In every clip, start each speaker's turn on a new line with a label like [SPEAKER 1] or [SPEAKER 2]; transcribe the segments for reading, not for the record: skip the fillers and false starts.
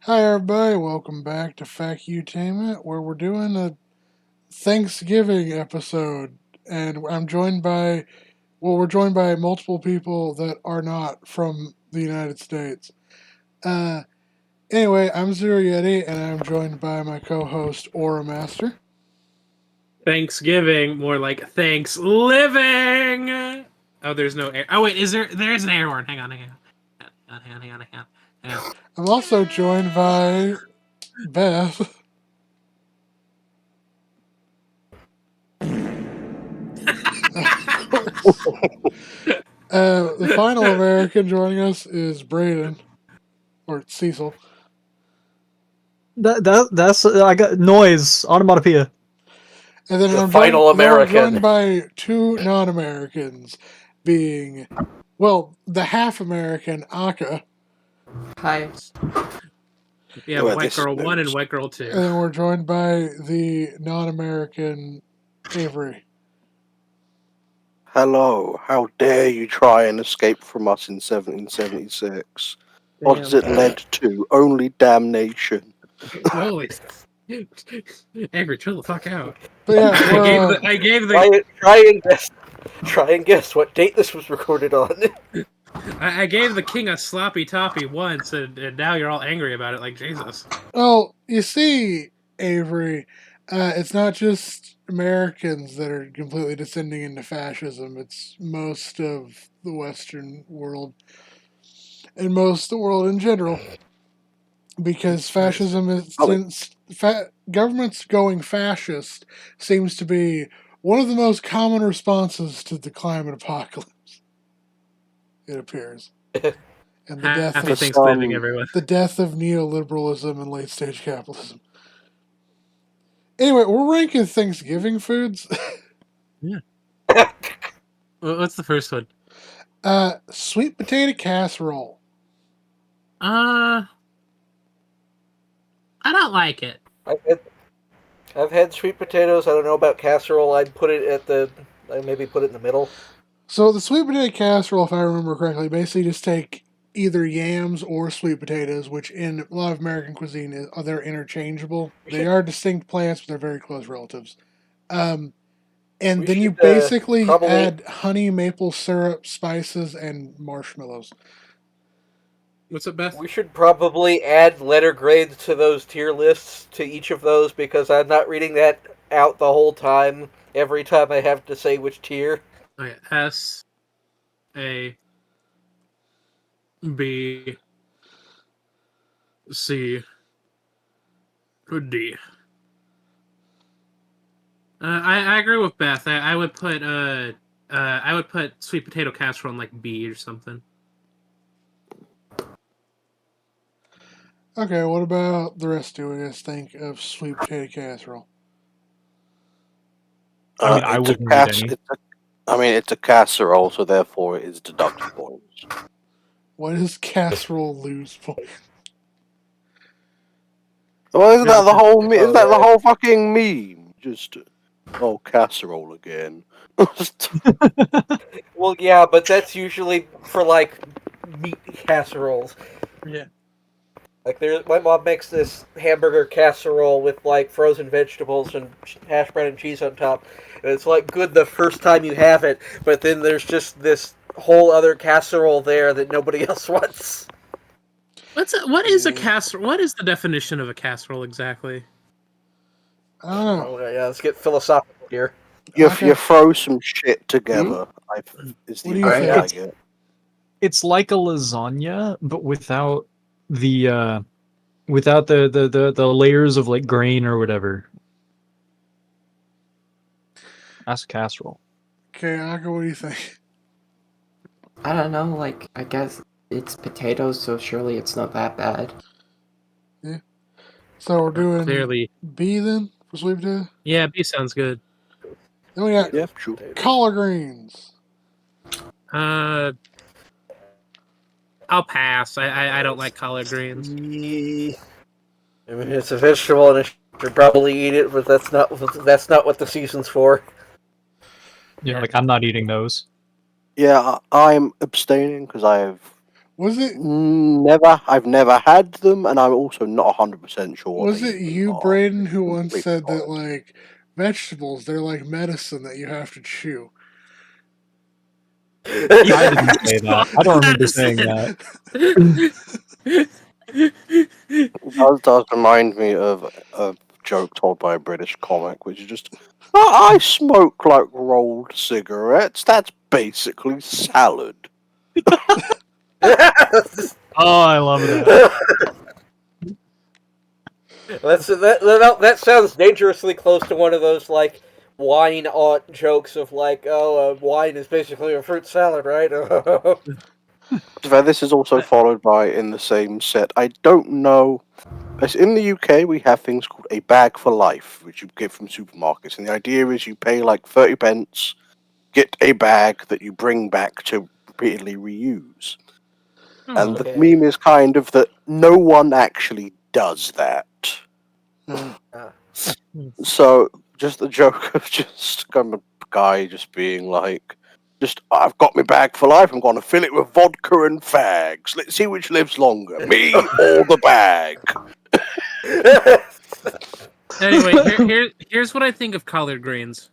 [SPEAKER 1] Hi everybody, welcome back to Factutainment, where we're doing a Thanksgiving episode, and we're joined by multiple people that are not from the United States. Uh, anyway, I'm Zero Yeti, and I'm joined by my co-host Aura Master.
[SPEAKER 2] Thanksgiving, more like thanks living. Oh, there's no air. Oh wait, is there? There's an air horn. Hang on. Hang on.
[SPEAKER 1] I'm also joined by Beth. Of course. The final American joining us is Braden, or Cecil.
[SPEAKER 3] That's I got noise onomatopoeia.
[SPEAKER 1] And then we're joined by two non-Americans, being, the half American Aka,
[SPEAKER 4] Hi.
[SPEAKER 2] Yeah, white girl 1 and white girl 2.
[SPEAKER 1] and then we're joined by the non-American Avery.
[SPEAKER 5] Hello, how dare you try and escape from us in 1776? What has it led to? Only damnation.
[SPEAKER 2] Holy. Avery, chill the fuck out.
[SPEAKER 1] But yeah,
[SPEAKER 2] I gave the
[SPEAKER 5] Try and guess what date this was recorded on.
[SPEAKER 2] I gave the king a sloppy toppy once, and now you're all angry about it. Like Jesus.
[SPEAKER 1] well, you see, Avery, it's not just Americans that are completely descending into fascism. It's most of the Western world and most of the world in general. Because fascism is governments going fascist seems to be one of the most common responses to the climate apocalypse. It appears, and the death
[SPEAKER 2] Happy
[SPEAKER 1] of
[SPEAKER 2] Thanksgiving, everyone.
[SPEAKER 1] the death of neoliberalism and late stage capitalism. Anyway, we're ranking Thanksgiving foods.
[SPEAKER 2] Yeah. What's the first one?
[SPEAKER 1] Sweet potato casserole.
[SPEAKER 2] I don't like it.
[SPEAKER 6] I've had sweet potatoes. I don't know about casserole. I'd maybe put it in the middle.
[SPEAKER 1] So the sweet potato casserole, if I remember correctly, basically just take either yams or sweet potatoes, which in a lot of American cuisine they're interchangeable. They are distinct plants, but they're very close relatives. And then you basically add honey, maple syrup, spices, and marshmallows.
[SPEAKER 2] What's up, Beth?
[SPEAKER 6] We should probably add letter grades to those tier lists to each of those because I'm not reading that out the whole time. Every time I have to say which tier.
[SPEAKER 2] Okay, S, A, B, C, D. I agree with Beth. I would put sweet potato casserole in like B or something.
[SPEAKER 1] Okay, what about the rest of you guys think of sweet potato casserole?
[SPEAKER 3] I wouldn't eat any.
[SPEAKER 5] It's a casserole, so therefore it is deducted points.
[SPEAKER 1] Why does casserole lose points?
[SPEAKER 5] Well, isn't that the whole fucking meme? Just casserole again.
[SPEAKER 6] Well, yeah, but that's usually for like meat casseroles.
[SPEAKER 2] Yeah.
[SPEAKER 6] Like my mom makes this hamburger casserole with like frozen vegetables and hash brown and cheese on top. And it's like good the first time you have it, but then there's just this whole other casserole there that nobody else wants.
[SPEAKER 2] What is a casserole? What is the definition of a casserole exactly?
[SPEAKER 1] I don't know.
[SPEAKER 6] Oh, yeah, let's get philosophical here.
[SPEAKER 5] You throw some shit together. Is the impression I get.
[SPEAKER 3] It's like a lasagna, but without the layers of like grain or whatever. That's a casserole.
[SPEAKER 1] Okay, Aka, what do you think?
[SPEAKER 4] I don't know, like, I guess it's potatoes, so surely it's not that bad.
[SPEAKER 1] Yeah. So we're doing
[SPEAKER 2] Clearly
[SPEAKER 1] B then for sweet potato?
[SPEAKER 2] Yeah, B sounds good.
[SPEAKER 1] Then we got collard greens.
[SPEAKER 2] I'll pass. I don't like collard greens.
[SPEAKER 6] I mean, it's a vegetable, and I should probably eat it, but that's not what the season's for.
[SPEAKER 3] Yeah, like I'm not eating those.
[SPEAKER 5] Yeah, I'm abstaining because I have
[SPEAKER 1] Was it
[SPEAKER 5] Never. I've never had them, and I'm also not 100% sure.
[SPEAKER 1] was
[SPEAKER 5] they
[SPEAKER 1] it
[SPEAKER 5] even
[SPEAKER 1] you,
[SPEAKER 5] are
[SPEAKER 1] Braden, who once
[SPEAKER 5] completely
[SPEAKER 1] said that
[SPEAKER 5] honest.
[SPEAKER 1] like vegetables they're like medicine that you have to chew?
[SPEAKER 3] I didn't say that. I don't remember saying that.
[SPEAKER 5] Does remind me of a joke told by a British comic, which is just, I smoke like rolled cigarettes. That's basically salad.
[SPEAKER 3] Oh, I love that.
[SPEAKER 6] That sounds dangerously close to one of those like wine aunt jokes of like, oh, wine is basically a fruit salad, right?
[SPEAKER 5] This is also followed by, in the same set, I don't know. As in the UK, we have things called a bag for life, which you get from supermarkets, and the idea is you pay like 30 pence, get a bag that you bring back to repeatedly reuse. And the
[SPEAKER 6] Okay.
[SPEAKER 5] meme is kind of that no one actually does that.
[SPEAKER 1] Uh,
[SPEAKER 5] So just the joke of just kind of guy just being like, just I've got my bag for life. I'm going to fill it with vodka and fags. Let's see which lives longer, me or the bag.
[SPEAKER 2] Anyway, here's what I think of collard greens.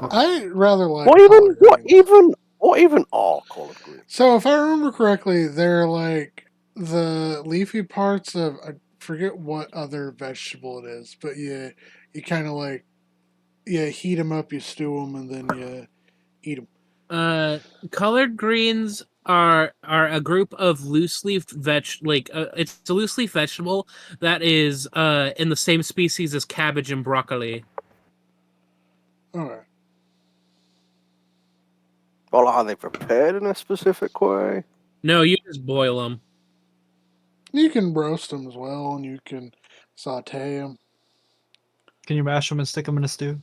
[SPEAKER 1] I rather like
[SPEAKER 5] What even?
[SPEAKER 1] collard
[SPEAKER 5] What
[SPEAKER 1] greens.
[SPEAKER 5] even? What even are collard greens?
[SPEAKER 1] So if I remember correctly, they're like the leafy parts of I forget what other vegetable it is, but you kind of like heat them up, you stew them, and then you eat them.
[SPEAKER 2] Collard greens are a group of loose leaf it's a loose leaf vegetable that is in the same species as cabbage and broccoli.
[SPEAKER 1] Okay.
[SPEAKER 5] Well, are they prepared in a specific way?
[SPEAKER 2] No, you just boil them.
[SPEAKER 1] You can roast them as well, and you can saute them.
[SPEAKER 3] Can you mash them and stick them in a stew?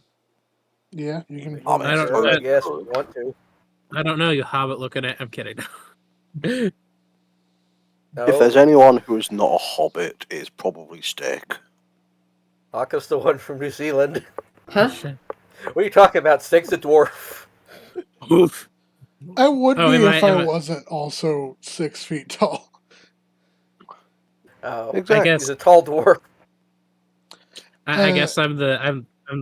[SPEAKER 1] Yeah, you can.
[SPEAKER 5] I mean,
[SPEAKER 2] I don't.
[SPEAKER 5] suppose
[SPEAKER 6] I
[SPEAKER 2] I,
[SPEAKER 5] you
[SPEAKER 6] guess if
[SPEAKER 5] could.
[SPEAKER 6] you want to.
[SPEAKER 2] I don't know. You hobbit looking at. I'm kidding.
[SPEAKER 5] If there's anyone who is not a hobbit, it's probably Stick.
[SPEAKER 6] Aka's the one from New Zealand.
[SPEAKER 4] Huh?
[SPEAKER 2] Shit.
[SPEAKER 6] What are you talking about? Stick's a dwarf.
[SPEAKER 2] Oof.
[SPEAKER 1] I would
[SPEAKER 2] Oh,
[SPEAKER 1] be
[SPEAKER 2] am I?
[SPEAKER 1] if I
[SPEAKER 2] Am I?
[SPEAKER 1] wasn't also 6 feet tall.
[SPEAKER 6] Oh,
[SPEAKER 2] I
[SPEAKER 5] Exactly.
[SPEAKER 6] he's
[SPEAKER 2] guess.
[SPEAKER 6] a tall dwarf.
[SPEAKER 2] I
[SPEAKER 1] Uh,
[SPEAKER 2] guess I'm the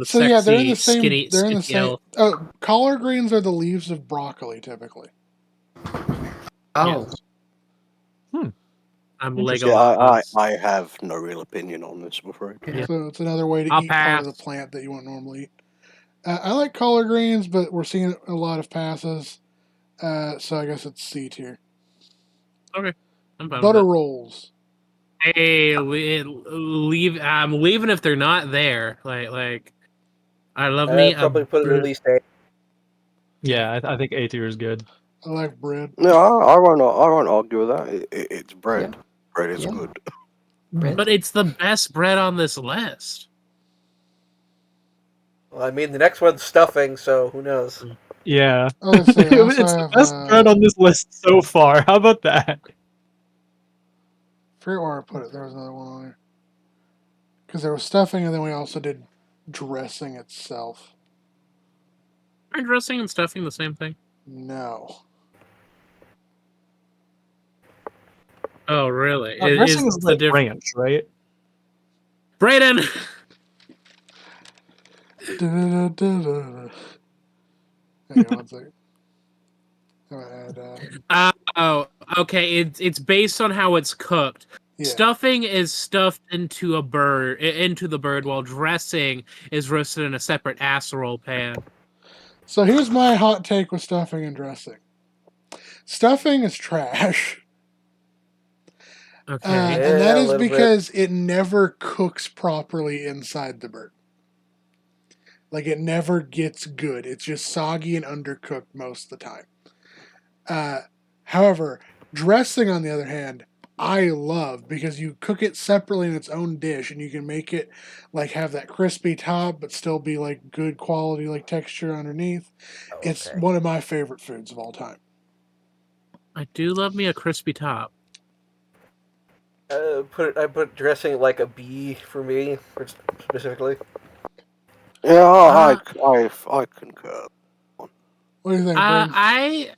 [SPEAKER 1] so yeah, they're in the
[SPEAKER 2] sexy
[SPEAKER 1] same.
[SPEAKER 2] skinny
[SPEAKER 1] They're in the
[SPEAKER 2] skinny
[SPEAKER 1] same.
[SPEAKER 2] elf.
[SPEAKER 1] Oh, collard greens are the leaves of broccoli typically.
[SPEAKER 4] Oh,
[SPEAKER 2] Yes. I'm
[SPEAKER 3] Interesting.
[SPEAKER 5] Yeah,
[SPEAKER 2] Legolas.
[SPEAKER 5] I have no real opinion on this, I'm afraid.
[SPEAKER 2] Yeah.
[SPEAKER 1] So it's another way to
[SPEAKER 2] I'll
[SPEAKER 1] eat part of the
[SPEAKER 2] pass.
[SPEAKER 1] plant that you wouldn't normally eat. I like collard greens, but we're seeing a lot of passes. So I guess it's C tier.
[SPEAKER 2] Okay, I'm fine with
[SPEAKER 1] Butter
[SPEAKER 2] it.
[SPEAKER 1] rolls.
[SPEAKER 2] Hey, leave. I'm leaving if they're not there. Like. I love me
[SPEAKER 6] I'd
[SPEAKER 2] a
[SPEAKER 6] probably put it at
[SPEAKER 2] br-
[SPEAKER 6] least A.
[SPEAKER 3] Yeah, I think A tier is good.
[SPEAKER 1] I like bread.
[SPEAKER 5] No, I won't argue with that. It's bread.
[SPEAKER 4] Yeah.
[SPEAKER 5] Bread is
[SPEAKER 4] Yeah.
[SPEAKER 5] good.
[SPEAKER 4] bread.
[SPEAKER 2] but it's the best bread on this list.
[SPEAKER 6] Well, I mean, the next one's stuffing, so who knows?
[SPEAKER 3] Yeah.
[SPEAKER 1] I was gonna say, I also
[SPEAKER 3] It's the
[SPEAKER 1] have.
[SPEAKER 3] best bread on this list so far. How about that?
[SPEAKER 1] Forget where I put it. There was another one on there. Because there was stuffing, and then we also did dressing itself.
[SPEAKER 2] Are dressing and stuffing the same thing?
[SPEAKER 1] No.
[SPEAKER 2] Oh, really?
[SPEAKER 3] Dressing is
[SPEAKER 2] It's the
[SPEAKER 3] like
[SPEAKER 2] difference.
[SPEAKER 3] ranch, right?
[SPEAKER 2] Brayden!
[SPEAKER 1] Da-da-da-da-da. Hang on one second. I'm gonna add,
[SPEAKER 2] Oh, okay. It's based on how it's cooked.
[SPEAKER 1] yeah.
[SPEAKER 2] Stuffing is stuffed into into the bird, while dressing is roasted in a separate casserole pan.
[SPEAKER 1] So here's my hot take with stuffing and dressing. Stuffing is trash.
[SPEAKER 2] Okay.
[SPEAKER 1] And that
[SPEAKER 6] Yeah, a
[SPEAKER 1] is
[SPEAKER 6] little bit.
[SPEAKER 1] because it never cooks properly inside the bird. Like it never gets good. It's just soggy and undercooked most of the time. However, dressing, on the other hand, I love because you cook it separately in its own dish, and you can make it like have that crispy top, but still be like good quality like texture underneath. It's
[SPEAKER 6] Okay.
[SPEAKER 1] one of my favorite foods of all time.
[SPEAKER 2] I do love me a crispy top.
[SPEAKER 6] I put dressing like a B for me, specifically.
[SPEAKER 5] Yeah,
[SPEAKER 2] Uh,
[SPEAKER 5] I concur.
[SPEAKER 1] What do you think, Brandon?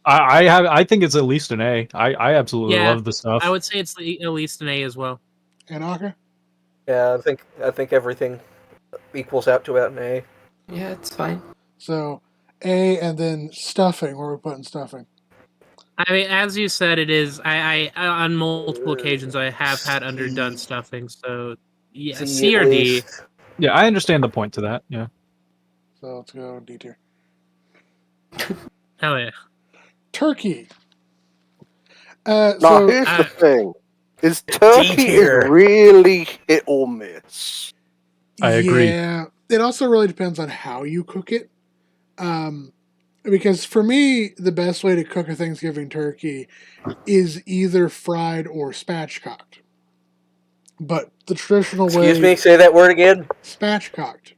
[SPEAKER 3] I think it's at least an A. I absolutely
[SPEAKER 2] Yeah,
[SPEAKER 3] love the stuff.
[SPEAKER 2] I would say it's at least an A as well.
[SPEAKER 1] And Aka?
[SPEAKER 6] Yeah, I think everything equals out to about an A.
[SPEAKER 4] Yeah, it's fine.
[SPEAKER 1] So A, and then stuffing. Where are we putting stuffing?
[SPEAKER 2] I mean, as you said, it is. I on multiple occasions I have had underdone stuffing. So yeah, C
[SPEAKER 6] at
[SPEAKER 2] or D.
[SPEAKER 6] least.
[SPEAKER 3] Yeah, I understand the point to that. Yeah.
[SPEAKER 1] So let's go D tier.
[SPEAKER 2] Hell yeah.
[SPEAKER 1] Turkey.
[SPEAKER 5] Now,
[SPEAKER 1] So
[SPEAKER 5] here's the thing: is turkey is
[SPEAKER 6] tier.
[SPEAKER 5] really hit or miss.
[SPEAKER 3] I agree.
[SPEAKER 1] Yeah, it also really depends on how you cook it. Because for me, the best way to cook a Thanksgiving turkey is either fried or spatchcocked. But the traditional
[SPEAKER 6] Excuse
[SPEAKER 1] way,
[SPEAKER 6] me, say that word again.
[SPEAKER 1] spatchcocked.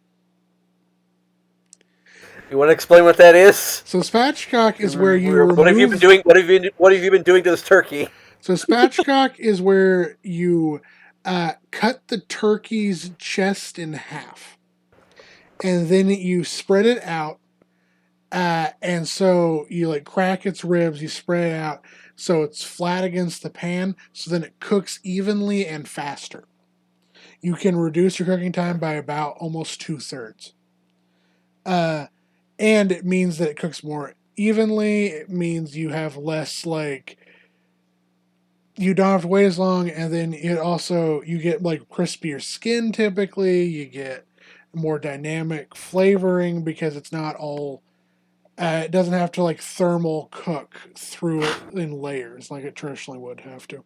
[SPEAKER 6] You want to explain what that is?
[SPEAKER 1] So spatchcock is where you remove.
[SPEAKER 6] What have you been doing? What have you been doing to this turkey?
[SPEAKER 1] So spatchcock is where you cut the turkey's chest in half, and then you spread it out. And so you like crack its ribs, you spread it out so it's flat against the pan, so then it cooks evenly and faster. You can reduce your cooking time by about almost 2/3. And it means that it cooks more evenly. It means you have less like you don't have to wait as long, and then it also you get like crispier skin typically. You get more dynamic flavoring because it's not all. It doesn't have to like thermal cook through it in layers like it traditionally would have to.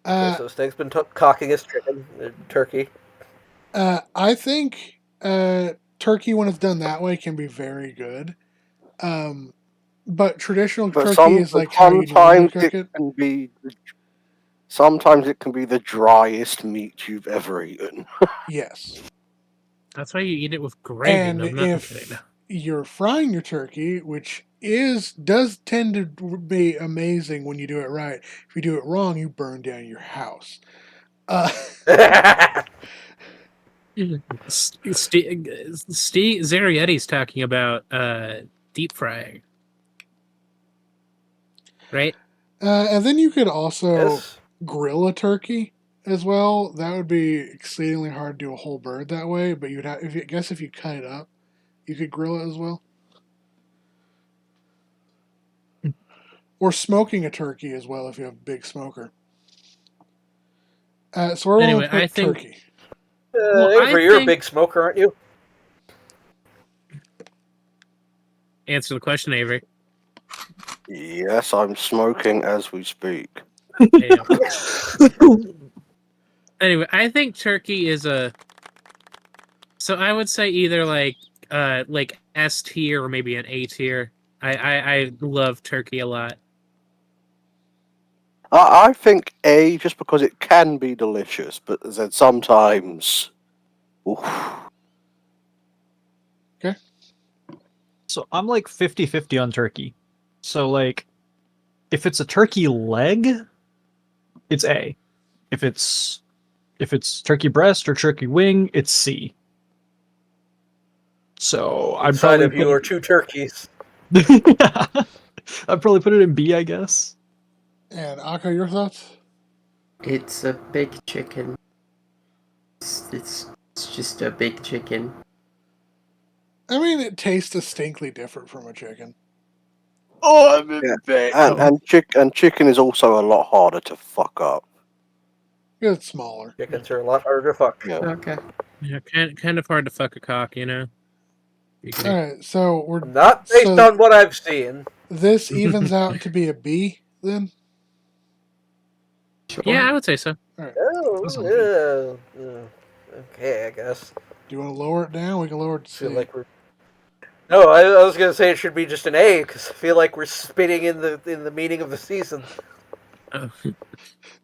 [SPEAKER 6] Okay, so Steg's been cocking his turkey.
[SPEAKER 1] I think turkey, when it's done that way, can be very good. But traditional
[SPEAKER 5] But
[SPEAKER 1] turkey is like how you normally
[SPEAKER 5] sometimes
[SPEAKER 1] cook
[SPEAKER 5] it
[SPEAKER 1] it.
[SPEAKER 5] can be. Sometimes it can be the driest meat you've ever eaten.
[SPEAKER 1] Yes.
[SPEAKER 2] That's why you eat it with gravy.
[SPEAKER 1] And
[SPEAKER 2] No, not
[SPEAKER 1] if
[SPEAKER 2] kidding.
[SPEAKER 1] you're frying your turkey, which does tend to be amazing when you do it right. If you do it wrong, you burn down your house.
[SPEAKER 2] Steve Zarietti's talking about deep frying, right?
[SPEAKER 1] And then you could also
[SPEAKER 6] Yes.
[SPEAKER 1] grill a turkey as well. That would be exceedingly hard to do a whole bird that way, but you'd have. I guess if you cut it up, you could grill it as well. Or smoking a turkey as well if you have a big smoker. So we're
[SPEAKER 2] Anyway,
[SPEAKER 1] going to put
[SPEAKER 2] I think-
[SPEAKER 1] turkey.
[SPEAKER 6] Avery, you're a big smoker, aren't you?
[SPEAKER 2] Answer the question, Avery.
[SPEAKER 5] Yes, I'm smoking as we speak.
[SPEAKER 2] Damn. Anyway, I think turkey is a. So I would say either like S tier or maybe an A tier. I love turkey a lot.
[SPEAKER 5] I think A, just because it can be delicious, but then sometimes. Oof.
[SPEAKER 3] So I'm like 50-50 on turkey. So like if it's a turkey leg, it's A. If it's turkey breast or turkey wing, it's C. So I'd
[SPEAKER 6] Inside
[SPEAKER 3] probably
[SPEAKER 6] of you are two turkeys.
[SPEAKER 3] I'd probably put it in B, I guess.
[SPEAKER 1] And Aka, your thoughts?
[SPEAKER 4] It's a big chicken. It's just a big chicken.
[SPEAKER 1] I mean, it tastes distinctly different from a chicken.
[SPEAKER 3] Oh, I'm in
[SPEAKER 5] And chicken is also a lot harder to fuck up.
[SPEAKER 1] It's smaller.
[SPEAKER 6] Chickens are a lot harder to fuck.
[SPEAKER 5] Yeah.
[SPEAKER 4] Okay.
[SPEAKER 2] Yeah, kind of hard to fuck a cock, you know.
[SPEAKER 1] All right, so we're
[SPEAKER 6] Not based on what I've seen.
[SPEAKER 1] This evens out to be a B then.
[SPEAKER 4] Sure.
[SPEAKER 2] Yeah, I would say so.
[SPEAKER 1] All right.
[SPEAKER 6] Oh, okay, I guess.
[SPEAKER 1] Do you want to lower it down? We can lower it to C.
[SPEAKER 6] Feel like we're. No, I was gonna say it should be just an A because I feel like we're spitting in the meaning of the season.
[SPEAKER 2] Oh.
[SPEAKER 1] The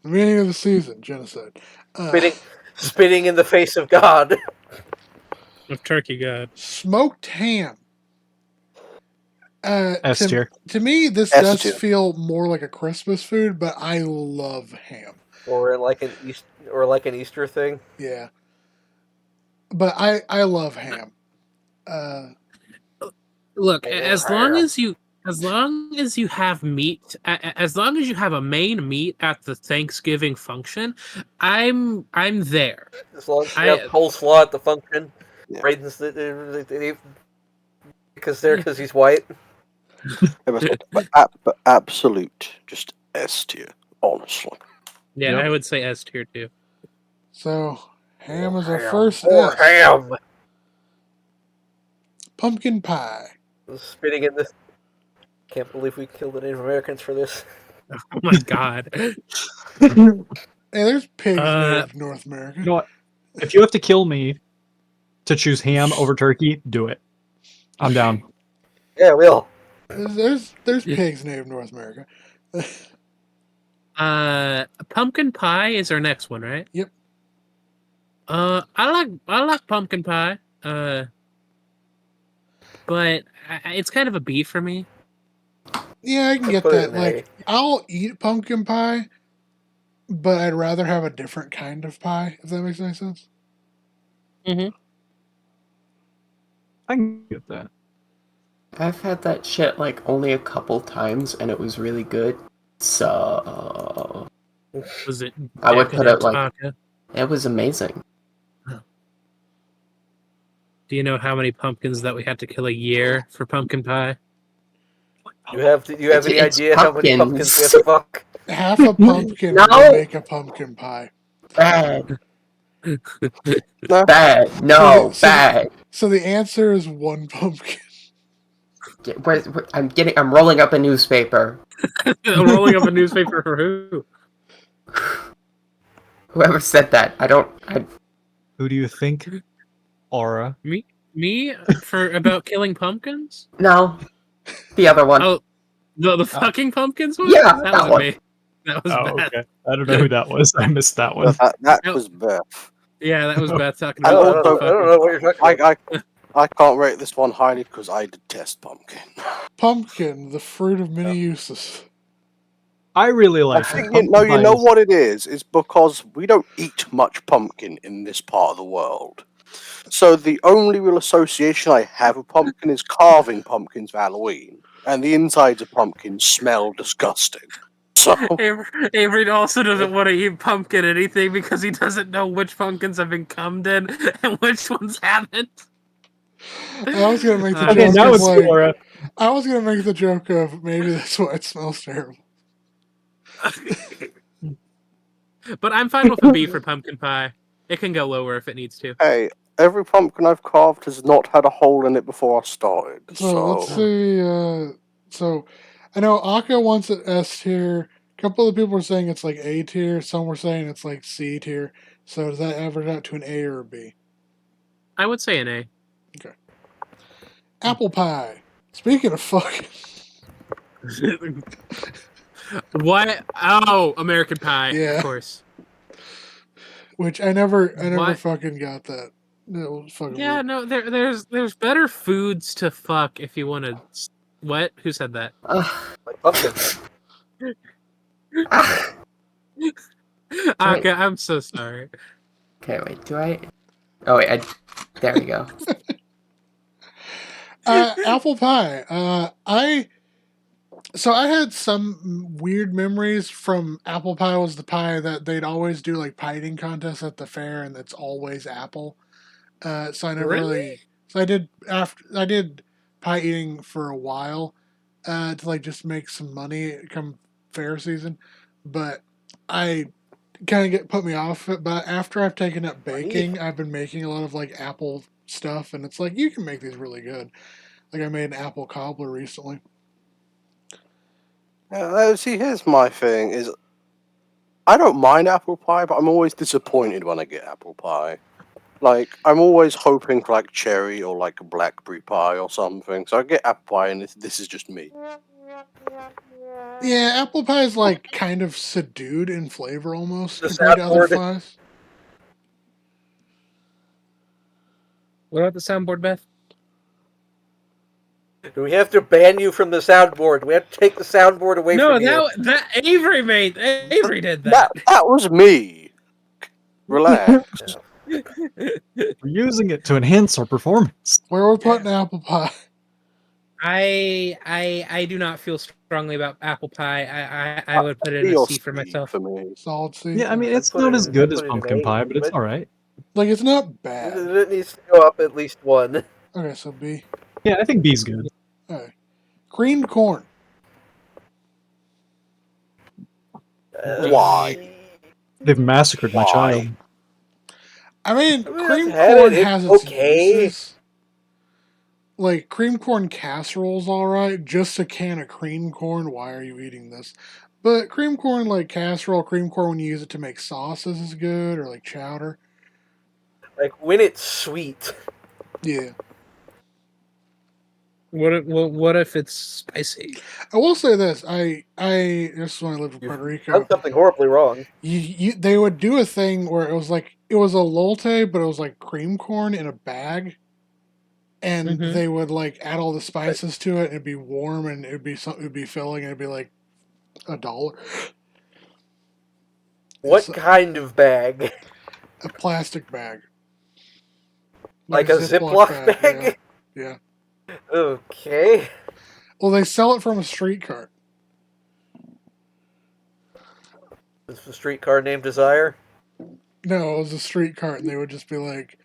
[SPEAKER 1] beginning of the season, genocide.
[SPEAKER 6] Spitting in the face of God.
[SPEAKER 2] Of turkey god.
[SPEAKER 1] Smoked ham.
[SPEAKER 3] S tier.
[SPEAKER 1] To me, this
[SPEAKER 5] S
[SPEAKER 1] does
[SPEAKER 5] tier.
[SPEAKER 1] feel more like a Christmas food, but I love ham.
[SPEAKER 6] Or like an Easter thing.
[SPEAKER 1] Yeah. But I love ham.
[SPEAKER 2] Look,
[SPEAKER 6] Yeah.
[SPEAKER 2] as long as you have meat, as long as you have a main meat at the Thanksgiving function, I'm there.
[SPEAKER 6] As long as you have coleslaw at the function,
[SPEAKER 5] Yeah.
[SPEAKER 6] Brayden's because he's white.
[SPEAKER 5] But absolute, just S tier, honestly.
[SPEAKER 2] Yeah,
[SPEAKER 3] Yep.
[SPEAKER 2] I would say S tier too.
[SPEAKER 1] So ham is our
[SPEAKER 6] Ham.
[SPEAKER 1] first
[SPEAKER 6] More
[SPEAKER 1] S.
[SPEAKER 6] ham.
[SPEAKER 1] Pumpkin pie.
[SPEAKER 6] Spitting in this. Can't believe we killed the Native Americans for this.
[SPEAKER 2] Oh my god.
[SPEAKER 1] Hey, there's pigs native North
[SPEAKER 3] You
[SPEAKER 1] America.
[SPEAKER 3] know what? If you have to kill me to choose ham over turkey, do it. I'm down.
[SPEAKER 6] Yeah, will.
[SPEAKER 1] There's pigs native North America.
[SPEAKER 2] Pumpkin pie is our next one, right?
[SPEAKER 1] Yep.
[SPEAKER 2] I like pumpkin pie. But it's kind of a B for me.
[SPEAKER 1] Yeah, I can get
[SPEAKER 6] Put it
[SPEAKER 1] that.
[SPEAKER 6] in
[SPEAKER 1] Like, I'll eat pumpkin pie, but I'd rather have a different kind of pie, if that makes any sense.
[SPEAKER 2] Mm-hmm.
[SPEAKER 3] I can get that.
[SPEAKER 4] I've had that shit like only a couple times, and it was really good. So
[SPEAKER 2] Was it?
[SPEAKER 4] I would put it
[SPEAKER 2] decadent,
[SPEAKER 4] like
[SPEAKER 2] Aka?
[SPEAKER 4] it was amazing.
[SPEAKER 2] Do you know how many pumpkins that we had to kill a year for pumpkin pie?
[SPEAKER 6] You have any
[SPEAKER 4] It's
[SPEAKER 6] idea how many pumpkins we have to fuck?
[SPEAKER 1] Half a pumpkin
[SPEAKER 4] No!
[SPEAKER 1] will make a pumpkin pie.
[SPEAKER 4] Bad,
[SPEAKER 5] No,
[SPEAKER 4] bad, no,
[SPEAKER 1] So the-
[SPEAKER 4] bad.
[SPEAKER 1] So the answer is one pumpkin.
[SPEAKER 4] I'm rolling up a newspaper.
[SPEAKER 2] I'm rolling up a newspaper for who?
[SPEAKER 4] Whoever said that,
[SPEAKER 3] Who do you think? Aura.
[SPEAKER 2] Me for about killing pumpkins?
[SPEAKER 4] no. The other one.
[SPEAKER 2] Oh, the fucking pumpkins one?
[SPEAKER 4] Yeah,
[SPEAKER 2] that
[SPEAKER 4] that
[SPEAKER 2] wasn't
[SPEAKER 4] one.
[SPEAKER 2] me. That was
[SPEAKER 3] Oh,
[SPEAKER 2] Beth.
[SPEAKER 3] okay. I don't know who that was. I missed that one.
[SPEAKER 5] that
[SPEAKER 2] No.
[SPEAKER 5] was Beth.
[SPEAKER 2] Yeah, that was Beth talking
[SPEAKER 5] And
[SPEAKER 2] about
[SPEAKER 5] also-
[SPEAKER 6] I don't know what you're talking about.
[SPEAKER 5] I can't rate this one highly because I detest pumpkin.
[SPEAKER 1] Pumpkin, the fruit of many uses.
[SPEAKER 3] I really like
[SPEAKER 5] I think
[SPEAKER 3] it.
[SPEAKER 5] you know what it is. It's because we don't eat much pumpkin in this part of the world. So the only real association I have with pumpkin is carving pumpkins for Halloween, and the insides of pumpkins smell disgusting. So
[SPEAKER 2] Avery also doesn't want to eat pumpkin anything because he doesn't know which pumpkins have been cummed in and which ones haven't.
[SPEAKER 1] I was gonna make the
[SPEAKER 2] Okay,
[SPEAKER 1] joke
[SPEAKER 3] now
[SPEAKER 1] of
[SPEAKER 3] it's
[SPEAKER 1] like,
[SPEAKER 3] Aura.
[SPEAKER 1] I was gonna make the joke of maybe that's why it smells terrible.
[SPEAKER 2] But I'm fine with a B for pumpkin pie. It can go lower if it needs to.
[SPEAKER 5] hey, every pumpkin I've carved has not had a hole in it before I started.
[SPEAKER 1] So let's see. So I know Aka wants it S tier. A couple of people were saying it's like A tier. Some were saying it's like C tier. So does that average out to an A or a B?
[SPEAKER 2] I would say an A.
[SPEAKER 1] Apple pie. Speaking of fucking,
[SPEAKER 2] What? Oh, American Pie.
[SPEAKER 1] Yeah.
[SPEAKER 2] Of course.
[SPEAKER 1] which I never
[SPEAKER 2] What?
[SPEAKER 1] fucking got that. That was fucking
[SPEAKER 2] Yeah,
[SPEAKER 1] weird.
[SPEAKER 2] no. There's better foods to fuck if you want to. What? Who said that?
[SPEAKER 6] Like pumpkins.
[SPEAKER 2] Aka, I'm so sorry.
[SPEAKER 4] Okay, wait. Do I? Oh wait. There we go.
[SPEAKER 1] Apple pie. I had some weird memories from apple pie. Was the pie that they'd always do like pie eating contests at the fair, and it's always apple. So I never really. So I did pie eating for a while, to like just make some money come fair season, but I kind of put me off it. But after I've taken up baking, I've been making a lot of like apple stuff, and it's like you can make these really good. Like I made an apple cobbler recently.
[SPEAKER 5] see, here's my thing: is I don't mind apple pie, but I'm always disappointed when I get apple pie. Like I'm always hoping for like cherry or like blackberry pie or something. So I get apple pie, and this is just me.
[SPEAKER 1] Yeah, apple pie is like kind of subdued in flavor almost
[SPEAKER 6] The
[SPEAKER 1] compared to other
[SPEAKER 6] soundboard.
[SPEAKER 1] pies.
[SPEAKER 2] What about the soundboard, Beth?
[SPEAKER 6] Do we have to ban you from the soundboard? Do we have to take the soundboard away
[SPEAKER 2] No,
[SPEAKER 6] from you?
[SPEAKER 2] that Avery made. Avery did that.
[SPEAKER 5] That was me. Relax.
[SPEAKER 3] We're using it to enhance our performance.
[SPEAKER 1] Where we're putting apple pie.
[SPEAKER 2] I do not feel strongly about apple pie. I would put it in
[SPEAKER 5] B
[SPEAKER 2] a
[SPEAKER 5] or
[SPEAKER 2] C for
[SPEAKER 5] C
[SPEAKER 2] myself.
[SPEAKER 5] for me.
[SPEAKER 1] Solid C.
[SPEAKER 3] Yeah, I mean,
[SPEAKER 6] I'd
[SPEAKER 3] it's
[SPEAKER 6] put
[SPEAKER 3] not
[SPEAKER 6] it
[SPEAKER 3] as
[SPEAKER 6] in-
[SPEAKER 3] good
[SPEAKER 6] I'd
[SPEAKER 3] as
[SPEAKER 6] put it in
[SPEAKER 3] pumpkin
[SPEAKER 6] A,
[SPEAKER 3] pie, but it's
[SPEAKER 6] but-
[SPEAKER 3] all right.
[SPEAKER 1] Like it's not bad.
[SPEAKER 6] It needs to go up at least one.
[SPEAKER 1] Okay, so B.
[SPEAKER 3] Yeah, I think B's good.
[SPEAKER 1] Alright. Creamed corn.
[SPEAKER 5] Why?
[SPEAKER 3] They've massacred my
[SPEAKER 5] Why?
[SPEAKER 3] child.
[SPEAKER 1] I mean,
[SPEAKER 6] I mean,
[SPEAKER 1] creamed
[SPEAKER 6] I've had
[SPEAKER 1] corn
[SPEAKER 6] it, it's
[SPEAKER 1] has its
[SPEAKER 6] okay.
[SPEAKER 1] uses. Like creamed corn casserole's alright. Just a can of creamed corn. Why are you eating this? But creamed corn, like casserole, creamed corn when you use it to make sauces is good, or like chowder.
[SPEAKER 6] Like when it's sweet.
[SPEAKER 1] Yeah.
[SPEAKER 2] What if it's spicy?
[SPEAKER 1] I will say this. This is when I lived in
[SPEAKER 6] You've
[SPEAKER 1] Puerto Rico.
[SPEAKER 6] done something horribly wrong.
[SPEAKER 1] They would do a thing where it was a elote, but it was like cream corn in a bag, and
[SPEAKER 2] Mhm.
[SPEAKER 1] they would like add all the spices to it, and it'd be warm, and it'd be filling, and it'd be like $1.
[SPEAKER 6] What
[SPEAKER 1] It's
[SPEAKER 6] kind of bag?
[SPEAKER 1] a plastic bag,
[SPEAKER 6] Like a Ziploc bag?
[SPEAKER 1] Yeah.
[SPEAKER 6] Okay.
[SPEAKER 1] Well, they sell it from a street cart.
[SPEAKER 6] Is the streetcar named Desire?
[SPEAKER 1] No, it was a street cart, and they would just be like,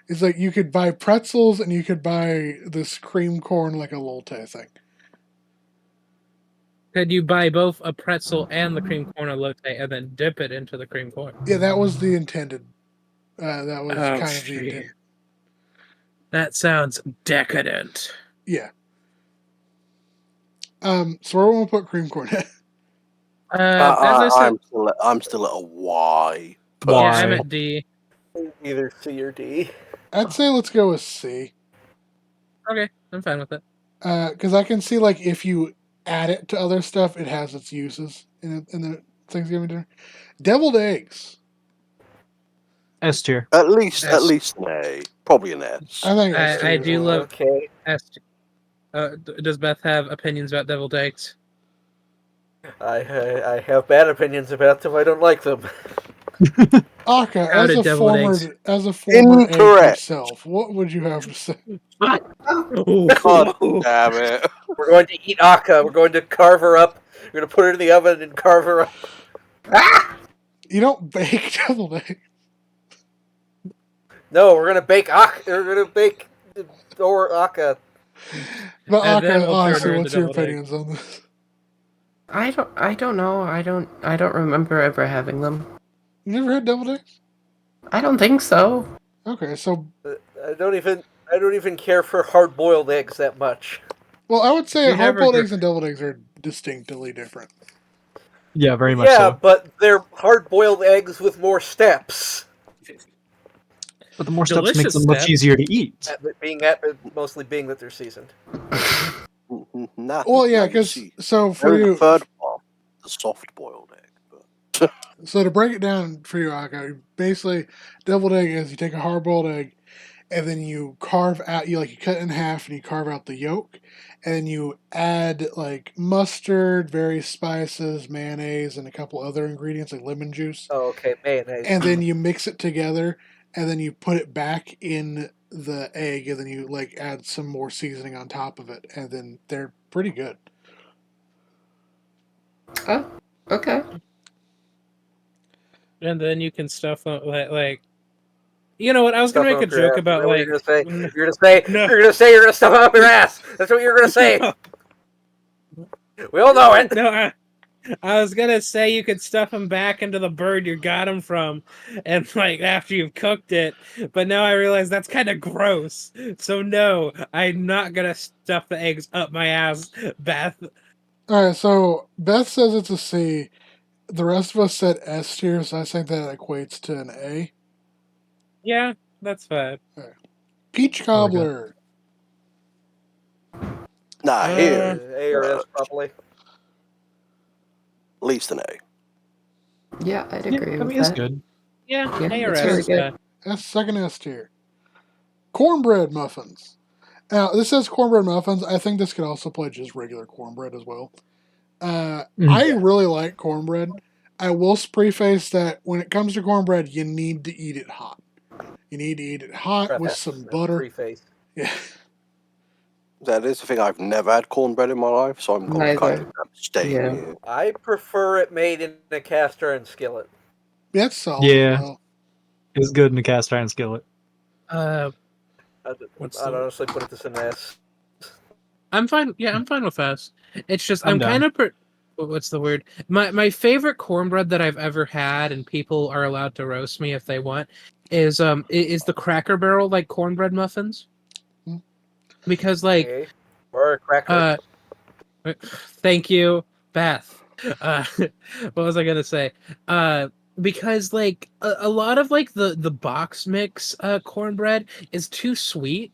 [SPEAKER 1] it's like you could buy pretzels and you could buy this cream corn like a elote thing.
[SPEAKER 2] Could you buy both a pretzel and the cream corn elote and then dip it into the cream corn?
[SPEAKER 1] Yeah, that was the intended. That was
[SPEAKER 2] Oh,
[SPEAKER 1] kind of the
[SPEAKER 2] shit.
[SPEAKER 1] intent.
[SPEAKER 2] That sounds decadent.
[SPEAKER 1] Yeah. So where will we put cream corn?
[SPEAKER 2] As I said,
[SPEAKER 5] I'm still at a Y.
[SPEAKER 2] yeah,
[SPEAKER 3] Why?
[SPEAKER 2] I'm at D.
[SPEAKER 6] Either C or D.
[SPEAKER 1] I'd say let's go with C.
[SPEAKER 2] Okay, I'm fine with it.
[SPEAKER 1] Because I can see like if you add it to other stuff, it has its uses in the Thanksgiving dinner. Deviled eggs.
[SPEAKER 3] S tier.
[SPEAKER 5] At least an A. Probably an S.
[SPEAKER 1] I think that's
[SPEAKER 2] I do love
[SPEAKER 6] Okay.
[SPEAKER 2] S. Does Beth have opinions about deviled eggs?
[SPEAKER 6] I have bad opinions about them. I don't like them.
[SPEAKER 1] Akka,
[SPEAKER 2] Proud of deviled eggs.
[SPEAKER 1] as a former egg
[SPEAKER 5] Incorrect.
[SPEAKER 1] yourself, what would you have to say?
[SPEAKER 5] God damn it.
[SPEAKER 6] We're going to eat Akka. We're going to carve her up. We're going to put her in the oven and carve her up.
[SPEAKER 1] You don't bake deviled eggs.
[SPEAKER 6] No, we're going to bake Akka. We're going to bake Akka.
[SPEAKER 1] But
[SPEAKER 2] And then
[SPEAKER 1] Akka,
[SPEAKER 2] we'll turn her
[SPEAKER 1] honestly,
[SPEAKER 2] into
[SPEAKER 1] what's your
[SPEAKER 2] deviled egg.
[SPEAKER 1] opinions on this?
[SPEAKER 4] I don't know. I don't remember ever having them.
[SPEAKER 1] You never had deviled eggs?
[SPEAKER 4] I don't think so.
[SPEAKER 1] Okay, so
[SPEAKER 6] I don't even care for hard-boiled eggs that much.
[SPEAKER 1] well, I would say
[SPEAKER 2] You never
[SPEAKER 1] hard-boiled
[SPEAKER 2] gr-
[SPEAKER 1] eggs and deviled eggs are distinctly different.
[SPEAKER 3] Yeah, very much
[SPEAKER 6] Yeah,
[SPEAKER 3] so.
[SPEAKER 6] but they're hard-boiled eggs with more steps.
[SPEAKER 3] But the more steps
[SPEAKER 2] Delicious
[SPEAKER 3] makes them much
[SPEAKER 2] steps.
[SPEAKER 3] easier to eat.
[SPEAKER 6] Mostly being that they're seasoned.
[SPEAKER 5] Nah,
[SPEAKER 1] Well, yeah,
[SPEAKER 5] now you
[SPEAKER 1] because
[SPEAKER 5] see.
[SPEAKER 1] so for
[SPEAKER 5] Only the
[SPEAKER 1] you,
[SPEAKER 5] third one, the soft-boiled egg. But
[SPEAKER 1] so to break it down for you, Akka, basically, deviled egg is you take a hard-boiled egg, and then you carve out, you cut it in half, and you carve out the yolk, and then you add like mustard, various spices, mayonnaise, and a couple other ingredients like lemon juice,
[SPEAKER 6] Oh, okay, mayonnaise.
[SPEAKER 1] and then you mix it together, and then you put it back in the egg, and then you add some more seasoning on top of it, and then they're pretty good.
[SPEAKER 4] Oh, okay.
[SPEAKER 2] And then you can stuff them like. You know what? I was gonna make a joke about
[SPEAKER 6] You're
[SPEAKER 2] like.
[SPEAKER 6] gonna say you're gonna stuff it up your ass. That's what you're gonna say. We all know it.
[SPEAKER 2] No, I was gonna say you could stuff them back into the bird you got them from, and after you've cooked it. But now I realize that's kind of gross. So no, I'm not gonna stuff the eggs up my ass, Beth.
[SPEAKER 1] All right, so Beth says it's a C. The rest of us said S tier, so I think that equates to an A.
[SPEAKER 2] Yeah, that's fine.
[SPEAKER 1] Peach cobbler.
[SPEAKER 5] nah, here,
[SPEAKER 6] A or S probably.
[SPEAKER 5] at least an A.
[SPEAKER 4] Yeah, I'd
[SPEAKER 3] Yeah,
[SPEAKER 4] agree
[SPEAKER 3] I
[SPEAKER 4] with
[SPEAKER 3] mean, it's
[SPEAKER 4] that.
[SPEAKER 3] good.
[SPEAKER 2] Yeah,
[SPEAKER 4] Yeah,
[SPEAKER 2] A or
[SPEAKER 4] it's
[SPEAKER 2] S
[SPEAKER 4] really
[SPEAKER 2] is
[SPEAKER 4] good.
[SPEAKER 2] fine.
[SPEAKER 1] That's second S tier. Cornbread muffins. Now, this says cornbread muffins. I think this could also play just regular cornbread as well. I really like cornbread. I will preface that when it comes to cornbread, you need to eat it hot. You need to eat it hot with some butter.
[SPEAKER 6] Preface.
[SPEAKER 1] Yeah.
[SPEAKER 5] That is the thing. I've never had cornbread in my life, so I'm kind
[SPEAKER 4] Neither.
[SPEAKER 5] of staying
[SPEAKER 4] Yeah.
[SPEAKER 5] here.
[SPEAKER 6] I prefer it made in a cast iron skillet.
[SPEAKER 1] That's solid
[SPEAKER 3] Yeah.
[SPEAKER 1] as well.
[SPEAKER 3] It's good in a cast iron skillet.
[SPEAKER 2] What's
[SPEAKER 6] I'd
[SPEAKER 2] the-
[SPEAKER 6] honestly put this in S.
[SPEAKER 2] I'm fine. Yeah, I'm fine with that. It's just
[SPEAKER 3] I'm
[SPEAKER 2] I'm
[SPEAKER 3] down.
[SPEAKER 2] kind of. What's the word? My favorite cornbread that I've ever had, and people are allowed to roast me if they want, is the Cracker Barrel like cornbread muffins.
[SPEAKER 1] Mm.
[SPEAKER 2] Because like
[SPEAKER 6] Okay. Or a cracker.
[SPEAKER 2] thank you, Beth. What was I gonna say? Because like a lot of like the box mix cornbread is too sweet,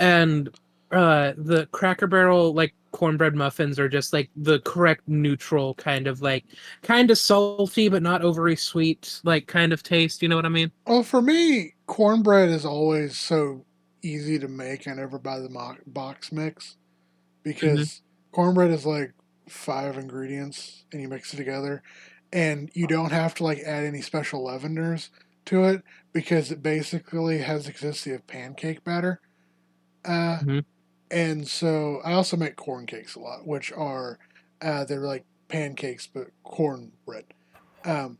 [SPEAKER 2] and the Cracker Barrel like cornbread muffins are just like the correct neutral kind of salty but not overly sweet like kind of taste. You know what I mean?
[SPEAKER 1] Well, for me, cornbread is always so easy to make. I never buy the box mix because cornbread is like 5 ingredients and you mix it together, and you don't have to like add any special leaveners to it because it basically has the consistency of pancake batter. Uh,
[SPEAKER 2] Mhm.
[SPEAKER 1] and so I also make corn cakes a lot, which are they're like pancakes but cornbread. Um,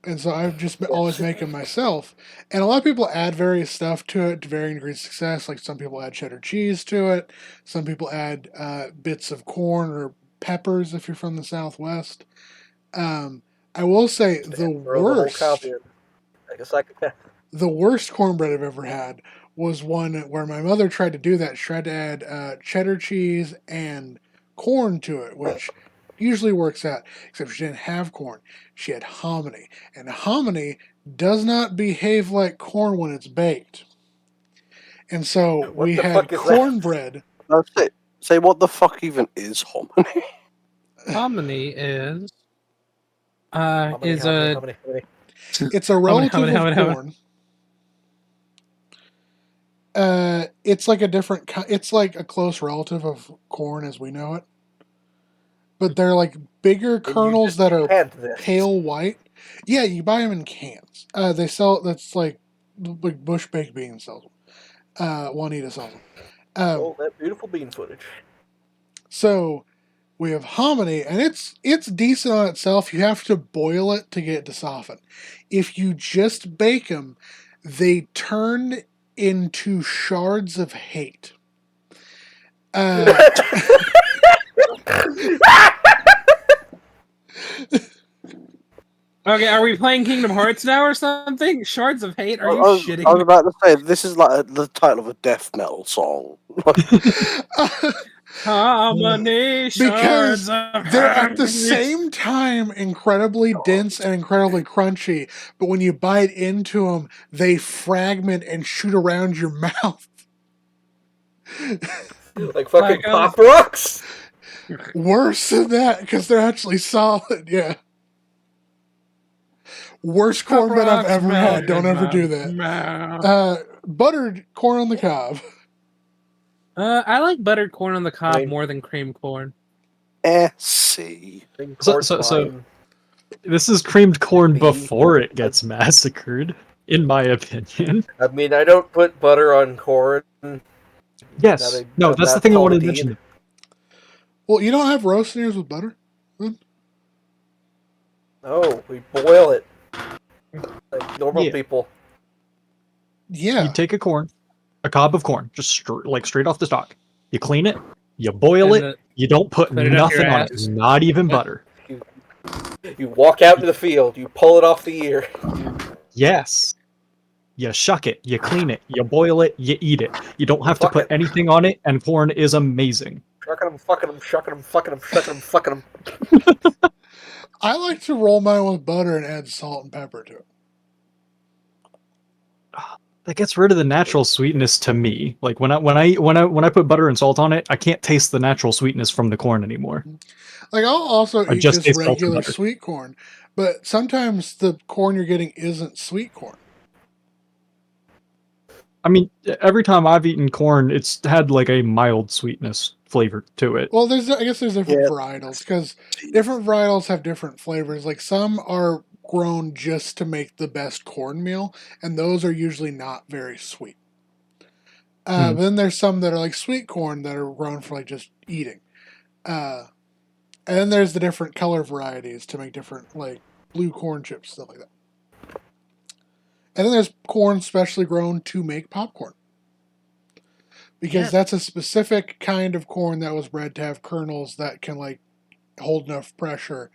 [SPEAKER 1] and so I've just always make them myself. And a lot of people add various stuff to it to varying degrees of success. Like some people add cheddar cheese to it. Some people add bits of corn or peppers if you're from the Southwest. I will say
[SPEAKER 6] Throw the whole cow in. Like a psychopath.
[SPEAKER 1] the worst cornbread I've ever had was one where my mother tried to do that. She tried to add cheddar cheese and corn to it, which usually works out, except she didn't have corn. She had hominy, and hominy does not behave like corn when it's baked. And so
[SPEAKER 6] What
[SPEAKER 1] we
[SPEAKER 6] the
[SPEAKER 1] had
[SPEAKER 6] fuck is that?
[SPEAKER 1] cornbread.
[SPEAKER 5] That's it. Say, what the fuck even is hominy?
[SPEAKER 2] Hominy is
[SPEAKER 6] Hominy,
[SPEAKER 2] is
[SPEAKER 6] hominy,
[SPEAKER 2] a
[SPEAKER 6] hominy, hominy.
[SPEAKER 1] It's a relative of
[SPEAKER 2] hominy.
[SPEAKER 1] corn. It's like a different. It's like a close relative of corn as we know it, but they're like bigger
[SPEAKER 6] And you
[SPEAKER 1] kernels
[SPEAKER 6] just
[SPEAKER 1] that are
[SPEAKER 6] had this.
[SPEAKER 1] pale white. Yeah, you buy them in cans. They sell. That's like Bush Baked Beans sells them. Juanita sells them.
[SPEAKER 6] Oh, that beautiful bean footage.
[SPEAKER 1] So we have hominy, and it's decent on itself. You have to boil it to get it to soften. If you just bake them, they turn into shards of hate.
[SPEAKER 2] Okay, are we playing Kingdom Hearts now or something? Shards of Hate? Are you
[SPEAKER 5] I was
[SPEAKER 2] shitting me?
[SPEAKER 5] about to say, this is like the title of a death metal song.
[SPEAKER 2] Harmony,
[SPEAKER 1] Because
[SPEAKER 2] shards of
[SPEAKER 1] they're at the
[SPEAKER 2] hate.
[SPEAKER 1] same time incredibly dense and incredibly crunchy, but when you bite into them, they fragment and shoot around your mouth.
[SPEAKER 6] Like fucking
[SPEAKER 2] Like
[SPEAKER 6] pop rocks.
[SPEAKER 1] Worse than that, because they're actually solid, yeah. Worst cornbread I've ever had. Don't ever do that. Buttered corn on the cob.
[SPEAKER 2] I like buttered corn on the cob
[SPEAKER 6] I mean-
[SPEAKER 2] more than cream corn.
[SPEAKER 5] See.
[SPEAKER 3] So this is creamed corn
[SPEAKER 6] B.
[SPEAKER 3] before it gets massacred, in my opinion.
[SPEAKER 6] I mean, I don't put butter on corn.
[SPEAKER 3] Yes. No, that's the thing I wanted to mention.
[SPEAKER 1] Well, you don't have roast ears with butter?
[SPEAKER 6] No, we boil it. Like normal people.
[SPEAKER 1] Yeah.
[SPEAKER 3] You take a cob of corn, just straight off the stalk. You clean it, you boil it, you don't put
[SPEAKER 2] put it up your
[SPEAKER 3] nothing on it,
[SPEAKER 2] ass.
[SPEAKER 3] not even butter.
[SPEAKER 6] You walk out into the field, you pull it off the ear.
[SPEAKER 3] Yes. You shuck it, you clean it, you boil it, you eat it. You don't have to
[SPEAKER 6] Fuck
[SPEAKER 3] put
[SPEAKER 6] it.
[SPEAKER 3] anything on it, and corn is amazing.
[SPEAKER 6] Shucking them, fucking them, shucking them, fucking them, shucking them, fucking them.
[SPEAKER 1] I like to roll mine with butter and add salt and pepper to it.
[SPEAKER 3] That gets rid of the natural sweetness to me. Like when I put butter and salt on it, I can't taste the natural sweetness from the corn anymore.
[SPEAKER 1] Like I'll also
[SPEAKER 3] I
[SPEAKER 1] eat
[SPEAKER 3] just
[SPEAKER 1] just
[SPEAKER 3] taste salt and
[SPEAKER 1] regular
[SPEAKER 3] butter.
[SPEAKER 1] sweet corn, but sometimes the corn you're getting isn't sweet corn.
[SPEAKER 3] I mean, every time I've eaten corn, it's had like a mild sweetness flavor to it.
[SPEAKER 1] Well, I guess there's different varietals because different varietals have different flavors. Like some are grown just to make the best cornmeal, and those are usually not very sweet. But then there's some that are like sweet corn that are grown for like just eating. And then there's the different color varieties to make different like blue corn chips, stuff like that. And then there's corn specially grown to make popcorn. Because that's a specific kind of corn that was bred to have kernels that can like hold enough pressure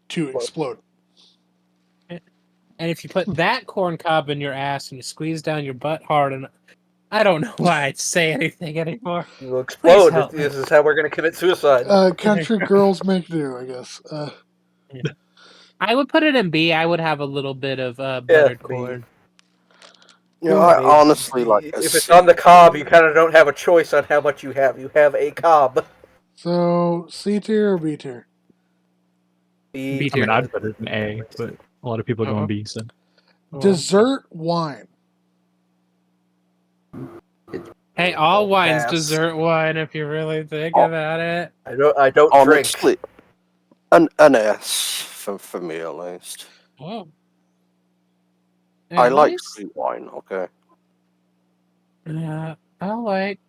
[SPEAKER 1] to explode.
[SPEAKER 2] And if you put that corn cob in your ass and you squeeze down your butt hard, and I don't know why I'd say anything anymore.
[SPEAKER 6] You will explode.
[SPEAKER 2] help
[SPEAKER 6] This is how we're going to commit suicide.
[SPEAKER 1] Country girls make do, I guess.
[SPEAKER 2] I would put it in B. I would have a little bit of buttered corn.
[SPEAKER 5] You know, I honestly like.
[SPEAKER 6] If it's on the cob, you kind of don't have a choice on how much you have. You have a cob.
[SPEAKER 1] So C tier or B tier?
[SPEAKER 2] B
[SPEAKER 3] I mean, I'd put it in A, but a lot of people are going B. So
[SPEAKER 1] Dessert wine.
[SPEAKER 2] Hey, all wine's
[SPEAKER 6] Pass.
[SPEAKER 2] dessert wine if you really think about it.
[SPEAKER 6] I don't drink.
[SPEAKER 5] Honestly, an S for me at least.
[SPEAKER 2] Oh.
[SPEAKER 5] I like sweet wine. Okay.
[SPEAKER 2] I like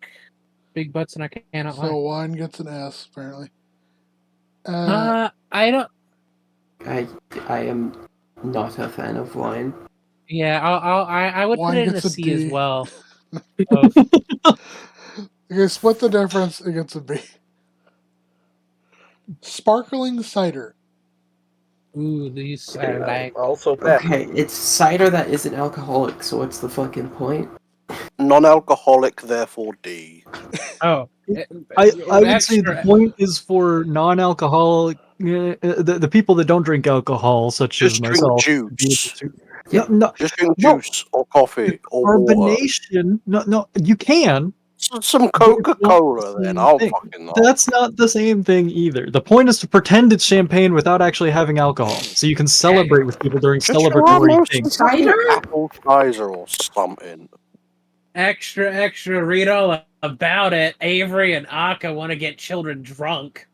[SPEAKER 2] big butts and I cannot
[SPEAKER 1] So
[SPEAKER 2] lie.
[SPEAKER 1] wine gets an S apparently.
[SPEAKER 2] I don't.
[SPEAKER 4] I am not a fan of wine.
[SPEAKER 2] Yeah, I would put
[SPEAKER 1] Wine
[SPEAKER 2] it in a
[SPEAKER 1] gets a
[SPEAKER 2] C
[SPEAKER 1] D.
[SPEAKER 2] as well.
[SPEAKER 1] Okay, split the difference. It gets a B. Sparkling cider.
[SPEAKER 2] Ooh, these I like.
[SPEAKER 6] Also pass.
[SPEAKER 4] Okay, it's cider that isn't alcoholic, so what's the fucking point?
[SPEAKER 5] Non-alcoholic, therefore D.
[SPEAKER 2] Oh,
[SPEAKER 3] I would say the
[SPEAKER 2] extra.
[SPEAKER 3] point is for non-alcoholic, the people that don't drink alcohol, such
[SPEAKER 5] Just
[SPEAKER 3] as
[SPEAKER 5] drink
[SPEAKER 3] myself.
[SPEAKER 5] juice.
[SPEAKER 3] No,
[SPEAKER 5] Just drink
[SPEAKER 3] No.
[SPEAKER 5] juice or coffee or water.
[SPEAKER 3] carbonation. No, you can.
[SPEAKER 5] Some Coca-Cola, then. I'll
[SPEAKER 3] thing.
[SPEAKER 5] fucking know.
[SPEAKER 3] That's not the same thing either. The point is to pretend it's champagne without actually having alcohol, so you can celebrate with people during
[SPEAKER 5] Just
[SPEAKER 3] celebratory
[SPEAKER 5] almost
[SPEAKER 3] things.
[SPEAKER 4] Cider?
[SPEAKER 5] apple cider or something.
[SPEAKER 2] Extra, read all about it. Avery and Akka want to get children drunk.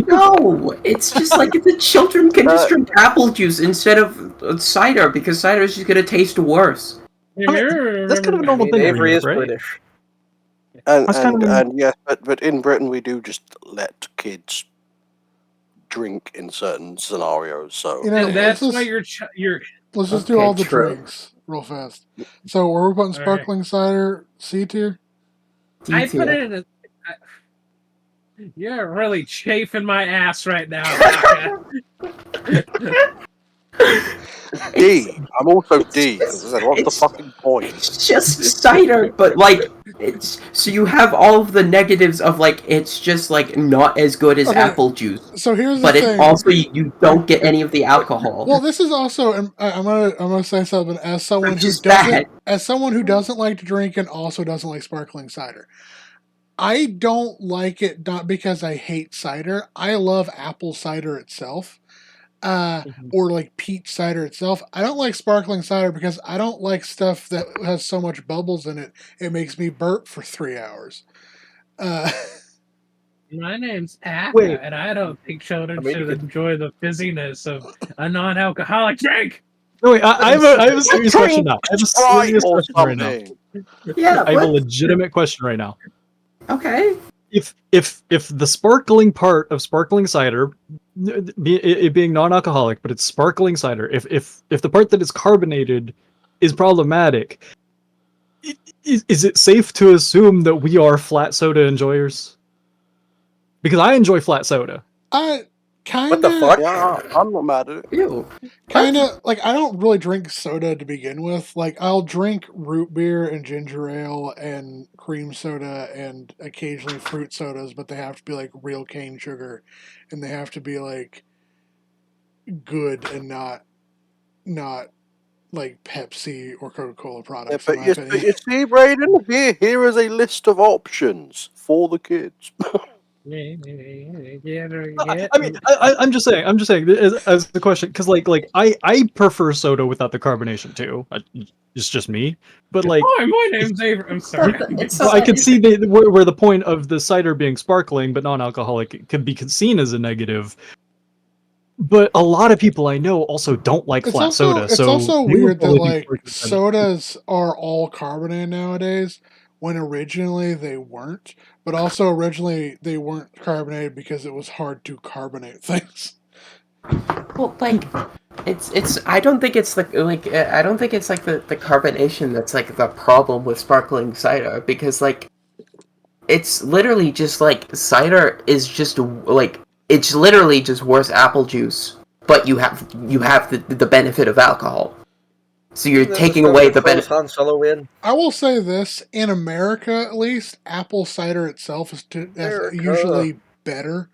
[SPEAKER 4] No, it's just like the children can just drink apple juice instead of cider because cider is just gonna taste worse.
[SPEAKER 3] That's kind of a normal thing.
[SPEAKER 6] Avery is
[SPEAKER 3] right?
[SPEAKER 6] British.
[SPEAKER 5] And
[SPEAKER 3] That's kind of
[SPEAKER 5] yes, but in Britain we do just let kids drink in certain scenarios. So
[SPEAKER 1] You know,
[SPEAKER 2] And that's
[SPEAKER 1] let's
[SPEAKER 2] why
[SPEAKER 1] just,
[SPEAKER 2] you're
[SPEAKER 1] let's just do
[SPEAKER 4] Okay,
[SPEAKER 1] all the
[SPEAKER 4] true.
[SPEAKER 1] drinks real fast. So were we putting
[SPEAKER 2] All right.
[SPEAKER 1] sparkling cider C tier?
[SPEAKER 2] I put it in a. You're really chafing my ass right now. Akka.
[SPEAKER 5] D. I'm also D. Because I said, what's the fucking point?
[SPEAKER 4] It's just cider, but like it's so you have all of the negatives of like it's just like not as good as
[SPEAKER 1] Okay.
[SPEAKER 4] apple juice,
[SPEAKER 1] So here's the
[SPEAKER 4] but
[SPEAKER 1] thing.
[SPEAKER 4] it also you don't get any of the alcohol.
[SPEAKER 1] Well, this is also I'm gonna say something as someone
[SPEAKER 4] Which
[SPEAKER 1] who
[SPEAKER 4] is
[SPEAKER 1] doesn't
[SPEAKER 4] bad.
[SPEAKER 1] like to drink and also doesn't like sparkling cider. I don't like it not because I hate cider. I love apple cider itself, or like peach cider itself. I don't like sparkling cider because I don't like stuff that has so much bubbles in it. It makes me burp for 3 hours.
[SPEAKER 2] My name's Akka,
[SPEAKER 3] Wait.
[SPEAKER 2] and I don't think children
[SPEAKER 6] I mean,
[SPEAKER 2] should
[SPEAKER 6] you could-
[SPEAKER 2] enjoy the fizziness of a non-alcoholic drink.
[SPEAKER 3] No, wait, I have a serious question now. I have a
[SPEAKER 5] Sprite
[SPEAKER 3] serious
[SPEAKER 5] or
[SPEAKER 3] question right now.
[SPEAKER 5] something.
[SPEAKER 4] Yeah.
[SPEAKER 3] I have a
[SPEAKER 4] What?
[SPEAKER 3] legitimate question right now.
[SPEAKER 4] Okay.
[SPEAKER 3] If the sparkling part of sparkling cider, it being non-alcoholic, but it's sparkling cider, if the part that is carbonated is problematic, is it safe to assume that we are flat soda enjoyers? Because I enjoy flat soda.
[SPEAKER 1] Kind
[SPEAKER 6] What the fuck?
[SPEAKER 5] Yeah, I'm not mad at it.
[SPEAKER 4] Ew.
[SPEAKER 1] Kind of like I don't really drink soda to begin with. Like I'll drink root beer and ginger ale and cream soda and occasionally fruit sodas, but they have to be like real cane sugar, and they have to be like good and not like Pepsi or Coca-Cola
[SPEAKER 5] Yeah,
[SPEAKER 1] products. in
[SPEAKER 5] but
[SPEAKER 1] my
[SPEAKER 5] you
[SPEAKER 1] opinion.
[SPEAKER 5] see, Brayden, here is a list of options for the kids.
[SPEAKER 3] I mean, I'm just saying as the question, because like I prefer soda without the carbonation too. It's just me, but like
[SPEAKER 2] Hi, my name's Avery. I'm sorry.
[SPEAKER 4] It's
[SPEAKER 3] I can see where the point of the cider being sparkling but non-alcoholic could be seen as a negative. But a lot of people I know also don't like flat soda.
[SPEAKER 1] It's
[SPEAKER 3] So
[SPEAKER 1] also
[SPEAKER 3] they would
[SPEAKER 1] weird that
[SPEAKER 3] probably be
[SPEAKER 1] like
[SPEAKER 3] sparkling cider.
[SPEAKER 1] sodas are all carbonated nowadays, when originally they weren't. But also originally they weren't carbonated because it was hard to carbonate things.
[SPEAKER 4] Well, like, it's. I don't think it's I don't think it's like the carbonation that's like the problem with sparkling cider, because like it's literally just like cider is just like it's literally just worse apple juice, but you have the benefit of alcohol. So you're
[SPEAKER 6] Isn't this
[SPEAKER 4] taking
[SPEAKER 6] story
[SPEAKER 4] away
[SPEAKER 6] that
[SPEAKER 4] the
[SPEAKER 6] throws
[SPEAKER 4] benefit.
[SPEAKER 6] Han Solo in?
[SPEAKER 1] I will say this: in America, at least, apple cider itself is
[SPEAKER 6] America.
[SPEAKER 1] usually better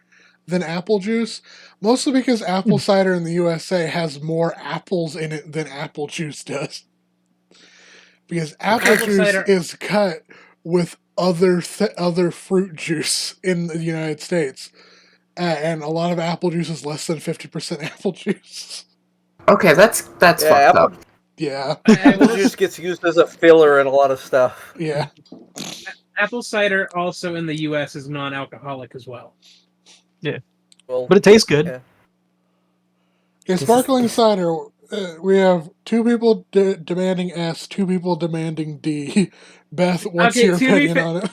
[SPEAKER 1] than apple juice, mostly because apple cider in the USA has more apples in it than apple juice does. Because apple
[SPEAKER 2] Apple
[SPEAKER 1] juice
[SPEAKER 2] cider-
[SPEAKER 1] is cut with other fruit juice in the United States, and a lot of apple juice is less than 50% apple juice.
[SPEAKER 4] Okay, that's
[SPEAKER 6] Yeah,
[SPEAKER 4] fucked up.
[SPEAKER 1] Yeah,
[SPEAKER 2] I
[SPEAKER 6] apple
[SPEAKER 2] will
[SPEAKER 6] juice gets used as a filler in a lot of stuff.
[SPEAKER 1] yeah.
[SPEAKER 2] Apple cider also in the U.S. is non-alcoholic as well.
[SPEAKER 6] Well,
[SPEAKER 3] But it tastes good.
[SPEAKER 6] yeah.
[SPEAKER 1] In sparkling cider, we have two people demanding S, two people demanding D. Beth, what's
[SPEAKER 2] Okay,
[SPEAKER 1] your
[SPEAKER 2] to be
[SPEAKER 1] opinion
[SPEAKER 2] fair-
[SPEAKER 1] on it?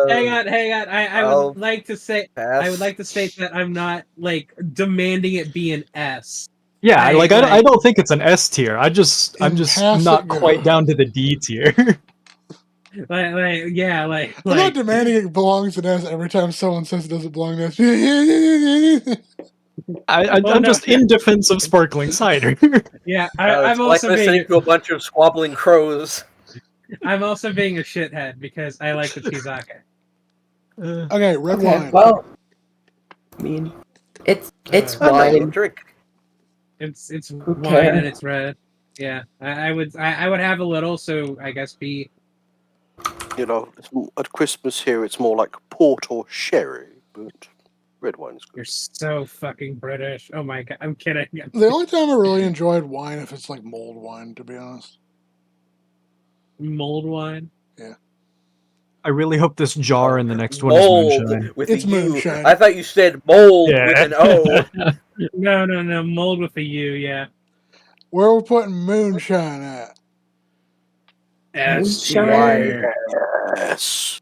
[SPEAKER 2] Hang on. I
[SPEAKER 6] I'll
[SPEAKER 2] would like to say
[SPEAKER 6] pass.
[SPEAKER 2] I would like to state that I'm not like demanding it be an S.
[SPEAKER 3] Yeah,
[SPEAKER 2] I-
[SPEAKER 3] I
[SPEAKER 2] like-
[SPEAKER 3] don't think it's an S tier. I'm just
[SPEAKER 1] Impasse
[SPEAKER 3] not
[SPEAKER 1] it
[SPEAKER 3] quite
[SPEAKER 1] goes.
[SPEAKER 3] down to the D tier.
[SPEAKER 1] I'm not demanding it belongs in S every time someone says it doesn't belong to S.
[SPEAKER 3] I'm
[SPEAKER 2] no.
[SPEAKER 3] just in defense of sparkling cider.
[SPEAKER 2] Yeah,
[SPEAKER 6] It's
[SPEAKER 2] I'm
[SPEAKER 6] like
[SPEAKER 2] also
[SPEAKER 6] listening
[SPEAKER 2] being
[SPEAKER 6] to a bunch of squabbling crows.
[SPEAKER 2] I'm also being a shithead because I like the Chizake.
[SPEAKER 1] Okay, red
[SPEAKER 4] Okay,
[SPEAKER 1] wine.
[SPEAKER 4] well, I mean, it's
[SPEAKER 2] Uh,
[SPEAKER 4] wine.
[SPEAKER 6] Drink.
[SPEAKER 2] It's
[SPEAKER 4] Who
[SPEAKER 2] wine
[SPEAKER 4] cares?
[SPEAKER 2] and it's red. Yeah, I would have a little, so I guess B.
[SPEAKER 5] You know, at Christmas here, it's more like port or sherry, but red wine's good.
[SPEAKER 2] You're so fucking British. Oh my god, I'm kidding.
[SPEAKER 1] The only time I really enjoyed wine if it's like mulled wine, to be honest.
[SPEAKER 2] Mold wine.
[SPEAKER 3] I really hope this jar in the next one
[SPEAKER 6] Mold
[SPEAKER 3] is moonshine.
[SPEAKER 6] with
[SPEAKER 1] It's
[SPEAKER 6] a U.
[SPEAKER 1] moonshine.
[SPEAKER 6] I thought you said mold
[SPEAKER 3] Yeah.
[SPEAKER 6] with an O.
[SPEAKER 2] No, mold with a U. Yeah.
[SPEAKER 1] Where are we putting moonshine at?
[SPEAKER 2] S
[SPEAKER 6] Why?
[SPEAKER 2] tier.
[SPEAKER 5] Yes.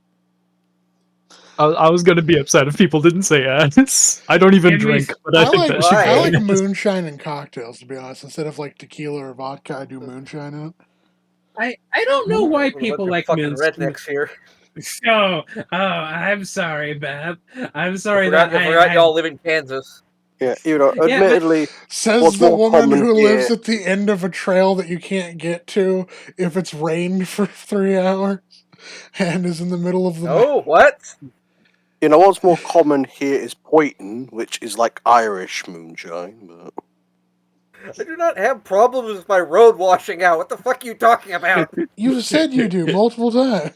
[SPEAKER 3] I was gonna be upset if people didn't say S. I don't even
[SPEAKER 2] Give me
[SPEAKER 3] drink,
[SPEAKER 2] s-
[SPEAKER 3] but I think
[SPEAKER 1] like
[SPEAKER 3] that should
[SPEAKER 6] Why?
[SPEAKER 1] I
[SPEAKER 3] go
[SPEAKER 1] like
[SPEAKER 3] in S.
[SPEAKER 1] moonshine in cocktails, to be honest. Instead of like tequila or vodka, I do moonshine in it.
[SPEAKER 2] I don't know why
[SPEAKER 6] What a
[SPEAKER 2] people
[SPEAKER 6] bunch of
[SPEAKER 2] like
[SPEAKER 6] fucking
[SPEAKER 2] moons.
[SPEAKER 6] rednecks here.
[SPEAKER 2] I'm sorry, Beth. I'm
[SPEAKER 6] I
[SPEAKER 2] sorry
[SPEAKER 6] forgot,
[SPEAKER 2] that
[SPEAKER 6] I forgot y'all live in Kansas.
[SPEAKER 5] Yeah, you know,
[SPEAKER 2] Yeah, but-
[SPEAKER 5] admittedly,
[SPEAKER 1] Says
[SPEAKER 5] what's
[SPEAKER 1] the
[SPEAKER 5] more
[SPEAKER 1] woman
[SPEAKER 5] common
[SPEAKER 1] who lives
[SPEAKER 5] here-
[SPEAKER 1] at the end of a trail that you can't get to if it's rained for 3 hours and is in the middle of the
[SPEAKER 6] Oh, what?
[SPEAKER 5] you know, what's more common here is Poyton, which is like Irish moonshine. But
[SPEAKER 6] I do not have problems with my road washing out. What the fuck are you talking about?
[SPEAKER 1] You said you do multiple times.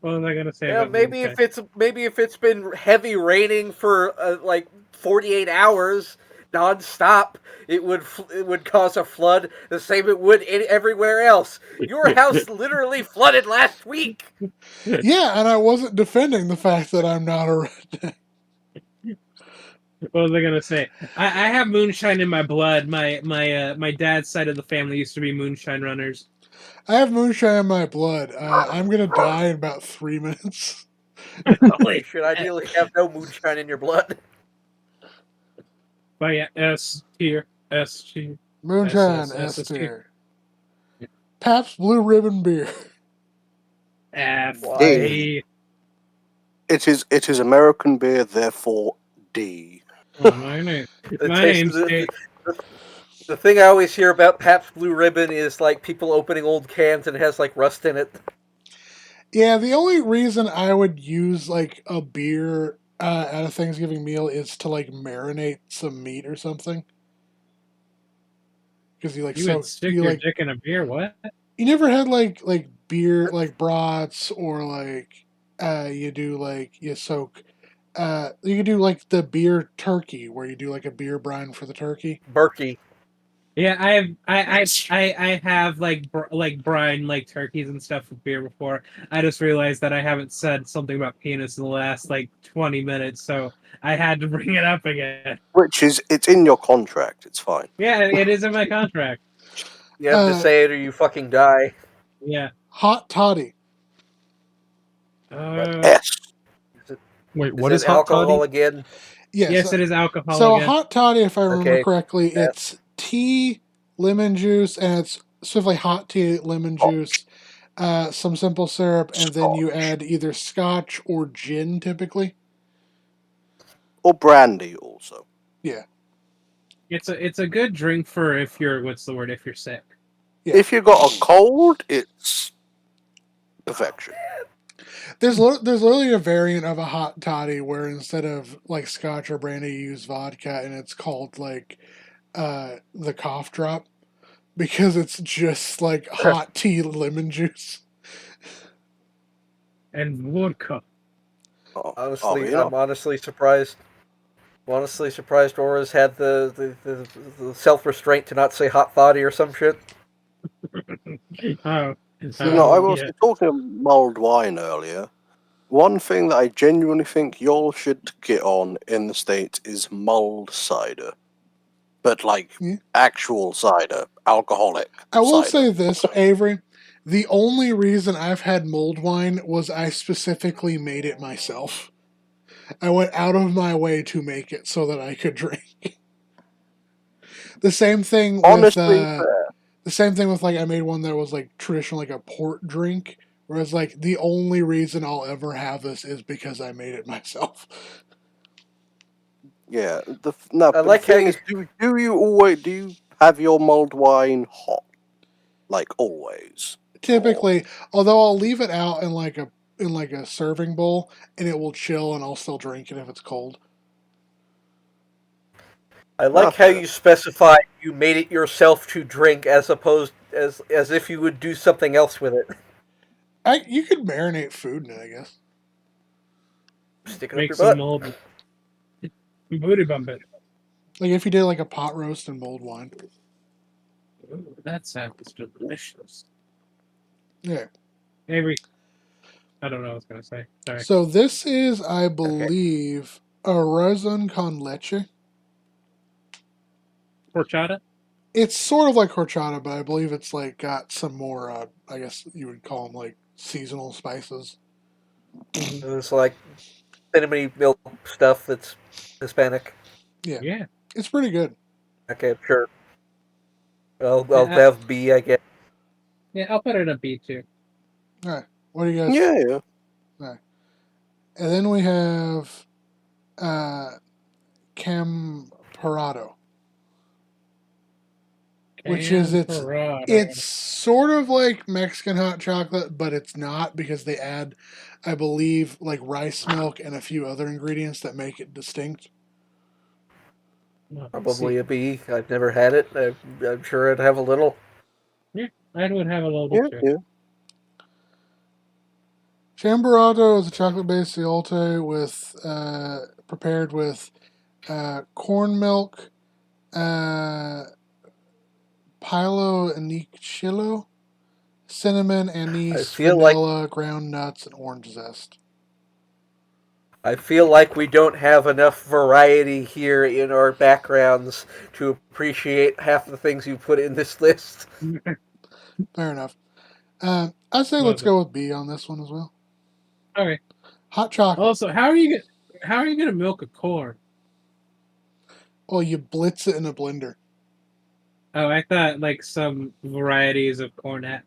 [SPEAKER 2] What was I gonna say?
[SPEAKER 6] Yeah,
[SPEAKER 2] about
[SPEAKER 6] maybe
[SPEAKER 2] moonshine?
[SPEAKER 6] if it's been heavy raining for like 48 hours non-stop, it would cause a flood the same it would everywhere else. Your house literally flooded last week.
[SPEAKER 1] Yeah, and I wasn't defending the fact that I'm not a redneck.
[SPEAKER 2] What was I gonna say? I have moonshine in my blood. My dad's side of the family used to be moonshine runners.
[SPEAKER 1] I have moonshine in my blood. I'm gonna die in about 3 minutes.
[SPEAKER 6] You should ideally have no moonshine in your blood.
[SPEAKER 2] But yeah, S tier.
[SPEAKER 1] Moonshine,
[SPEAKER 2] S
[SPEAKER 1] S
[SPEAKER 2] tier.
[SPEAKER 1] tier. Pabst Blue Ribbon beer.
[SPEAKER 2] F
[SPEAKER 6] Why?
[SPEAKER 2] D.
[SPEAKER 5] it is American beer, therefore D.
[SPEAKER 2] My name.
[SPEAKER 6] The
[SPEAKER 2] My
[SPEAKER 6] taste-
[SPEAKER 2] name's
[SPEAKER 6] the-
[SPEAKER 2] Jake.
[SPEAKER 6] The thing I always hear about Pabst Blue Ribbon is like people opening old cans and it has like rust in it.
[SPEAKER 1] Yeah, the only reason I would use like a beer at a Thanksgiving meal is to like marinate some meat or something. Because you like
[SPEAKER 2] You would stick
[SPEAKER 1] you
[SPEAKER 2] your
[SPEAKER 1] like
[SPEAKER 2] dick in a beer? What?
[SPEAKER 1] you never had like beer like brats or like you do like you soak you could do like the beer turkey where you do like a beer brine for the turkey.
[SPEAKER 6] Berkey.
[SPEAKER 2] Yeah, I have like brine like turkeys and stuff with beer before. I just realized that I haven't said something about penis in the last like 20 minutes, so I had to bring it up again.
[SPEAKER 5] Which is, it's in your contract, it's fine.
[SPEAKER 2] Yeah, it is in my contract.
[SPEAKER 6] You have to say it or you fucking die.
[SPEAKER 2] Yeah.
[SPEAKER 1] Hot toddy.
[SPEAKER 5] S.
[SPEAKER 3] Wait,
[SPEAKER 6] Is
[SPEAKER 3] what
[SPEAKER 6] it
[SPEAKER 3] is hot
[SPEAKER 6] alcohol
[SPEAKER 3] toddy?
[SPEAKER 6] again?
[SPEAKER 1] Yes.
[SPEAKER 2] Yes, it is alcohol
[SPEAKER 1] So
[SPEAKER 2] again.
[SPEAKER 1] hot toddy, if I remember
[SPEAKER 6] Okay.
[SPEAKER 1] correctly,
[SPEAKER 6] Yeah.
[SPEAKER 1] it's tea, lemon juice, and it's specifically hot tea, lemon juice, some simple syrup, and then you add either scotch or gin, typically.
[SPEAKER 5] Or brandy, also.
[SPEAKER 1] Yeah.
[SPEAKER 2] It's a good drink for if you're if you're sick.
[SPEAKER 1] Yeah.
[SPEAKER 5] If you got a cold, it's perfection.
[SPEAKER 1] There's literally a variant of a hot toddy where instead of like scotch or brandy, you use vodka, and it's called like the cough drop because it's just like hot tea lemon juice.
[SPEAKER 2] And vodka.
[SPEAKER 6] Honestly,
[SPEAKER 5] you know.
[SPEAKER 6] I'm honestly surprised. I'm honestly surprised Aura's had the self restraint to not say hot toddy or some shit.
[SPEAKER 2] Oh.
[SPEAKER 1] So,
[SPEAKER 5] I was
[SPEAKER 2] yeah.
[SPEAKER 5] talking of mulled wine earlier. One thing that I genuinely think y'all should get on in the States is mulled cider. But like
[SPEAKER 1] Yeah.
[SPEAKER 5] actual cider, alcoholic
[SPEAKER 1] I will
[SPEAKER 5] cider.
[SPEAKER 1] say this, Avery. The only reason I've had mulled wine was I specifically made it myself. I went out of my way to make it so that I could drink. The same thing with
[SPEAKER 5] Honestly,
[SPEAKER 1] the same thing with like I made one that was like traditional like a port drink. Whereas like the only reason I'll ever have this is because I made it myself.
[SPEAKER 5] yeah.
[SPEAKER 6] I
[SPEAKER 5] But
[SPEAKER 6] like
[SPEAKER 5] the
[SPEAKER 6] how
[SPEAKER 5] thing
[SPEAKER 6] you-
[SPEAKER 5] is, do you have your mulled wine hot? Like always?
[SPEAKER 1] Typically, although I'll leave it out in like a serving bowl and it will chill and I'll still drink it if it's cold.
[SPEAKER 6] I like how you specify you made it yourself to drink as opposed as if you would do something else with it.
[SPEAKER 1] You could marinate food in it, I guess.
[SPEAKER 6] Stick it up
[SPEAKER 2] Make
[SPEAKER 6] your
[SPEAKER 2] some
[SPEAKER 6] butt.
[SPEAKER 2] mold. Booty bump it.
[SPEAKER 1] Like if you did like a pot roast and mulled wine.
[SPEAKER 2] Ooh, that sounds delicious.
[SPEAKER 1] Yeah.
[SPEAKER 2] Avery. I don't know what I was gonna say. Sorry.
[SPEAKER 1] So this is, I believe, a raison con leche.
[SPEAKER 2] Horchata?
[SPEAKER 1] It's sort of like horchata, but I believe it's like got some more. I guess you would call them like seasonal spices.
[SPEAKER 6] It's like cinnamon milk stuff that's Hispanic.
[SPEAKER 1] Yeah,
[SPEAKER 2] Yeah.
[SPEAKER 1] it's pretty good.
[SPEAKER 6] Okay, sure. I'll
[SPEAKER 2] Yeah,
[SPEAKER 6] have B, I guess.
[SPEAKER 2] Yeah, I'll put it a B too.
[SPEAKER 1] All right, what do you guys?
[SPEAKER 5] Yeah.
[SPEAKER 1] All right. And then we have Camperado, which is it's sort of like Mexican hot chocolate, but it's not because they add, I believe, like rice milk and a few other ingredients that make it distinct.
[SPEAKER 6] Probably a B. I've never had it. I'm sure I'd have a little.
[SPEAKER 2] Yeah, I would have a little
[SPEAKER 5] Yeah,
[SPEAKER 2] too.
[SPEAKER 5] yeah.
[SPEAKER 1] Chamburrado is a chocolate-based elote with prepared with corn milk, pilo anicillo, cinnamon, anise,
[SPEAKER 6] feel like-
[SPEAKER 1] vanilla, ground nuts, and orange zest.
[SPEAKER 6] I feel like we don't have enough variety here in our backgrounds to appreciate half the things you put in this list.
[SPEAKER 1] Fair enough. I'd say let's go with B on this one as well.
[SPEAKER 2] Okay.
[SPEAKER 1] Hot chocolate.
[SPEAKER 2] Also, how are you gonna milk a corn?
[SPEAKER 1] Well, you blitz it in a blender.
[SPEAKER 2] Oh, I thought like some varieties of cornet.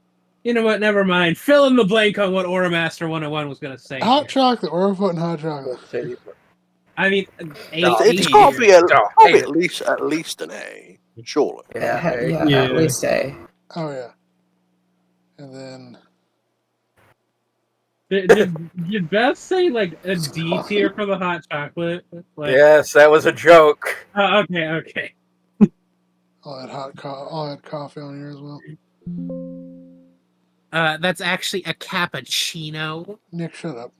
[SPEAKER 2] You know what? Never mind. Fill in the blank on what Aura Master 101 was gonna say.
[SPEAKER 1] Hot
[SPEAKER 2] here.
[SPEAKER 1] chocolate. Or we're putting hot chocolate.
[SPEAKER 2] I mean,
[SPEAKER 5] It's got to be at least an A, surely.
[SPEAKER 4] Yeah, at least A.
[SPEAKER 1] Oh yeah. And then
[SPEAKER 2] Did Beth say like a D tier for the hot chocolate? Like,
[SPEAKER 6] Yes, that was a joke.
[SPEAKER 2] Okay.
[SPEAKER 1] I'll add coffee on here as well.
[SPEAKER 2] That's actually a cappuccino.
[SPEAKER 1] Nick, shut up.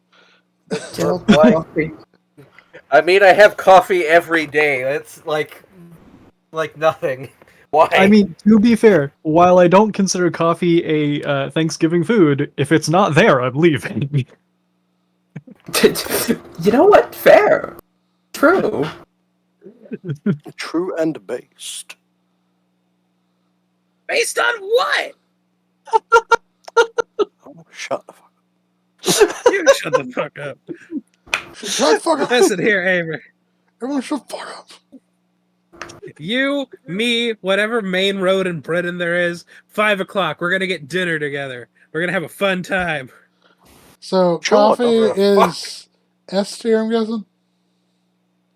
[SPEAKER 6] I mean, I have coffee every day. That's like nothing. Why?
[SPEAKER 3] I mean, to be fair, while I don't consider coffee a Thanksgiving food, if it's not there, I'm leaving.
[SPEAKER 4] You know what? Fair. True.
[SPEAKER 5] True and based.
[SPEAKER 2] Based on what?
[SPEAKER 5] Oh, shut the fuck
[SPEAKER 2] You shut the fuck up.
[SPEAKER 1] Shut the fuck up.
[SPEAKER 2] Listen here, Avery.
[SPEAKER 1] Everyone shut the fuck up.
[SPEAKER 2] You, me, whatever main road in Britain there is, 5 o'clock. We're gonna get dinner together. We're gonna have a fun time.
[SPEAKER 1] So
[SPEAKER 5] Sure,
[SPEAKER 1] coffee
[SPEAKER 6] don't give a
[SPEAKER 1] is S tier, I'm guessing.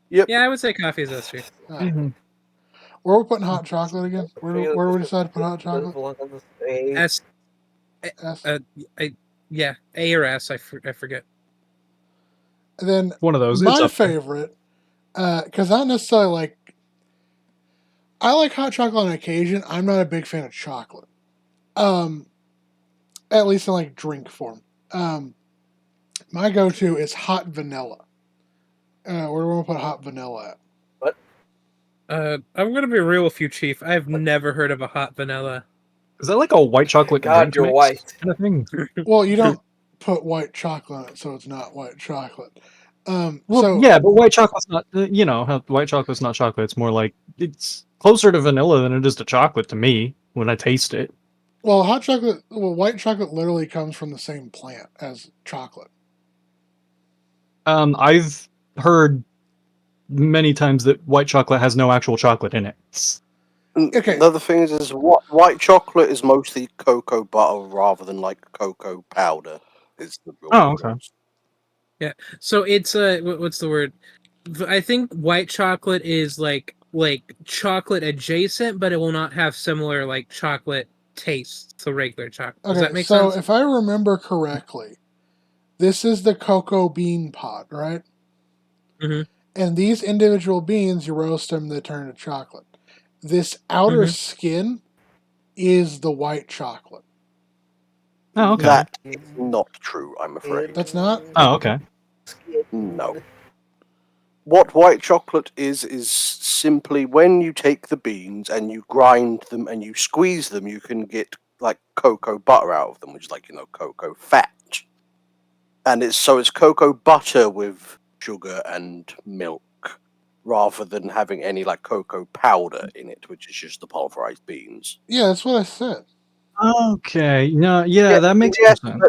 [SPEAKER 5] Yep.
[SPEAKER 2] Yeah, I would say coffee is S tier.
[SPEAKER 1] Alright.
[SPEAKER 3] Mhm.
[SPEAKER 1] Where are we putting hot chocolate again? Where do we decide to put hot chocolate?
[SPEAKER 6] Belong on this A.
[SPEAKER 2] S.
[SPEAKER 1] S.
[SPEAKER 2] Yeah, A or S. I forget.
[SPEAKER 1] And then
[SPEAKER 3] One of those. It's
[SPEAKER 1] my
[SPEAKER 3] up there.
[SPEAKER 1] favorite, because I don't necessarily like. I like hot chocolate on occasion. I'm not a big fan of chocolate. At least in like drink form. My go-to is hot vanilla. Where do we want to put hot vanilla at?
[SPEAKER 2] I'm gonna be real with you, Chief. I've never heard of a hot vanilla.
[SPEAKER 3] Is that like a white chocolate
[SPEAKER 6] God,
[SPEAKER 3] drink
[SPEAKER 6] you're
[SPEAKER 3] mix
[SPEAKER 6] white.
[SPEAKER 3] kind of thing?
[SPEAKER 1] Well, you don't put white chocolate in it, so it's not white chocolate.
[SPEAKER 3] Well,
[SPEAKER 1] So
[SPEAKER 3] yeah, but white chocolate's not. You know, how white chocolate's not chocolate. It's more like it's closer to vanilla than it is to chocolate to me when I taste it.
[SPEAKER 1] well, hot chocolate. Well, white chocolate literally comes from the same plant as chocolate.
[SPEAKER 3] I've heard many times that white chocolate has no actual chocolate in it.
[SPEAKER 1] Okay.
[SPEAKER 5] The other thing is white chocolate is mostly cocoa butter rather than like cocoa powder. Is the real
[SPEAKER 3] Oh,
[SPEAKER 5] difference.
[SPEAKER 2] So it's what's the word? I think white chocolate is like chocolate adjacent, but it will not have similar like chocolate taste to regular chocolate. Does that
[SPEAKER 1] Okay,
[SPEAKER 2] make
[SPEAKER 1] so
[SPEAKER 2] sense?
[SPEAKER 1] if I remember correctly, this is the cocoa bean pod, right?
[SPEAKER 2] Mhm.
[SPEAKER 1] And these individual beans, you roast them, they turn to chocolate. This outer
[SPEAKER 2] Mhm.
[SPEAKER 1] skin is the white chocolate.
[SPEAKER 3] Oh, okay.
[SPEAKER 5] That is not true, I'm afraid.
[SPEAKER 1] That's not?
[SPEAKER 3] Oh, okay.
[SPEAKER 5] No. What white chocolate is simply when you take the beans and you grind them and you squeeze them, you can get like cocoa butter out of them, which is like, cocoa fat. And it's cocoa butter with sugar and milk rather than having any like cocoa powder in it, which is just the pulverized beans.
[SPEAKER 1] Yeah, that's what I said.
[SPEAKER 3] Okay. No, yeah, that makes more
[SPEAKER 5] Yes,
[SPEAKER 3] sense.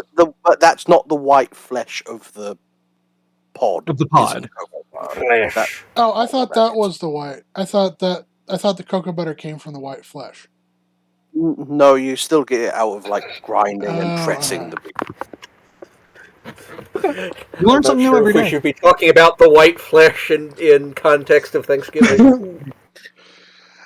[SPEAKER 5] but that's not the white flesh of the pod.
[SPEAKER 3] Of the pod.
[SPEAKER 5] Isn't cocoa butter.
[SPEAKER 6] Flesh.
[SPEAKER 1] Oh, I thought that was the white. I thought the cocoa butter came from the white flesh.
[SPEAKER 5] No, you still get it out of like grinding and
[SPEAKER 1] Oh,
[SPEAKER 5] pressing the
[SPEAKER 1] alright.
[SPEAKER 5] beans.
[SPEAKER 3] You learn
[SPEAKER 6] I'm not
[SPEAKER 3] something new
[SPEAKER 6] sure
[SPEAKER 3] every
[SPEAKER 6] if we
[SPEAKER 3] day.
[SPEAKER 6] should be talking about the white flesh in context of Thanksgiving.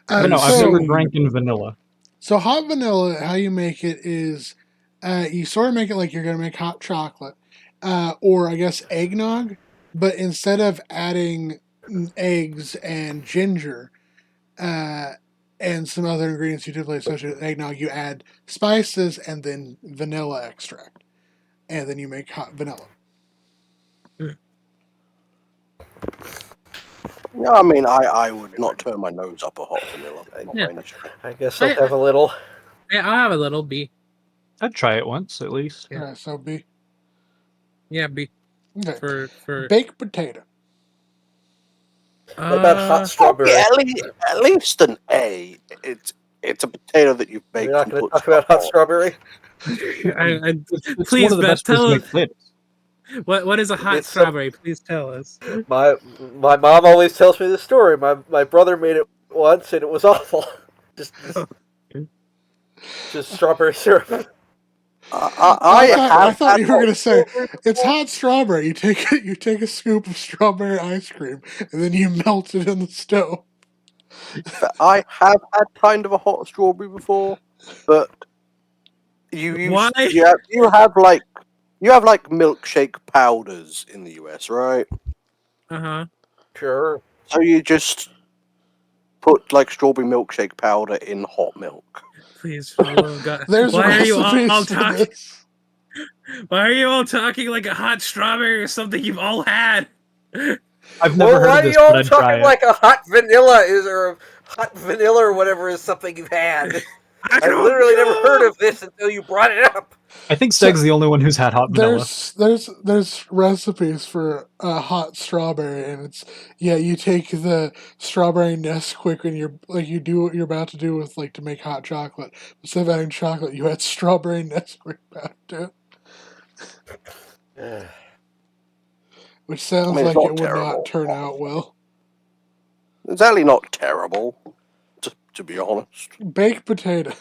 [SPEAKER 3] But no, I've
[SPEAKER 1] So-
[SPEAKER 3] never drank in vanilla.
[SPEAKER 1] So hot vanilla, how you make it is, you sort of make it like you're gonna make hot chocolate, or I guess eggnog, but instead of adding eggs and ginger, and some other ingredients you typically associate with eggnog, you add spices and then vanilla extract, and then you make hot vanilla.
[SPEAKER 5] No, I mean, I would not turn my nose up at hot vanilla.
[SPEAKER 2] Yeah.
[SPEAKER 6] I guess I'll have a little.
[SPEAKER 2] Yeah, I'll have a little B.
[SPEAKER 3] I'd try it once at least.
[SPEAKER 2] Yeah.
[SPEAKER 1] Alright, so B.
[SPEAKER 2] Yeah, B
[SPEAKER 1] Okay.
[SPEAKER 2] for.
[SPEAKER 1] Baked potato.
[SPEAKER 6] What about hot strawberry?
[SPEAKER 5] Okay, at least an A. It's a potato that you've baked.
[SPEAKER 6] We're not
[SPEAKER 5] and
[SPEAKER 6] going to
[SPEAKER 5] put
[SPEAKER 6] talk about
[SPEAKER 5] stuff
[SPEAKER 6] hot
[SPEAKER 5] on.
[SPEAKER 6] strawberry.
[SPEAKER 3] It's
[SPEAKER 2] Please,
[SPEAKER 3] one of the
[SPEAKER 2] Beth,
[SPEAKER 3] best ways
[SPEAKER 2] tell
[SPEAKER 3] to
[SPEAKER 2] us
[SPEAKER 3] make flavors.
[SPEAKER 2] what is a hot
[SPEAKER 6] It's
[SPEAKER 2] strawberry. Please tell us.
[SPEAKER 6] My mom always tells me this story. My brother made it once and it was awful. Just strawberry syrup.
[SPEAKER 1] I thought you were gonna say
[SPEAKER 5] strawberry
[SPEAKER 1] it's
[SPEAKER 5] before.
[SPEAKER 1] hot strawberry. You take a scoop of strawberry ice cream and then you melt it in the stove.
[SPEAKER 5] I have had kind of a hot strawberry before, but you
[SPEAKER 2] Why?
[SPEAKER 5] have like milkshake powders in the US, right?
[SPEAKER 2] Uh-huh.
[SPEAKER 6] Sure.
[SPEAKER 5] So you just put like strawberry milkshake powder in hot milk.
[SPEAKER 2] Please, for the love of God.
[SPEAKER 1] There's
[SPEAKER 2] Why are you
[SPEAKER 1] recipes
[SPEAKER 2] all
[SPEAKER 1] for
[SPEAKER 2] talking?
[SPEAKER 1] this.
[SPEAKER 2] Why are you all talking like a hot strawberry or something you've all had?
[SPEAKER 3] I've never
[SPEAKER 6] Well,
[SPEAKER 3] heard
[SPEAKER 6] why
[SPEAKER 3] of
[SPEAKER 6] are
[SPEAKER 3] this,
[SPEAKER 6] you all
[SPEAKER 3] but I'd try
[SPEAKER 6] talking
[SPEAKER 3] it.
[SPEAKER 6] like a hot vanilla or hot vanilla or whatever is something you've had? I literally never heard of this until you brought it up.
[SPEAKER 3] I think Steg's the only one who's had hot vanilla.
[SPEAKER 1] There's recipes for hot strawberry, and it's you take the strawberry Nesquik and you do what you're about to do with to make hot chocolate. Instead of adding chocolate, you add strawberry Nesquik powder to it, which sounds
[SPEAKER 5] it's
[SPEAKER 1] like
[SPEAKER 5] not
[SPEAKER 1] it would
[SPEAKER 5] terrible.
[SPEAKER 1] not turn out well.
[SPEAKER 5] It's actually not terrible, to be honest.
[SPEAKER 1] Baked potato.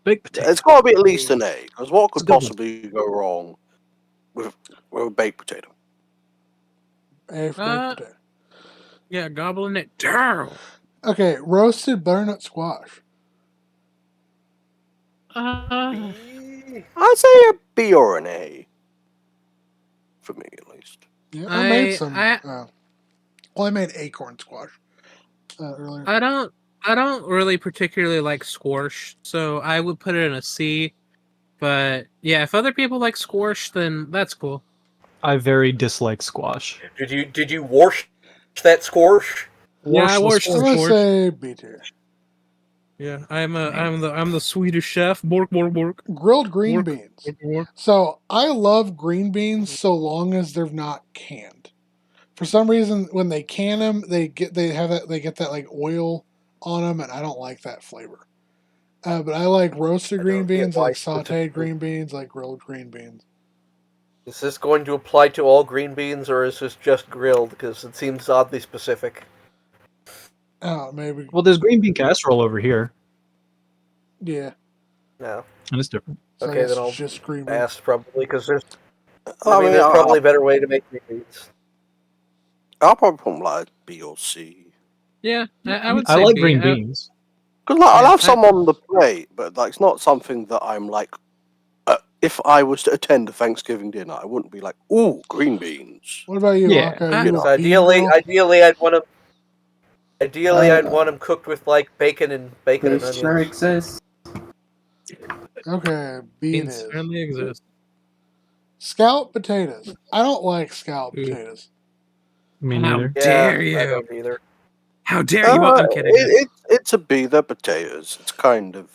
[SPEAKER 3] Baked potato.
[SPEAKER 5] It's got to be at least an A, because what could
[SPEAKER 3] It's a good one.
[SPEAKER 5] possibly go wrong with a baked potato?
[SPEAKER 1] A for baked potato.
[SPEAKER 2] Yeah, gobbling it down.
[SPEAKER 1] Okay, roasted butternut squash.
[SPEAKER 2] Uh,
[SPEAKER 5] I'd say a B or an A. For me, at least.
[SPEAKER 1] Yeah, I made some.
[SPEAKER 2] I
[SPEAKER 1] made acorn squash earlier.
[SPEAKER 2] I don't really particularly like squash, so I would put it in a C. But yeah, if other people like squash, then that's cool.
[SPEAKER 3] I very dislike squash.
[SPEAKER 6] Did you wash that squash?
[SPEAKER 2] Yeah, I
[SPEAKER 3] Wash the
[SPEAKER 2] washed
[SPEAKER 1] I'm
[SPEAKER 2] the
[SPEAKER 1] gonna
[SPEAKER 2] squash.
[SPEAKER 1] say B tier.
[SPEAKER 2] Yeah, I'm the Swedish chef. Bork.
[SPEAKER 1] Grilled green
[SPEAKER 2] Work.
[SPEAKER 1] beans.
[SPEAKER 2] Bork.
[SPEAKER 1] So I love green beans so long as they're not canned. For some reason, when they can them, they get that oil on them, and I don't like that flavor. But I like roasted green
[SPEAKER 6] don't get
[SPEAKER 1] beans,
[SPEAKER 6] why
[SPEAKER 1] like sautéed
[SPEAKER 6] specifically.
[SPEAKER 1] green beans, like grilled green beans.
[SPEAKER 6] Is this going to apply to all green beans, or is this just grilled? Because it seems oddly specific.
[SPEAKER 1] Oh, maybe.
[SPEAKER 3] Well, there's green bean casserole over here,
[SPEAKER 1] Yeah.
[SPEAKER 6] No.
[SPEAKER 3] and it's different.
[SPEAKER 1] So I
[SPEAKER 6] Okay,
[SPEAKER 1] guess
[SPEAKER 6] then I'll
[SPEAKER 1] it's just green beans.
[SPEAKER 6] Ask probably, because there's
[SPEAKER 5] I
[SPEAKER 6] there's probably a better way to make green beans.
[SPEAKER 5] I'll probably put them like B or C.
[SPEAKER 2] Yeah, I would
[SPEAKER 3] I
[SPEAKER 2] say
[SPEAKER 3] like
[SPEAKER 2] B.
[SPEAKER 3] green beans.
[SPEAKER 5] Because I'll have some on the plate, but it's not something that I'm like. If I was to attend a Thanksgiving dinner, I wouldn't be like, "Ooh, green beans."
[SPEAKER 1] What about you,
[SPEAKER 3] Yeah.
[SPEAKER 1] Rocco?
[SPEAKER 2] I-
[SPEAKER 1] You
[SPEAKER 6] Because
[SPEAKER 1] a bean
[SPEAKER 6] ideally,
[SPEAKER 1] girl?
[SPEAKER 6] ideally, I'd want them. Ideally, I'd want them cooked with like bacon and
[SPEAKER 4] They
[SPEAKER 6] onions.
[SPEAKER 4] sure exist.
[SPEAKER 1] Okay, B it
[SPEAKER 2] Beans
[SPEAKER 1] is.
[SPEAKER 2] certainly exist.
[SPEAKER 1] Scalloped potatoes. I don't like scalloped
[SPEAKER 2] Ooh.
[SPEAKER 1] potatoes.
[SPEAKER 3] Me
[SPEAKER 2] How
[SPEAKER 3] neither.
[SPEAKER 2] dare
[SPEAKER 6] I
[SPEAKER 2] you?
[SPEAKER 6] don't either.
[SPEAKER 2] How dare you? I'm kidding.
[SPEAKER 5] It's a B. They're potatoes. It's kind of.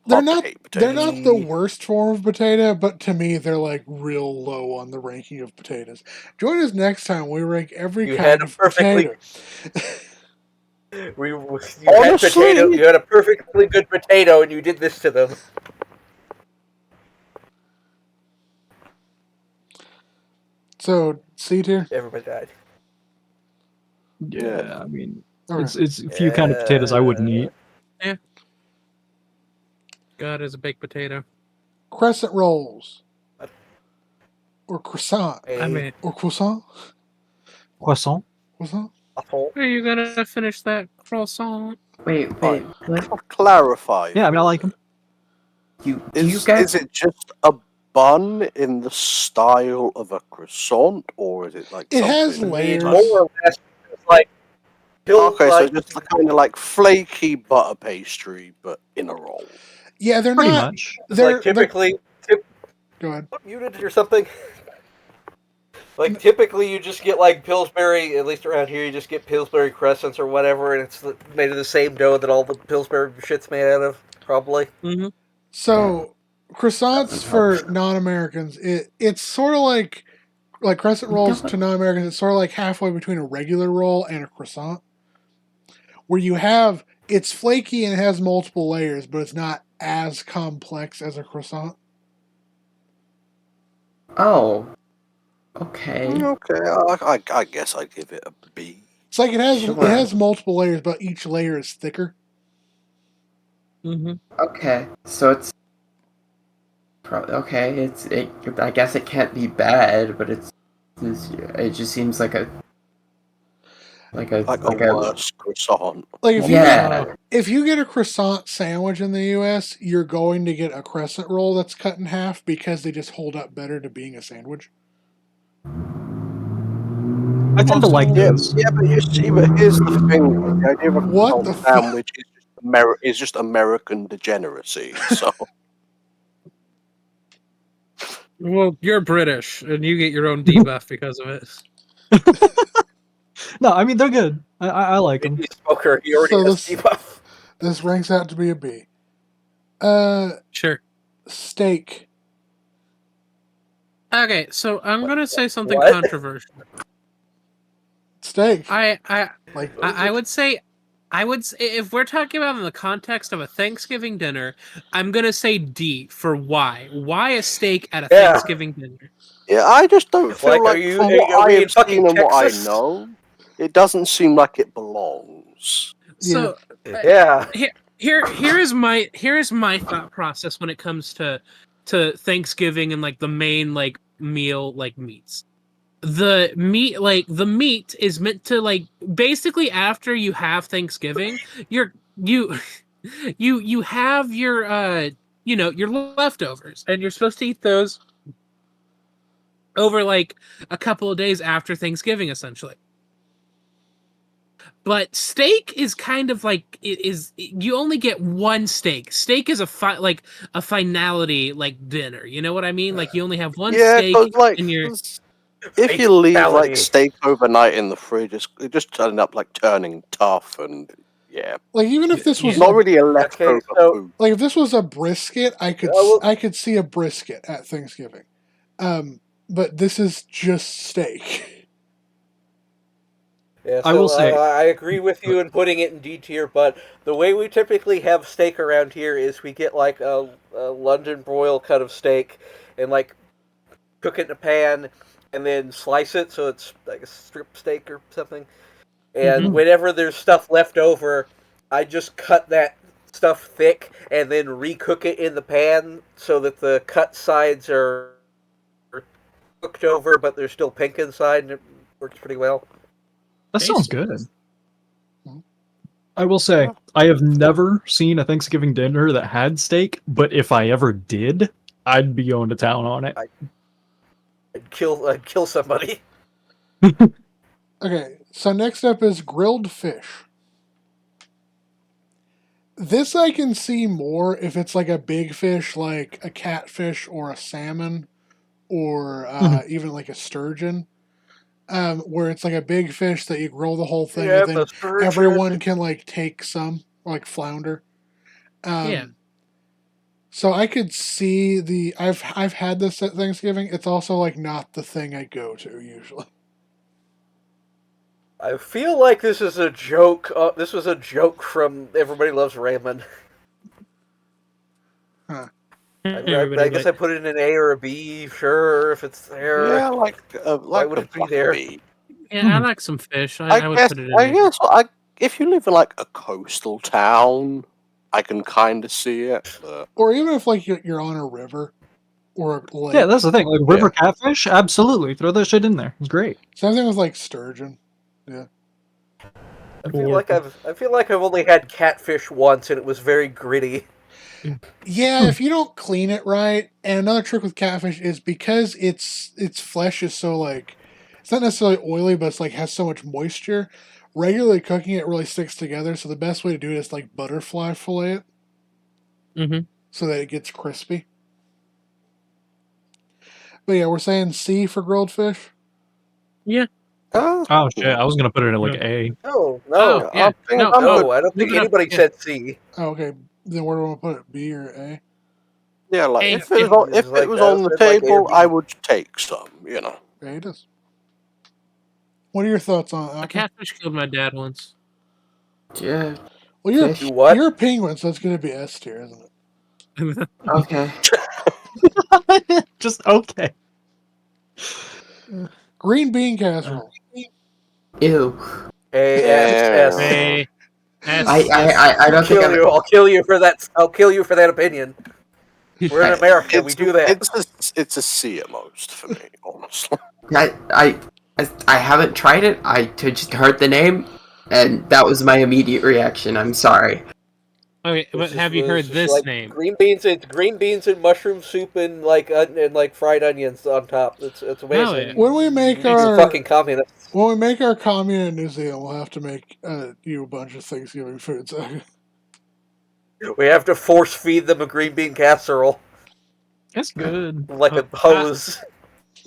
[SPEAKER 1] They're
[SPEAKER 5] hard to
[SPEAKER 1] not.
[SPEAKER 5] hate
[SPEAKER 1] They're
[SPEAKER 5] potatoes.
[SPEAKER 1] not the worst form of potato, but to me, they're real low on the ranking of potatoes. Join us next time. We rank every
[SPEAKER 6] You
[SPEAKER 1] kind
[SPEAKER 6] had a
[SPEAKER 1] of
[SPEAKER 6] perfectly-
[SPEAKER 1] potato.
[SPEAKER 6] You
[SPEAKER 5] Honestly-
[SPEAKER 6] You had a perfectly good potato, and you did this to them.
[SPEAKER 1] So C tier.
[SPEAKER 6] Everybody died.
[SPEAKER 3] Yeah, I mean,
[SPEAKER 1] Okay.
[SPEAKER 3] it's a few kind of potatoes I wouldn't eat.
[SPEAKER 2] God is a baked potato.
[SPEAKER 1] Crescent rolls. Or croissant.
[SPEAKER 2] I mean,
[SPEAKER 1] Or croissant.
[SPEAKER 3] Croissant.
[SPEAKER 1] Croissant.
[SPEAKER 2] are you gonna finish that croissant?
[SPEAKER 4] Wait,
[SPEAKER 5] Right.
[SPEAKER 4] what?
[SPEAKER 5] Clarify.
[SPEAKER 3] Yeah, I mean, I like them.
[SPEAKER 4] Do
[SPEAKER 5] Is,
[SPEAKER 4] you guys?
[SPEAKER 5] is it just a bun in the style of a croissant, or is it like
[SPEAKER 1] It has
[SPEAKER 5] something-
[SPEAKER 1] layers.
[SPEAKER 6] More or less, it's like.
[SPEAKER 5] Okay, so
[SPEAKER 6] like,
[SPEAKER 5] just kind of like flaky butter pastry, but in a roll.
[SPEAKER 1] Yeah, they're
[SPEAKER 3] Pretty
[SPEAKER 1] not.
[SPEAKER 3] much.
[SPEAKER 6] it's
[SPEAKER 1] They're
[SPEAKER 6] like typically
[SPEAKER 1] Go ahead.
[SPEAKER 6] muted or something. Like typically, you just get like Pillsbury. At least around here, you just get Pillsbury crescents or whatever, and it's made of the same dough that all the Pillsbury shit's made out of. Probably.
[SPEAKER 2] Mm-hmm.
[SPEAKER 1] So croissants for non-Americans, it's sort of like crescent rolls to non-Americans. It's sort of like halfway between a regular roll and a croissant, where it's flaky and it has multiple layers, but it's not as complex as a croissant.
[SPEAKER 4] Oh, okay.
[SPEAKER 5] Okay, I guess I'd give it a B.
[SPEAKER 1] It's like it
[SPEAKER 4] Sure.
[SPEAKER 1] has multiple layers, but each layer is thicker.
[SPEAKER 2] Mm-hmm.
[SPEAKER 4] Okay, so it's okay. I guess it can't be bad, but it just seems like a
[SPEAKER 5] worse croissant.
[SPEAKER 1] Like if
[SPEAKER 4] yeah.
[SPEAKER 1] if you get a croissant sandwich in the U.S., you're going to get a crescent roll that's cut in half because they just hold up better to being a sandwich.
[SPEAKER 3] I tend to like
[SPEAKER 5] Yeah,
[SPEAKER 3] those.
[SPEAKER 5] yeah, but you see, but here's the thing: the idea of a
[SPEAKER 1] What the
[SPEAKER 5] croissant sandwich is just American degeneracy. So
[SPEAKER 2] Well, you're British, and you get your own debuff because of it.
[SPEAKER 3] No, I mean they're good. I like them.
[SPEAKER 6] He's smoker. He already
[SPEAKER 1] So
[SPEAKER 6] has
[SPEAKER 1] this-
[SPEAKER 6] debuff.
[SPEAKER 1] This ranks out to be a B.
[SPEAKER 2] Sure.
[SPEAKER 1] Steak.
[SPEAKER 2] Okay, so I'm gonna say something
[SPEAKER 6] What?
[SPEAKER 2] controversial.
[SPEAKER 1] Steak.
[SPEAKER 2] I
[SPEAKER 1] Like,
[SPEAKER 2] I would say, if we're talking about in the context of a Thanksgiving dinner, I'm gonna say D for why. Why a steak at a
[SPEAKER 6] Yeah.
[SPEAKER 2] Thanksgiving dinner?
[SPEAKER 5] Yeah, I just don't
[SPEAKER 6] It's
[SPEAKER 5] feel
[SPEAKER 6] like,
[SPEAKER 5] like, from what
[SPEAKER 6] are
[SPEAKER 5] I
[SPEAKER 6] we in
[SPEAKER 5] have
[SPEAKER 6] fucking
[SPEAKER 5] seen and what I
[SPEAKER 6] Texas?
[SPEAKER 5] know, it doesn't seem like it belongs.
[SPEAKER 2] So
[SPEAKER 6] Yeah.
[SPEAKER 2] here is my thought process when it comes to Thanksgiving and like the main like meal like meats. The meat is meant to like basically after you have Thanksgiving, you you have your your leftovers and you're supposed to eat those over like a couple of days after Thanksgiving essentially. But steak is kind of like you only get one steak. Steak is a finality like dinner. You know what I mean? Like you only have one
[SPEAKER 5] Yeah,
[SPEAKER 2] steak
[SPEAKER 5] because, like,
[SPEAKER 2] in your
[SPEAKER 5] if you leave, like,
[SPEAKER 6] Fatality.
[SPEAKER 5] steak overnight in the fridge, it just turning up, like, turning tough, and, yeah.
[SPEAKER 1] like even if this was
[SPEAKER 5] Not really a leftover
[SPEAKER 6] so-
[SPEAKER 5] food.
[SPEAKER 1] like if this was a brisket, I could
[SPEAKER 6] well-
[SPEAKER 1] I could see a brisket at Thanksgiving. But this is just steak.
[SPEAKER 6] Yeah, so
[SPEAKER 3] I will say-
[SPEAKER 6] I agree with you in putting it in D tier, but the way we typically have steak around here is we get like a London broil cut of steak and like cook it in a pan and then slice it so it's like a strip steak or something. And whenever there's stuff left over, I just cut that stuff thick and then recook it in the pan so that the cut sides are cooked over, but they're still pink inside, and it works pretty well.
[SPEAKER 3] That sounds
[SPEAKER 2] Tasty.
[SPEAKER 3] good. I will say, I have never seen a Thanksgiving dinner that had steak, but if I ever did, I'd be going to town on it.
[SPEAKER 6] I'd kill somebody.
[SPEAKER 1] Okay, so next up is grilled fish. This I can see more if it's like a big fish, like a catfish or a salmon, or even like a sturgeon, where it's like a big fish that you grill the whole thing,
[SPEAKER 6] Yeah,
[SPEAKER 1] and then
[SPEAKER 6] the sturgeon.
[SPEAKER 1] everyone can like take some, like flounder.
[SPEAKER 2] Yeah.
[SPEAKER 1] So I could see I've had this at Thanksgiving. It's also like not the thing I go to usually.
[SPEAKER 6] I feel like this is a joke. This was a joke from Everybody Loves Raymond.
[SPEAKER 1] Huh.
[SPEAKER 6] I guess I put it in an A or a B. Sure, if it's there.
[SPEAKER 5] Yeah, like
[SPEAKER 6] would
[SPEAKER 5] a
[SPEAKER 6] it be there?
[SPEAKER 5] B.
[SPEAKER 2] Yeah, I like some fish. I would
[SPEAKER 5] guess,
[SPEAKER 2] put it in
[SPEAKER 5] I
[SPEAKER 2] there.
[SPEAKER 5] guess, if you live in, like, a coastal town, I can kind of see it. But
[SPEAKER 1] Or even if like you're on a river or a lake.
[SPEAKER 3] Yeah, that's the thing. Like river catfish, absolutely. Throw that shit in there. It's great.
[SPEAKER 1] Same thing with like sturgeon. Yeah.
[SPEAKER 6] I feel like I've only had catfish once, and it was very gritty.
[SPEAKER 1] Yeah, if you don't clean it right, and another trick with catfish is because its flesh is so like it's not necessarily oily, but it's like has so much moisture. Regularly cooking it really sticks together. So the best way to do it is like butterfly fillet it, so that it gets crispy. But yeah, we're saying C for grilled fish.
[SPEAKER 2] Yeah.
[SPEAKER 3] Oh shit! I was gonna put it in like A.
[SPEAKER 6] No,
[SPEAKER 2] Oh, yeah. No,
[SPEAKER 6] I don't think
[SPEAKER 2] Leave it up,
[SPEAKER 6] anybody
[SPEAKER 2] yeah.
[SPEAKER 6] said C.
[SPEAKER 1] Oh, okay. Then where do we want to put it? B or A?
[SPEAKER 5] yeah, like
[SPEAKER 2] Hey,
[SPEAKER 5] if it was on the
[SPEAKER 6] it's like A or
[SPEAKER 5] table,
[SPEAKER 6] B.
[SPEAKER 5] I would take some. You know.
[SPEAKER 1] A it is. What are your thoughts on
[SPEAKER 2] A
[SPEAKER 1] that?
[SPEAKER 2] catfish killed my dad once.
[SPEAKER 4] Yeah.
[SPEAKER 1] Well, you're
[SPEAKER 4] Fish.
[SPEAKER 6] What?
[SPEAKER 1] you're a penguin, so it's going to be S tier, isn't it?
[SPEAKER 4] Okay.
[SPEAKER 3] Just okay.
[SPEAKER 1] Green bean casserole.
[SPEAKER 4] Ew.
[SPEAKER 6] S.
[SPEAKER 2] Hey, S,
[SPEAKER 4] I don't think
[SPEAKER 6] I'll kill you for that. I'll kill you for that opinion. We're in America. We do that.
[SPEAKER 5] It's a C at most for me, honestly.
[SPEAKER 4] I haven't tried it. I just heard the name, and that was my immediate reaction. I'm sorry.
[SPEAKER 2] Okay, but have you heard this
[SPEAKER 6] like
[SPEAKER 2] name?
[SPEAKER 6] Green beans. It's green beans and mushroom soup and like fried onions on top. It's amazing.
[SPEAKER 2] yeah.
[SPEAKER 1] When we make
[SPEAKER 6] You're
[SPEAKER 1] our
[SPEAKER 6] fucking communist.
[SPEAKER 1] when we make our commune in New Zealand, we'll have to make you a bunch of Thanksgiving foods.
[SPEAKER 6] We have to force feed them a green bean casserole
[SPEAKER 3] It's good.
[SPEAKER 6] like a hose.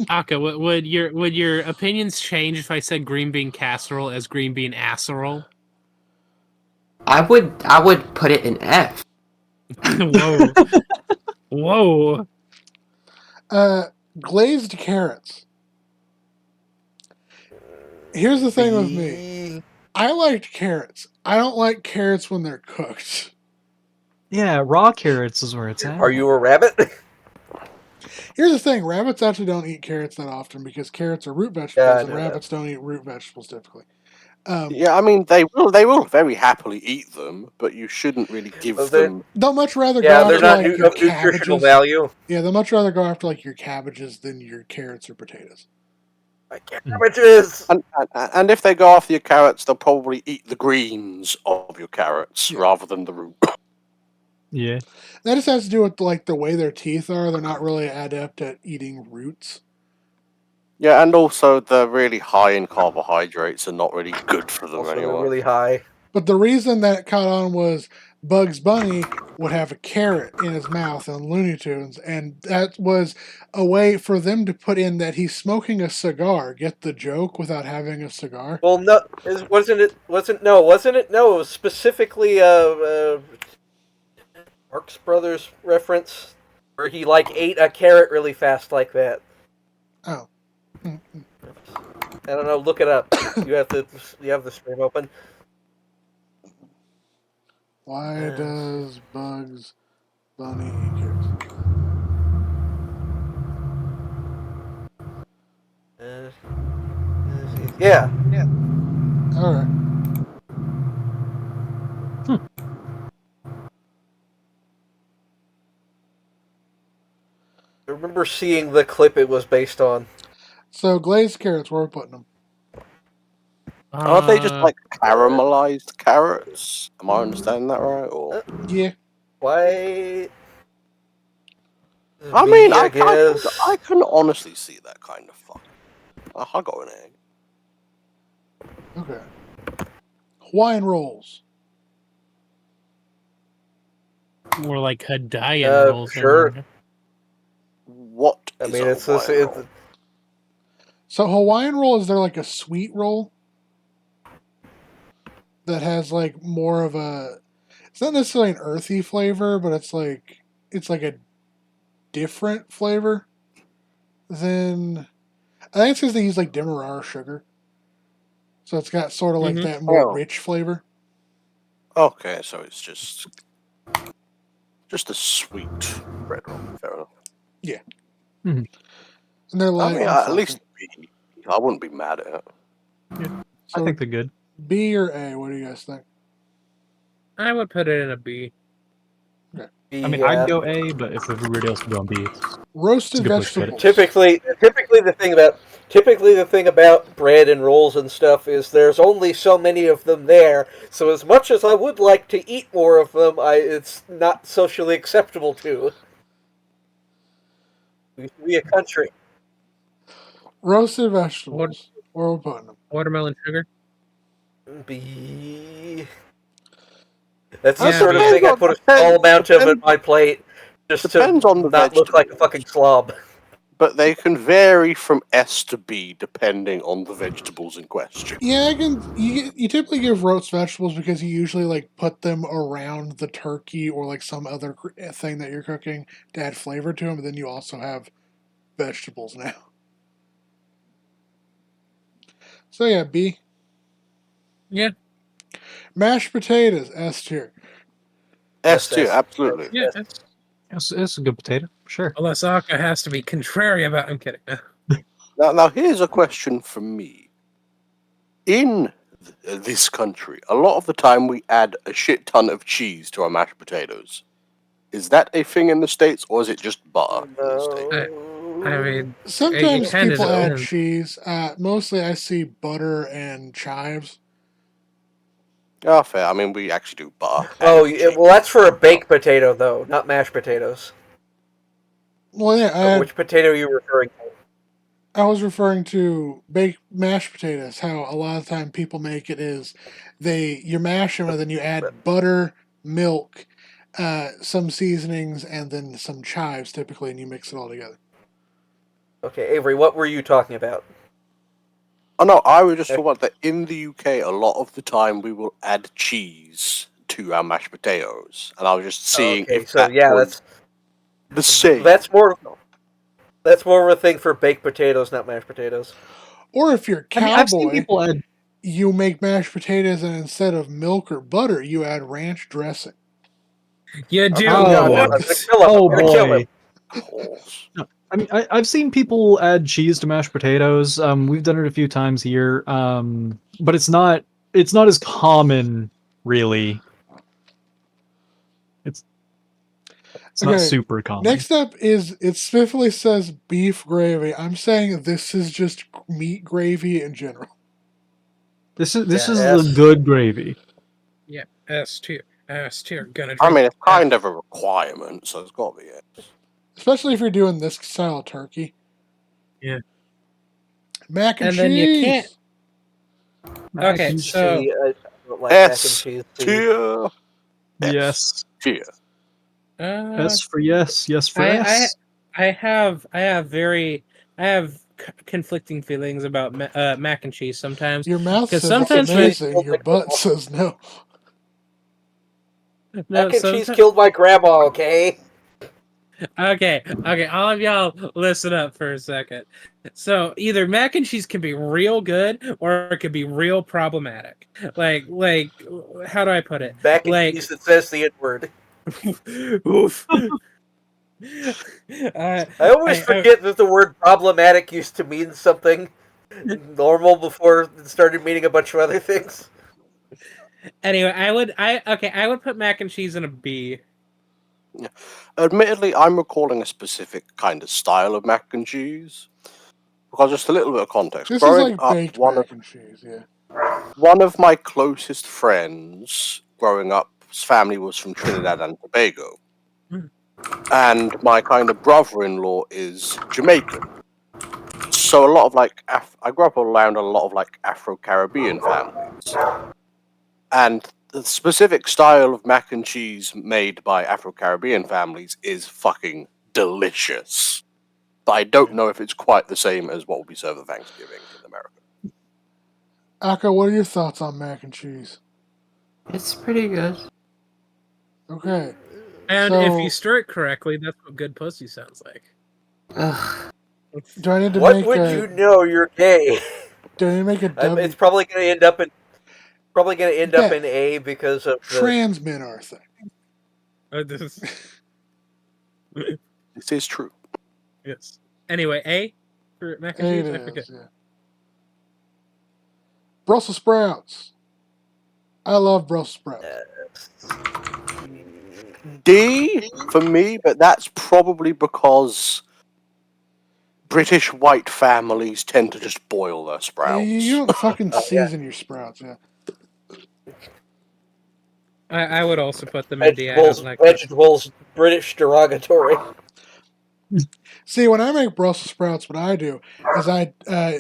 [SPEAKER 2] Aka, would your opinions change if I said green bean casserole as green bean asserole?
[SPEAKER 4] I would put it in F.
[SPEAKER 2] Whoa. Whoa.
[SPEAKER 1] Glazed carrots. Here's the thing with me.
[SPEAKER 6] B.
[SPEAKER 1] I liked carrots. I don't like carrots when they're cooked.
[SPEAKER 3] Yeah, raw carrots is where it's at.
[SPEAKER 6] Are you a rabbit?
[SPEAKER 1] Here's the thing: rabbits actually don't eat carrots that often because carrots are root
[SPEAKER 6] Yeah,
[SPEAKER 1] vegetables,
[SPEAKER 6] I
[SPEAKER 1] and
[SPEAKER 6] know that.
[SPEAKER 1] rabbits don't eat root vegetables typically.
[SPEAKER 5] Yeah, I mean they will very happily eat them, but you shouldn't really give
[SPEAKER 6] Well, they-
[SPEAKER 5] them.
[SPEAKER 1] They'll much rather
[SPEAKER 6] Yeah,
[SPEAKER 1] go
[SPEAKER 6] they're
[SPEAKER 1] after
[SPEAKER 6] not
[SPEAKER 1] like your
[SPEAKER 6] of nutritional
[SPEAKER 1] cabbages.
[SPEAKER 6] value.
[SPEAKER 1] Yeah, they'll much rather go after like your cabbages than your carrots or potatoes.
[SPEAKER 6] Like cabbages.
[SPEAKER 5] And if they go after your carrots, they'll probably eat the greens of your carrots
[SPEAKER 1] Yeah.
[SPEAKER 5] rather than the root.
[SPEAKER 3] Yeah.
[SPEAKER 1] That just has to do with like the way their teeth are. They're not really adept at eating roots.
[SPEAKER 5] Yeah, and also they're really high in carbohydrates and not really good for them
[SPEAKER 6] Also,
[SPEAKER 5] anyway.
[SPEAKER 6] they're really high.
[SPEAKER 1] But the reason that caught on was Bugs Bunny would have a carrot in his mouth on Looney Tunes, and that was a way for them to put in that he's smoking a cigar. Get the joke without having a cigar?
[SPEAKER 6] Well, no, wasn't it? No, it was specifically Marx Brothers reference where he like ate a carrot really fast like that.
[SPEAKER 1] Oh.
[SPEAKER 6] I don't know. Look it up. You have the stream open.
[SPEAKER 1] Why does Bugs Bunny eat carrots?
[SPEAKER 6] Yeah.
[SPEAKER 1] Alright.
[SPEAKER 6] I remember seeing the clip it was based on.
[SPEAKER 1] So glazed carrots, where are we putting them?
[SPEAKER 5] Aren't they just like caramelized carrots? Am I understanding that right? Or
[SPEAKER 1] Yeah.
[SPEAKER 6] Why?
[SPEAKER 5] I mean, I
[SPEAKER 6] guess.
[SPEAKER 5] can honestly see that kind of fuck. I'll go an egg.
[SPEAKER 1] Okay. Hawaiian rolls.
[SPEAKER 2] More like Hawaiian rolls.
[SPEAKER 6] Sure.
[SPEAKER 5] What?
[SPEAKER 6] I
[SPEAKER 5] is
[SPEAKER 6] mean,
[SPEAKER 5] a
[SPEAKER 6] it's this.
[SPEAKER 5] Hawaiian
[SPEAKER 6] It's,
[SPEAKER 5] roll?
[SPEAKER 1] So Hawaiian roll, is there like a sweet roll that has like more of a, it's not necessarily an earthy flavor, but it's like a different flavor than, I think it's because they use like demerara sugar. So it's got sort of like
[SPEAKER 2] Mhm.
[SPEAKER 1] that more
[SPEAKER 5] Oh.
[SPEAKER 1] rich flavor.
[SPEAKER 5] Okay, so it's just a sweet bread roll. Fair enough.
[SPEAKER 1] And they're
[SPEAKER 5] I
[SPEAKER 1] light
[SPEAKER 5] mean,
[SPEAKER 1] and
[SPEAKER 5] at
[SPEAKER 1] fluffy.
[SPEAKER 5] least B. I wouldn't be mad at it.
[SPEAKER 1] So
[SPEAKER 3] I think they're good.
[SPEAKER 1] B or A, what do you guys think?
[SPEAKER 2] I would put it in a B.
[SPEAKER 3] I mean, I'd go A, but if everybody else would go on B, it's
[SPEAKER 1] Roasted
[SPEAKER 3] a good place to put it.
[SPEAKER 1] vegetables.
[SPEAKER 6] typically the thing about bread and rolls and stuff is there's only so many of them there. So as much as I would like to eat more of them, it's not socially acceptable to. We should be a country.
[SPEAKER 1] Roasted vegetables. Where are we putting them?
[SPEAKER 2] Watermelon sugar.
[SPEAKER 6] B. That's the
[SPEAKER 2] Yeah,
[SPEAKER 6] sort of
[SPEAKER 2] B.
[SPEAKER 6] thing I put a small amount of on my plate just to
[SPEAKER 5] Depends on the
[SPEAKER 6] not look like a
[SPEAKER 5] vegetables.
[SPEAKER 6] fucking slob.
[SPEAKER 5] But they can vary from S to B depending on the vegetables in question.
[SPEAKER 1] Yeah, you typically give roast vegetables because you usually like put them around the turkey or like some other thing that you're cooking to add flavor to them, but then you also have vegetables now. So yeah, B.
[SPEAKER 2] Yeah.
[SPEAKER 1] Mashed potatoes, S tier.
[SPEAKER 5] S tier,
[SPEAKER 6] S.
[SPEAKER 5] absolutely.
[SPEAKER 2] Yeah.
[SPEAKER 3] It's a good potato, sure.
[SPEAKER 2] Unless Aka has to be contrary about. I'm kidding.
[SPEAKER 5] Now here's a question from me. In this country, a lot of the time we add a shit ton of cheese to our mashed potatoes. Is that a thing in the States, or is it just butter in the States?
[SPEAKER 2] I mean,
[SPEAKER 1] Sometimes
[SPEAKER 2] it kinda
[SPEAKER 1] people add
[SPEAKER 2] depends.
[SPEAKER 1] cheese. Mostly I see butter and chives.
[SPEAKER 5] Oh, fair. I mean, we actually do butter.
[SPEAKER 6] Oh,
[SPEAKER 5] and
[SPEAKER 6] yeah,
[SPEAKER 5] cheese.
[SPEAKER 6] well, that's for a baked potato, though, not mashed potatoes.
[SPEAKER 1] Well, yeah,
[SPEAKER 6] Which potato are you referring to?
[SPEAKER 1] I was referring to baked mashed potatoes. How a lot of time people make it is you mash them and then you add butter, milk, some seasonings, and then some chives typically, and you mix it all together.
[SPEAKER 6] Okay, Avery, what were you talking about?
[SPEAKER 5] Oh no, I was just talking about that in the UK, a lot of the time we will add cheese to our mashed potatoes, and I was just seeing
[SPEAKER 6] Okay,
[SPEAKER 5] if
[SPEAKER 6] so
[SPEAKER 5] that
[SPEAKER 6] yeah,
[SPEAKER 5] was the same.
[SPEAKER 6] that's more of a thing for baked potatoes, not mashed potatoes.
[SPEAKER 1] Or if you're a
[SPEAKER 3] I mean, I've seen
[SPEAKER 1] cowboy,
[SPEAKER 3] people add.
[SPEAKER 1] you make mashed potatoes and instead of milk or butter, you add ranch dressing.
[SPEAKER 2] You do
[SPEAKER 6] Oh god,
[SPEAKER 3] Oh.
[SPEAKER 6] I'm gonna kill him.
[SPEAKER 3] Oh
[SPEAKER 6] I'm gonna kill
[SPEAKER 3] boy.
[SPEAKER 6] him.
[SPEAKER 5] Of course.
[SPEAKER 3] No, I mean, I've seen people add cheese to mashed potatoes. We've done it a few times here. But it's not as common, really. It's not
[SPEAKER 1] Okay,
[SPEAKER 3] super common.
[SPEAKER 1] next up is it specifically says beef gravy. I'm saying this is just meat gravy in general.
[SPEAKER 3] This is
[SPEAKER 6] Yeah,
[SPEAKER 3] the
[SPEAKER 6] S.
[SPEAKER 3] good gravy.
[SPEAKER 2] Yeah, S tier. S tier. Gonna
[SPEAKER 5] I
[SPEAKER 2] drink.
[SPEAKER 5] mean, it's kind of a requirement, so it's got to be it.
[SPEAKER 1] Especially if you're doing this style of turkey.
[SPEAKER 2] Yeah.
[SPEAKER 1] Mac and
[SPEAKER 2] And then you can't.
[SPEAKER 1] cheese.
[SPEAKER 2] Okay,
[SPEAKER 3] and
[SPEAKER 2] so
[SPEAKER 6] See, I don't like mac and
[SPEAKER 5] S
[SPEAKER 6] cheese.
[SPEAKER 5] tier.
[SPEAKER 3] Yes.
[SPEAKER 5] Tier.
[SPEAKER 3] S for yes. Yes for
[SPEAKER 2] I
[SPEAKER 3] S.
[SPEAKER 2] I have conflicting feelings about mac and cheese sometimes.
[SPEAKER 1] Your mouth
[SPEAKER 2] 'Cause
[SPEAKER 1] says it's
[SPEAKER 2] sometimes when-
[SPEAKER 1] amazing. Your butt says no.
[SPEAKER 2] No,
[SPEAKER 6] Mac and cheese
[SPEAKER 2] sometimes,
[SPEAKER 6] killed my grandma. Okay.
[SPEAKER 2] okay, all of y'all listen up for a second. So either mac and cheese can be real good or it could be real problematic. Like how do I put it?
[SPEAKER 6] Mac and
[SPEAKER 2] Like
[SPEAKER 6] cheese that says the N word.
[SPEAKER 2] oof.
[SPEAKER 6] I always forget that the word problematic used to mean something normal before it started meaning a bunch of other things.
[SPEAKER 2] Anyway, I would put mac and cheese in a B.
[SPEAKER 5] Admittedly, I'm recalling a specific kind of style of mac and cheese. Because just a little bit of context.
[SPEAKER 1] This is
[SPEAKER 5] Growing
[SPEAKER 1] like
[SPEAKER 5] up,
[SPEAKER 1] baked
[SPEAKER 5] one
[SPEAKER 1] mac and cheese, yeah.
[SPEAKER 5] of my closest friends growing up, his family was from Trinidad and Tobago.
[SPEAKER 2] Mm.
[SPEAKER 5] And my kind of brother-in-law is Jamaican. So a lot of like, I grew up around a lot of like Afro-Caribbean families. And the specific style of mac and cheese made by Afro-Caribbean families is fucking delicious. But I don't know if it's quite the same as what will be served at Thanksgiving in America.
[SPEAKER 1] Akka, what are your thoughts on mac and cheese?
[SPEAKER 4] It's pretty good.
[SPEAKER 1] Okay.
[SPEAKER 2] And
[SPEAKER 1] So-
[SPEAKER 2] if you stir it correctly, that's what good pussy sounds like.
[SPEAKER 4] Ugh.
[SPEAKER 1] Do I need to
[SPEAKER 6] What
[SPEAKER 1] make
[SPEAKER 6] would
[SPEAKER 1] a
[SPEAKER 6] you know? You're gay.
[SPEAKER 1] do I need to make a W?
[SPEAKER 6] It's probably going to end up in
[SPEAKER 1] Yeah.
[SPEAKER 6] A because of the.
[SPEAKER 1] Trans men are a thing.
[SPEAKER 2] This-
[SPEAKER 5] This is true.
[SPEAKER 2] yes. Anyway, A for mac and
[SPEAKER 1] It
[SPEAKER 2] cheese. I forget.
[SPEAKER 1] is, yeah. Brussels sprouts. I love Brussels sprouts.
[SPEAKER 5] D for me, but that's probably because British white families tend to just boil their sprouts.
[SPEAKER 1] You don't fucking
[SPEAKER 6] Oh, yeah.
[SPEAKER 1] season your sprouts, yeah.
[SPEAKER 2] I would also put them in D. I don't like that.
[SPEAKER 6] Vegetables, British derogatory.
[SPEAKER 1] See, when I make Brussels sprouts, what I do is I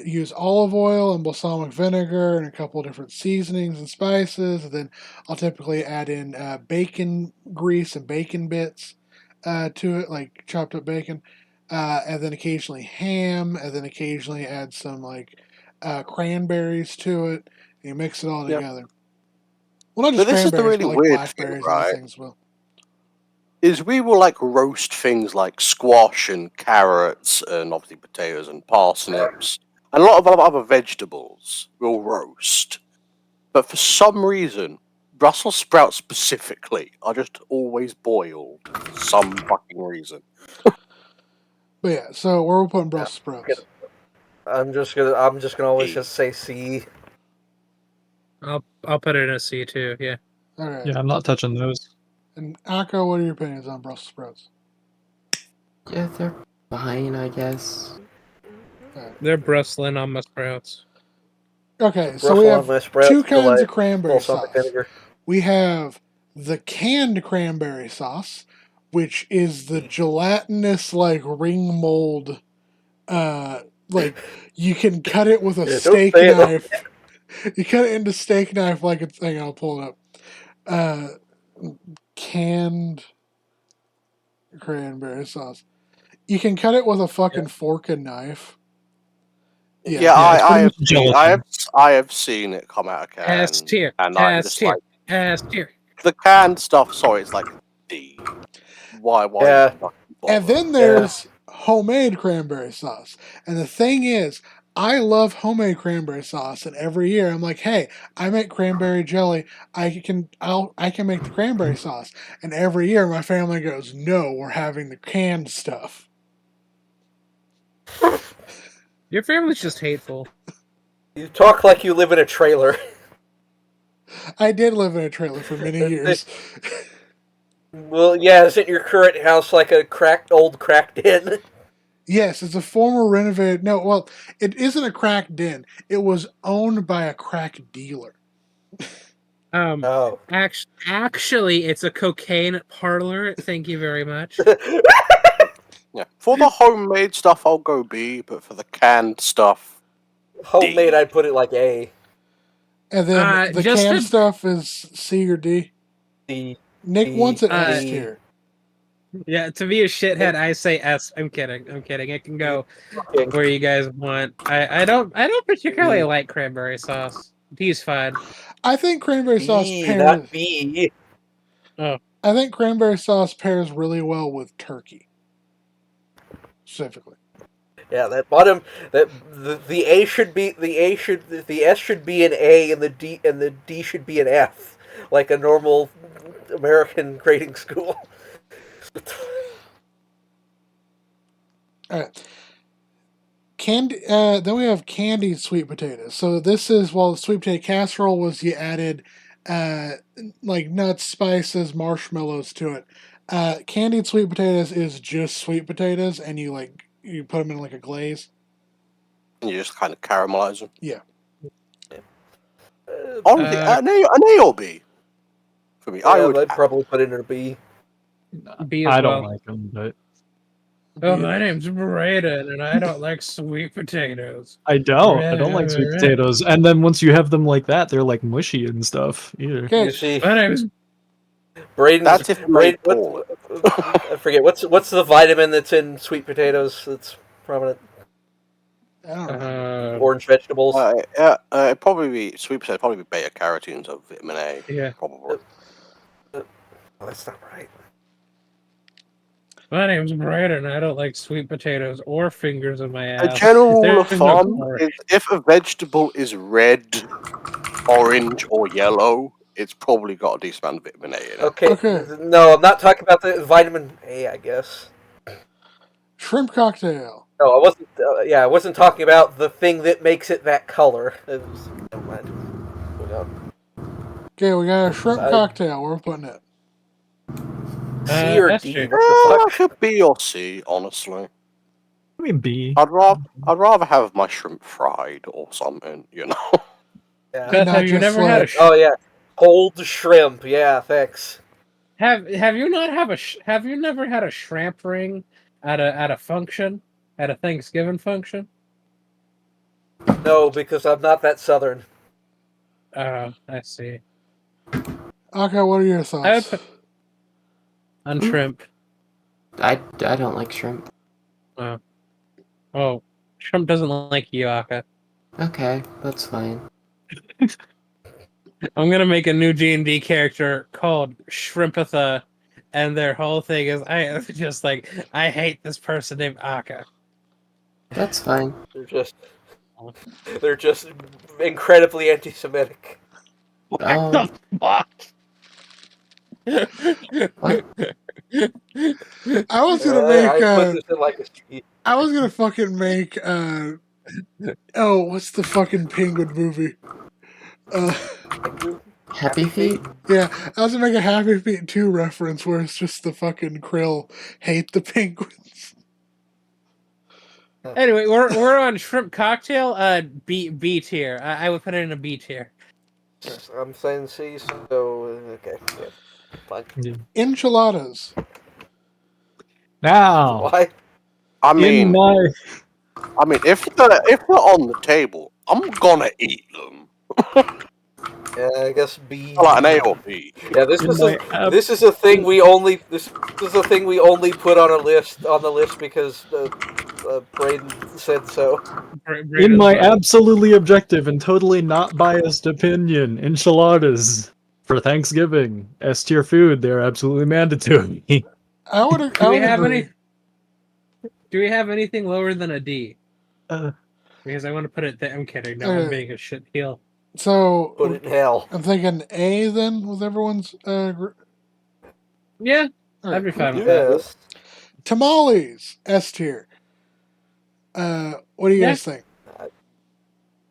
[SPEAKER 1] use olive oil and balsamic vinegar and a couple of different seasonings and spices. And then I'll typically add in bacon grease and bacon bits to it, like chopped up bacon. And then occasionally ham, and then occasionally add some like cranberries to it. And you mix it all
[SPEAKER 5] Yeah.
[SPEAKER 1] together. Well, not
[SPEAKER 5] But
[SPEAKER 1] just
[SPEAKER 5] this is the
[SPEAKER 1] cranberries,
[SPEAKER 5] really
[SPEAKER 1] but like
[SPEAKER 5] weird thing,
[SPEAKER 1] blackberries and
[SPEAKER 5] right?
[SPEAKER 1] other things as well.
[SPEAKER 5] Is we will like roast things like squash and carrots and obviously potatoes and parsnips and a lot of other vegetables we'll roast. But for some reason, Brussels sprouts specifically are just always boiled for some fucking reason.
[SPEAKER 1] But yeah, so where are we putting Brussels sprouts?
[SPEAKER 6] I'm just gonna always
[SPEAKER 5] E.
[SPEAKER 6] just say C.
[SPEAKER 2] I'll put it in a C too. Yeah.
[SPEAKER 1] All right.
[SPEAKER 3] Yeah, I'm not touching those.
[SPEAKER 1] And Akka, what are your opinions on Brussels sprouts?
[SPEAKER 4] Yeah, they're fine, I guess.
[SPEAKER 2] They're bristling on my sprouts.
[SPEAKER 1] Okay, so we
[SPEAKER 6] Brussels
[SPEAKER 1] have
[SPEAKER 6] my sprouts
[SPEAKER 1] two
[SPEAKER 6] to
[SPEAKER 1] kinds
[SPEAKER 6] like
[SPEAKER 1] of cranberry sauce.
[SPEAKER 6] balsamic vinegar.
[SPEAKER 1] We have the canned cranberry sauce, which is the gelatinous like ring mold. Like you can cut it with a
[SPEAKER 6] Yeah, don't
[SPEAKER 1] steak
[SPEAKER 6] say it.
[SPEAKER 1] knife. You cut it into steak knife like it's. Hang on, I'll pull it up. Canned cranberry sauce. You can cut it with a fucking fork and knife.
[SPEAKER 5] Yeah,
[SPEAKER 3] Yeah, it's pretty much
[SPEAKER 5] I have seen it come out of
[SPEAKER 2] S
[SPEAKER 5] can,
[SPEAKER 2] tier.
[SPEAKER 5] and I'm
[SPEAKER 2] S
[SPEAKER 5] just
[SPEAKER 2] tier.
[SPEAKER 5] like,
[SPEAKER 2] S tier.
[SPEAKER 5] the canned stuff, sorry, it's like D. Why?
[SPEAKER 6] Yeah.
[SPEAKER 5] Not
[SPEAKER 1] And
[SPEAKER 5] bother?
[SPEAKER 1] then there's homemade cranberry sauce. And the thing is, I love homemade cranberry sauce, and every year I'm like, "Hey, I make cranberry jelly. I can make the cranberry sauce." And every year my family goes, "No, we're having the canned stuff."
[SPEAKER 2] Your family's just hateful.
[SPEAKER 6] You talk like you live in a trailer.
[SPEAKER 1] I did live in a trailer for many years.
[SPEAKER 6] Well, yeah, isn't your current house like a old cracked inn?
[SPEAKER 1] Yes, it's a former renovated. No, well, it isn't a crack den. It was owned by a crack dealer.
[SPEAKER 6] Oh.
[SPEAKER 2] Actually, it's a cocaine parlor. Thank you very much.
[SPEAKER 5] Yeah, for the homemade stuff, I'll go B, but for the canned stuff,
[SPEAKER 6] Homemade,
[SPEAKER 5] D.
[SPEAKER 6] I'd put it like A.
[SPEAKER 1] And then the
[SPEAKER 2] just
[SPEAKER 1] canned
[SPEAKER 2] to-
[SPEAKER 1] stuff is C or D.
[SPEAKER 6] D.
[SPEAKER 1] Nick wants it S
[SPEAKER 6] D.
[SPEAKER 1] tier.
[SPEAKER 2] Yeah, to be a shithead, I say S. I'm kidding. It can go where you guys want. I don't particularly like cranberry sauce. D's fine.
[SPEAKER 1] I think cranberry sauce
[SPEAKER 6] B,
[SPEAKER 1] pairs.
[SPEAKER 6] not B.
[SPEAKER 1] I think cranberry sauce pairs really well with turkey, specifically.
[SPEAKER 6] Yeah, that bottom, that the A should be the S should be an A and the D should be an F, like a normal American grading school.
[SPEAKER 1] All right. Candy. Then we have candied sweet potatoes. So this is, while the sweet potato casserole was, you added like nuts, spices, marshmallows to it. Candied sweet potatoes is just sweet potatoes, and you put them in like a glaze.
[SPEAKER 5] And you just kind of caramelize them.
[SPEAKER 1] Yeah.
[SPEAKER 5] Honestly, an A or B. For me, I would
[SPEAKER 6] I'd probably put it in a B.
[SPEAKER 2] B as
[SPEAKER 3] I don't
[SPEAKER 2] well.
[SPEAKER 3] like them, but
[SPEAKER 2] Oh, my name's Braden, and I don't like sweet potatoes.
[SPEAKER 3] I don't like sweet potatoes. And then once you have them like that, they're like mushy and stuff. Either.
[SPEAKER 1] Okay.
[SPEAKER 6] You see,
[SPEAKER 2] My name's
[SPEAKER 6] Braden's,
[SPEAKER 5] That's if
[SPEAKER 6] Braden,
[SPEAKER 5] made
[SPEAKER 6] I forget what's the vitamin that's in sweet potatoes that's prominent.
[SPEAKER 1] I don't know.
[SPEAKER 6] Orange vegetables.
[SPEAKER 5] it'd probably be sweet potato. Probably be beta carotenes of vitamin A.
[SPEAKER 2] Yeah.
[SPEAKER 5] Probably.
[SPEAKER 6] Oh, that's not right.
[SPEAKER 2] My name's Braden. I don't like sweet potatoes or fingers in my
[SPEAKER 5] A
[SPEAKER 2] ass.
[SPEAKER 5] general rule of
[SPEAKER 2] There's no
[SPEAKER 5] thumb
[SPEAKER 2] color.
[SPEAKER 5] is if a vegetable is red, orange, or yellow, it's probably got a decent amount of vitamin A in it.
[SPEAKER 6] Okay. No, I'm not talking about the vitamin A, I guess.
[SPEAKER 1] Shrimp cocktail.
[SPEAKER 6] No, I wasn't. I wasn't talking about the thing that makes it that color. Never mind. Moving on.
[SPEAKER 1] Okay, we got a shrimp cocktail. Where we're putting it.
[SPEAKER 6] C or
[SPEAKER 2] S
[SPEAKER 6] D?
[SPEAKER 2] tier.
[SPEAKER 6] What the
[SPEAKER 5] I
[SPEAKER 6] fuck?
[SPEAKER 5] should B or C, honestly.
[SPEAKER 3] I mean B.
[SPEAKER 5] I'd rather have my shrimp fried or something, you know.
[SPEAKER 6] Yeah.
[SPEAKER 2] Beth,
[SPEAKER 1] Not
[SPEAKER 2] have you
[SPEAKER 1] just
[SPEAKER 2] never had a
[SPEAKER 1] like-
[SPEAKER 6] Oh yeah, cold shrimp. Yeah, thanks.
[SPEAKER 2] have you never had a shrimp ring at a function, at a Thanksgiving function?
[SPEAKER 6] No, because I'm not that southern.
[SPEAKER 2] Oh, I see.
[SPEAKER 1] Okay, what are your
[SPEAKER 2] I would
[SPEAKER 1] thoughts?
[SPEAKER 2] put on shrimp.
[SPEAKER 4] I don't like shrimp.
[SPEAKER 2] Oh, shrimp doesn't like you, Aka.
[SPEAKER 4] Okay, that's fine.
[SPEAKER 2] I'm gonna make a new D&D character called Shrimpatha, and their whole thing is I hate this person named Aka.
[SPEAKER 4] That's fine.
[SPEAKER 6] They're just incredibly anti-Semitic.
[SPEAKER 4] Oh,
[SPEAKER 2] Fuck.
[SPEAKER 4] what?
[SPEAKER 1] I was gonna make.
[SPEAKER 6] I put this in like a C.
[SPEAKER 1] I was gonna fucking make. Oh, what's the fucking penguin movie?
[SPEAKER 4] Happy Feet?
[SPEAKER 1] Yeah, I was gonna make a Happy Feet 2 reference where it's just the fucking krill hate the penguins.
[SPEAKER 2] Anyway, we're on shrimp cocktail. B tier. I would put it in a B tier.
[SPEAKER 6] I'm saying C, so okay. Yeah, fine.
[SPEAKER 1] Enchiladas.
[SPEAKER 3] Now,
[SPEAKER 6] Why?
[SPEAKER 5] I
[SPEAKER 3] in
[SPEAKER 5] mean,
[SPEAKER 3] my
[SPEAKER 5] if they're on the table, I'm gonna eat them.
[SPEAKER 6] Yeah, I guess B.
[SPEAKER 5] Like an A or B.
[SPEAKER 6] Yeah, this
[SPEAKER 3] In
[SPEAKER 6] is
[SPEAKER 3] my
[SPEAKER 6] this is a thing we only put on the list because Braden said so.
[SPEAKER 3] in my absolutely objective and totally not biased opinion, enchiladas For Thanksgiving, S tier food, they're absolutely mandatory.
[SPEAKER 1] I would
[SPEAKER 2] Do we have
[SPEAKER 1] agree.
[SPEAKER 2] any? Do we have anything lower than a D?
[SPEAKER 3] Uh,
[SPEAKER 2] Because I want to put it there. I'm kidding. No, I'm being a shit heel.
[SPEAKER 1] So
[SPEAKER 6] Put it in hell.
[SPEAKER 1] I'm thinking A then with everyone's.
[SPEAKER 2] Yeah,
[SPEAKER 1] All
[SPEAKER 2] I'd
[SPEAKER 1] right,
[SPEAKER 2] be
[SPEAKER 1] cool.
[SPEAKER 2] fine with that.
[SPEAKER 6] Yes.
[SPEAKER 1] Tamales S tier. What do you
[SPEAKER 2] Yeah.
[SPEAKER 1] guys think?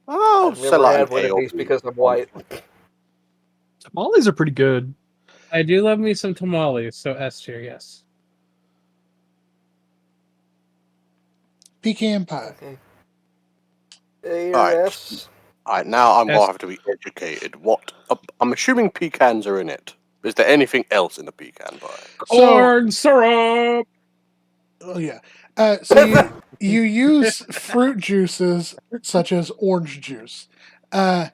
[SPEAKER 5] Oh,
[SPEAKER 6] I've
[SPEAKER 5] sell
[SPEAKER 6] never
[SPEAKER 5] out
[SPEAKER 6] had
[SPEAKER 5] an
[SPEAKER 6] one
[SPEAKER 5] A
[SPEAKER 6] of
[SPEAKER 5] or
[SPEAKER 6] these
[SPEAKER 5] B.
[SPEAKER 6] because I'm white.
[SPEAKER 3] tamales are pretty good.
[SPEAKER 2] I do love me some tamales, so S tier, yes.
[SPEAKER 1] Pecan pie.
[SPEAKER 6] Okay. A or
[SPEAKER 5] Alright.
[SPEAKER 6] S?
[SPEAKER 5] Alright, now I'm
[SPEAKER 2] S.
[SPEAKER 5] gonna have to be educated. What? I'm assuming pecans are in it. Is there anything else in the pecan pie?
[SPEAKER 2] Corn syrup.
[SPEAKER 1] Oh yeah. So you use fruit juices such as orange juice, and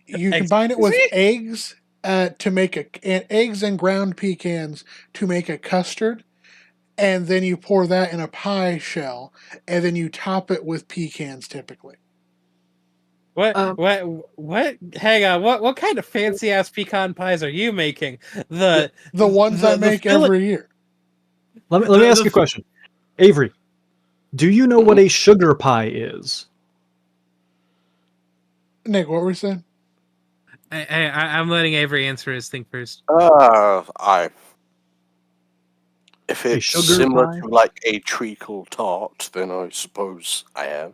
[SPEAKER 1] you combine it
[SPEAKER 2] Excuse
[SPEAKER 1] with
[SPEAKER 2] me?
[SPEAKER 1] eggs to make eggs and ground pecans to make a custard, and then you pour that in a pie shell, and then you top it with pecans typically.
[SPEAKER 2] What?
[SPEAKER 4] Um,
[SPEAKER 2] What? Hang on. What kind of fancy ass pecan pies are you making?
[SPEAKER 1] The ones I make every year.
[SPEAKER 3] Let me ask you a question. Avery, do you know what a sugar pie is?
[SPEAKER 1] Nick, what were you saying?
[SPEAKER 2] I'm letting Avery answer his thing first.
[SPEAKER 5] If
[SPEAKER 3] A
[SPEAKER 5] it's
[SPEAKER 3] sugar
[SPEAKER 5] similar
[SPEAKER 3] pie?
[SPEAKER 5] to like a treacle tart, then I suppose I have.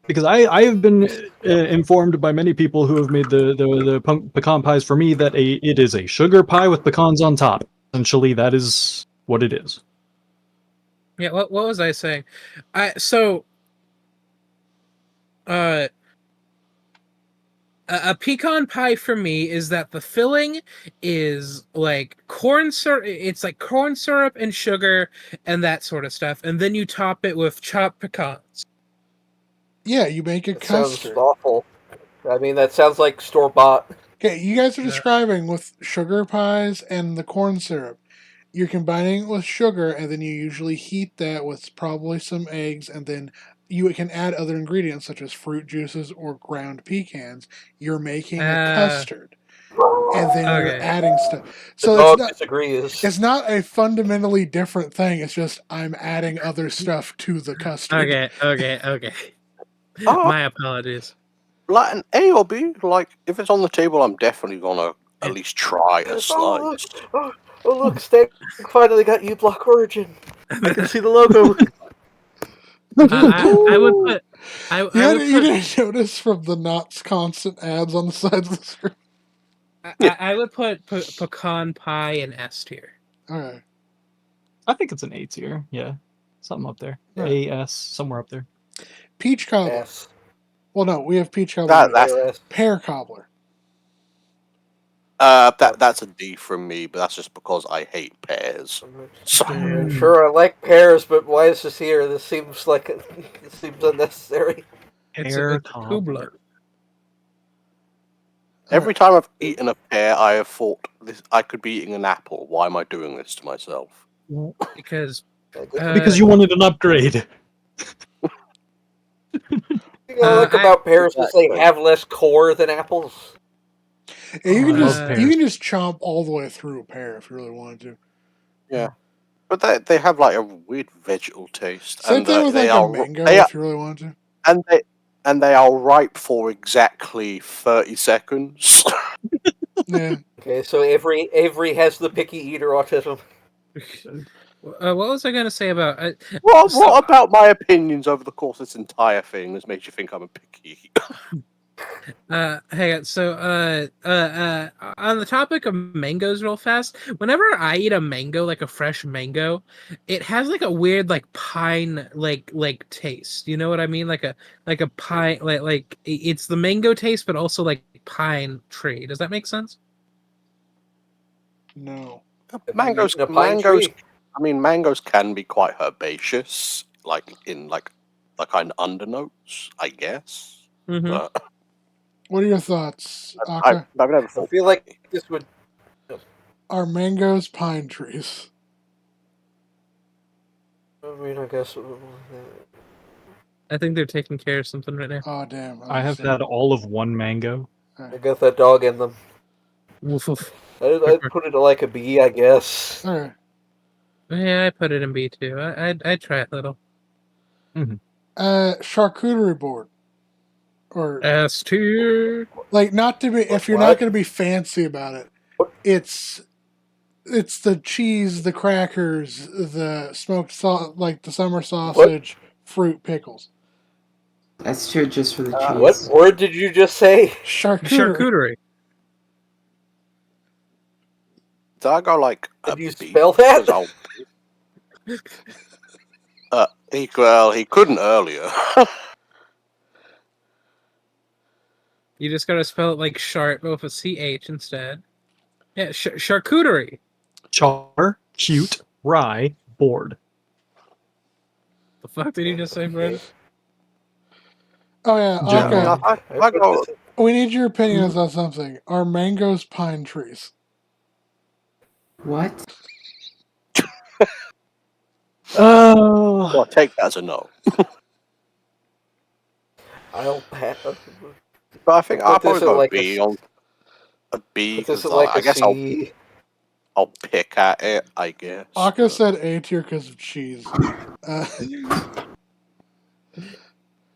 [SPEAKER 3] Because I have been informed by many people who have made the pecan pies for me that it is a sugar pie with pecans on top. Essentially, that is what it is.
[SPEAKER 2] Yeah. What was I saying? Uh, a pecan pie for me is that the filling is like corn syrup. It's like corn syrup and sugar and that sort of stuff, and then you top it with chopped pecans.
[SPEAKER 1] Yeah, you make a
[SPEAKER 6] It sounds
[SPEAKER 1] custard.
[SPEAKER 6] awful. I mean, that sounds like store bought.
[SPEAKER 1] Okay, you guys are
[SPEAKER 2] Uh,
[SPEAKER 1] describing with sugar pies and the corn syrup. You're combining it with sugar, and then you usually heat that with probably some eggs, and then you can add other ingredients such as fruit juices or ground pecans. You're making a custard, and then you're
[SPEAKER 2] Okay.
[SPEAKER 1] adding stuff.
[SPEAKER 6] The
[SPEAKER 1] So
[SPEAKER 6] dog disagrees.
[SPEAKER 1] it's not a fundamentally different thing. It's just I'm adding other stuff to the custard.
[SPEAKER 2] Okay.
[SPEAKER 5] Oh,
[SPEAKER 2] My apologies.
[SPEAKER 5] like an A or B. Like if it's on the table, I'm definitely gonna at least try a
[SPEAKER 6] Oh,
[SPEAKER 5] slice.
[SPEAKER 6] look, Stank finally got U-Block Origin. I can see the logo.
[SPEAKER 2] I would put. I would
[SPEAKER 1] You
[SPEAKER 2] put.
[SPEAKER 1] didn't notice from the Knott's constant ads on the sides of the screen.
[SPEAKER 2] I would put pecan pie in S tier.
[SPEAKER 1] All right.
[SPEAKER 3] I think it's an A tier. Yeah, something up there.
[SPEAKER 1] Yeah.
[SPEAKER 3] A S somewhere up there.
[SPEAKER 1] Peach cobbler.
[SPEAKER 6] S.
[SPEAKER 1] Well, no, we have peach cobbler.
[SPEAKER 5] That's
[SPEAKER 6] S.
[SPEAKER 1] Pear cobbler.
[SPEAKER 5] that's a D from me, but that's just because I hate pears. So,
[SPEAKER 6] I'm sure I like pears, but why is this here? This seems like it seems unnecessary.
[SPEAKER 2] It's
[SPEAKER 3] Pear
[SPEAKER 2] a cobbler.
[SPEAKER 5] every time I've eaten a pear, I have thought this I could be eating an apple. Why am I doing this to myself?
[SPEAKER 2] Because
[SPEAKER 3] Because you wanted an upgrade.
[SPEAKER 6] The thing I like about pears is they have less core than apples.
[SPEAKER 1] Yeah, you can
[SPEAKER 3] I love
[SPEAKER 1] just
[SPEAKER 3] pears.
[SPEAKER 1] you can just chomp all the way through a pear if you really wanted to.
[SPEAKER 5] Yeah, but they have like a weird vegetal taste.
[SPEAKER 1] Same
[SPEAKER 5] and
[SPEAKER 1] thing with
[SPEAKER 5] they
[SPEAKER 1] like a
[SPEAKER 5] are
[SPEAKER 1] mango
[SPEAKER 5] they are,
[SPEAKER 1] if you really wanted to.
[SPEAKER 5] and they are ripe for exactly 30 seconds.
[SPEAKER 1] Yeah.
[SPEAKER 6] Okay, so Avery has the picky eater autism.
[SPEAKER 2] what was I gonna say about?
[SPEAKER 5] What about my opinions over the course of this entire thing that makes you think I'm a picky eater?
[SPEAKER 2] Hang on. So, on the topic of mangoes, real fast. Whenever I eat a mango, like a fresh mango, it has like a weird, like pine, like taste. You know what I mean? Like a pine, like it's the mango taste, but also like pine tree. Does that make sense?
[SPEAKER 1] No.
[SPEAKER 5] Mangoes,
[SPEAKER 6] Eaten a pine
[SPEAKER 5] mangoes.
[SPEAKER 6] tree?
[SPEAKER 5] I mean, mangoes can be quite herbaceous, like in like the kind of undernotes, I guess.
[SPEAKER 2] Mm-hmm.
[SPEAKER 5] But
[SPEAKER 1] What are your thoughts,
[SPEAKER 5] I've
[SPEAKER 1] Aka?
[SPEAKER 5] never
[SPEAKER 6] I
[SPEAKER 5] thought.
[SPEAKER 6] feel like this would.
[SPEAKER 1] Are mangoes pine trees?
[SPEAKER 6] I mean, I guess.
[SPEAKER 2] I think they're taking care of something right now.
[SPEAKER 1] Oh damn!
[SPEAKER 3] I have had all of one mango.
[SPEAKER 6] I got that dog in them.
[SPEAKER 2] Woof, woof.
[SPEAKER 6] I'd put it like a B, I guess.
[SPEAKER 1] All right.
[SPEAKER 2] Yeah, I put it in B too. I'd try it a little.
[SPEAKER 1] Charcuterie board, or
[SPEAKER 2] S tier.
[SPEAKER 1] like not to be if you're not
[SPEAKER 6] What?
[SPEAKER 1] going to be fancy about it. It's the cheese, the crackers, the like the summer sausage, fruit, pickles.
[SPEAKER 4] That's true, just for the
[SPEAKER 6] What
[SPEAKER 4] cheese.
[SPEAKER 6] word did you just say?
[SPEAKER 1] Charcuterie.
[SPEAKER 2] Charcuterie.
[SPEAKER 5] Did I go like
[SPEAKER 6] Did you
[SPEAKER 5] B?
[SPEAKER 6] spell that?
[SPEAKER 5] 'Cause he couldn't earlier.
[SPEAKER 2] You just gotta spell it like chart, but with a CH instead. Yeah, charcuterie.
[SPEAKER 3] Char, cute, rye, board.
[SPEAKER 2] The fuck did you just say, Brandon?
[SPEAKER 1] Oh yeah,
[SPEAKER 3] General.
[SPEAKER 1] Aka,
[SPEAKER 5] I go.
[SPEAKER 1] we need your opinions on something. Are mangoes pine trees?
[SPEAKER 4] What?
[SPEAKER 3] Oh,
[SPEAKER 5] Well, take that as a no.
[SPEAKER 6] I'll have.
[SPEAKER 5] But I think I'll
[SPEAKER 6] Put this
[SPEAKER 5] probably
[SPEAKER 6] at
[SPEAKER 5] go
[SPEAKER 6] like
[SPEAKER 5] B. A B
[SPEAKER 6] Put this
[SPEAKER 5] because
[SPEAKER 6] at like
[SPEAKER 5] I
[SPEAKER 6] a
[SPEAKER 5] guess
[SPEAKER 6] C.
[SPEAKER 5] I'll pick at it. I guess.
[SPEAKER 1] Aka said A tier because of cheese.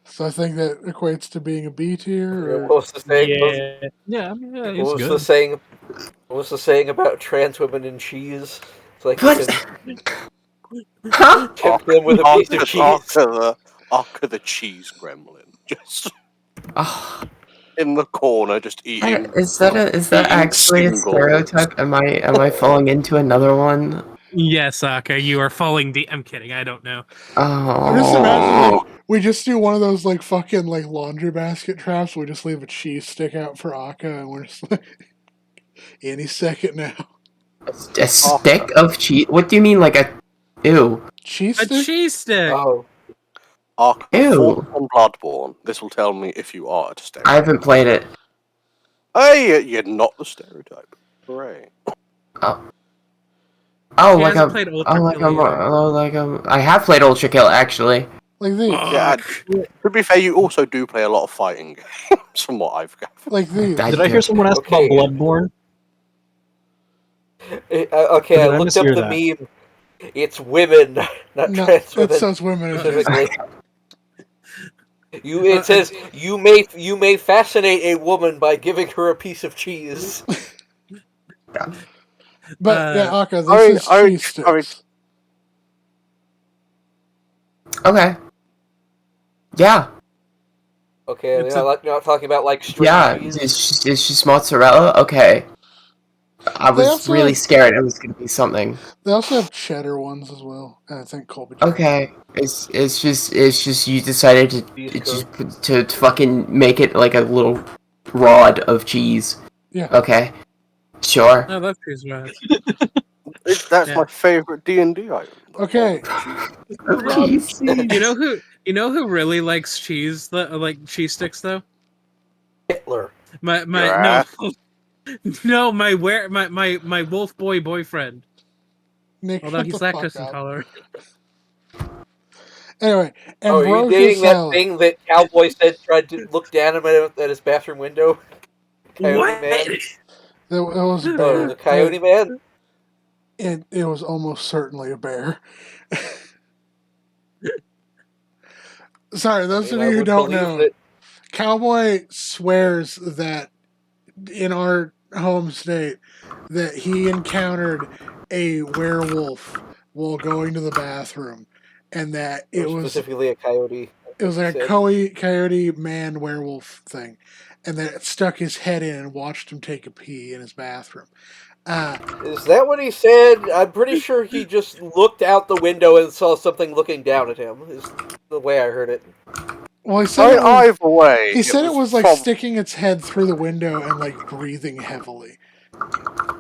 [SPEAKER 1] So I think that equates to being a B tier.
[SPEAKER 6] What was the saying?
[SPEAKER 2] Yeah. I mean, yeah, it's
[SPEAKER 6] What was
[SPEAKER 2] good.
[SPEAKER 6] the saying? What was the saying about trans women and cheese? It's like you
[SPEAKER 4] What?
[SPEAKER 6] can
[SPEAKER 4] Huh?
[SPEAKER 6] tempt them with a piece of cheese.
[SPEAKER 5] Aka the cheese gremlin, just
[SPEAKER 4] Oh,
[SPEAKER 5] in the corner, just eating.
[SPEAKER 4] is that
[SPEAKER 5] Eating
[SPEAKER 4] actually a
[SPEAKER 5] singles.
[SPEAKER 4] stereotype? Am I falling into another one?
[SPEAKER 2] Yes, Aka, you are falling deep. I'm kidding. I don't know.
[SPEAKER 1] I'm just imagining
[SPEAKER 4] Oh,
[SPEAKER 1] we just do one of those like fucking like laundry basket traps. We just leave a cheese stick out for Aka, and we're just like, any second now.
[SPEAKER 4] a stick of cheese? What do you mean, like a? Ew.
[SPEAKER 1] Cheese
[SPEAKER 2] A
[SPEAKER 1] stick?
[SPEAKER 2] cheese stick.
[SPEAKER 6] Oh,
[SPEAKER 5] Aka,
[SPEAKER 4] Ew.
[SPEAKER 5] thoughts on Bloodborne. This will tell me if you are a
[SPEAKER 4] I
[SPEAKER 5] stereotype.
[SPEAKER 4] haven't played it.
[SPEAKER 5] Hey, you're not the stereotype. Hooray!
[SPEAKER 4] Oh,
[SPEAKER 2] He
[SPEAKER 4] like
[SPEAKER 2] hasn't
[SPEAKER 4] a.
[SPEAKER 2] played
[SPEAKER 4] Oh,
[SPEAKER 2] Ultra
[SPEAKER 4] like
[SPEAKER 2] Kill either.
[SPEAKER 4] I have played Ultra Kill actually.
[SPEAKER 1] Like these.
[SPEAKER 5] Yeah, to be fair, you also do play a lot of fighting games, from what I've gathered.
[SPEAKER 1] Like these.
[SPEAKER 3] did I hear someone ask
[SPEAKER 6] Okay.
[SPEAKER 3] about Bloodborne?
[SPEAKER 6] okay.
[SPEAKER 3] Or
[SPEAKER 6] I
[SPEAKER 3] did I
[SPEAKER 6] looked up
[SPEAKER 3] mishear
[SPEAKER 6] the
[SPEAKER 3] that?
[SPEAKER 6] meme. It's women, not
[SPEAKER 1] No,
[SPEAKER 6] trans
[SPEAKER 1] it
[SPEAKER 6] women
[SPEAKER 1] says women. in it.
[SPEAKER 6] specifically. It says you may fascinate a woman by giving her a piece of cheese.
[SPEAKER 1] But yeah, Aka, this
[SPEAKER 5] I mean,
[SPEAKER 1] is cheese sticks.
[SPEAKER 4] Okay. Yeah.
[SPEAKER 6] Okay,
[SPEAKER 2] It's
[SPEAKER 6] you're not talking about like string
[SPEAKER 4] Yeah.
[SPEAKER 6] cheese.
[SPEAKER 4] It's just mozzarella. Okay. I
[SPEAKER 1] They
[SPEAKER 4] was
[SPEAKER 1] also
[SPEAKER 4] really
[SPEAKER 1] have-
[SPEAKER 4] scared it was gonna be something.
[SPEAKER 1] They also have cheddar ones as well, and I think Colby.
[SPEAKER 4] Okay. It's just you decided to fucking make it like a little rod of cheese.
[SPEAKER 1] Yeah.
[SPEAKER 4] Okay. Sure.
[SPEAKER 2] I love cheese rods.
[SPEAKER 5] That's
[SPEAKER 2] Yeah.
[SPEAKER 5] my favorite D&D item.
[SPEAKER 1] Okay.
[SPEAKER 4] Cheese.
[SPEAKER 2] You know who really likes cheese? Like cheese sticks though.
[SPEAKER 6] Hitler.
[SPEAKER 2] My
[SPEAKER 5] Yeah.
[SPEAKER 2] no, my wolf boy boyfriend.
[SPEAKER 1] Nick,
[SPEAKER 2] Although
[SPEAKER 1] shut
[SPEAKER 2] he's
[SPEAKER 1] the fuck
[SPEAKER 2] lactose
[SPEAKER 1] up.
[SPEAKER 2] intolerant.
[SPEAKER 1] Anyway,
[SPEAKER 6] Oh, are you
[SPEAKER 1] ambrosia
[SPEAKER 6] dating that
[SPEAKER 1] salad.
[SPEAKER 6] thing that Cowboy said tried to look down at his bathroom window? Coyote
[SPEAKER 2] What?
[SPEAKER 6] Man?
[SPEAKER 1] It was a
[SPEAKER 6] Oh,
[SPEAKER 1] bear.
[SPEAKER 6] the Coyote Man?
[SPEAKER 1] It was almost certainly a bear. Sorry, those of
[SPEAKER 6] I
[SPEAKER 1] you who
[SPEAKER 6] would
[SPEAKER 1] don't
[SPEAKER 6] believe
[SPEAKER 1] know,
[SPEAKER 6] that-
[SPEAKER 1] Cowboy swears that in our home state that he encountered a werewolf while going to the bathroom, and that
[SPEAKER 6] or
[SPEAKER 1] it was
[SPEAKER 6] specifically a coyote.
[SPEAKER 1] like a
[SPEAKER 6] said.
[SPEAKER 1] coyote man werewolf thing, and that it stuck his head in and watched him take a pee in his bathroom.
[SPEAKER 6] Is that what he said? I'm pretty sure he just looked out the window and saw something looking down at him. Is the way I heard it.
[SPEAKER 1] Well, he said it was,
[SPEAKER 5] Either way,
[SPEAKER 1] he said it was like
[SPEAKER 5] prob-
[SPEAKER 1] sticking its head through the window and like breathing heavily.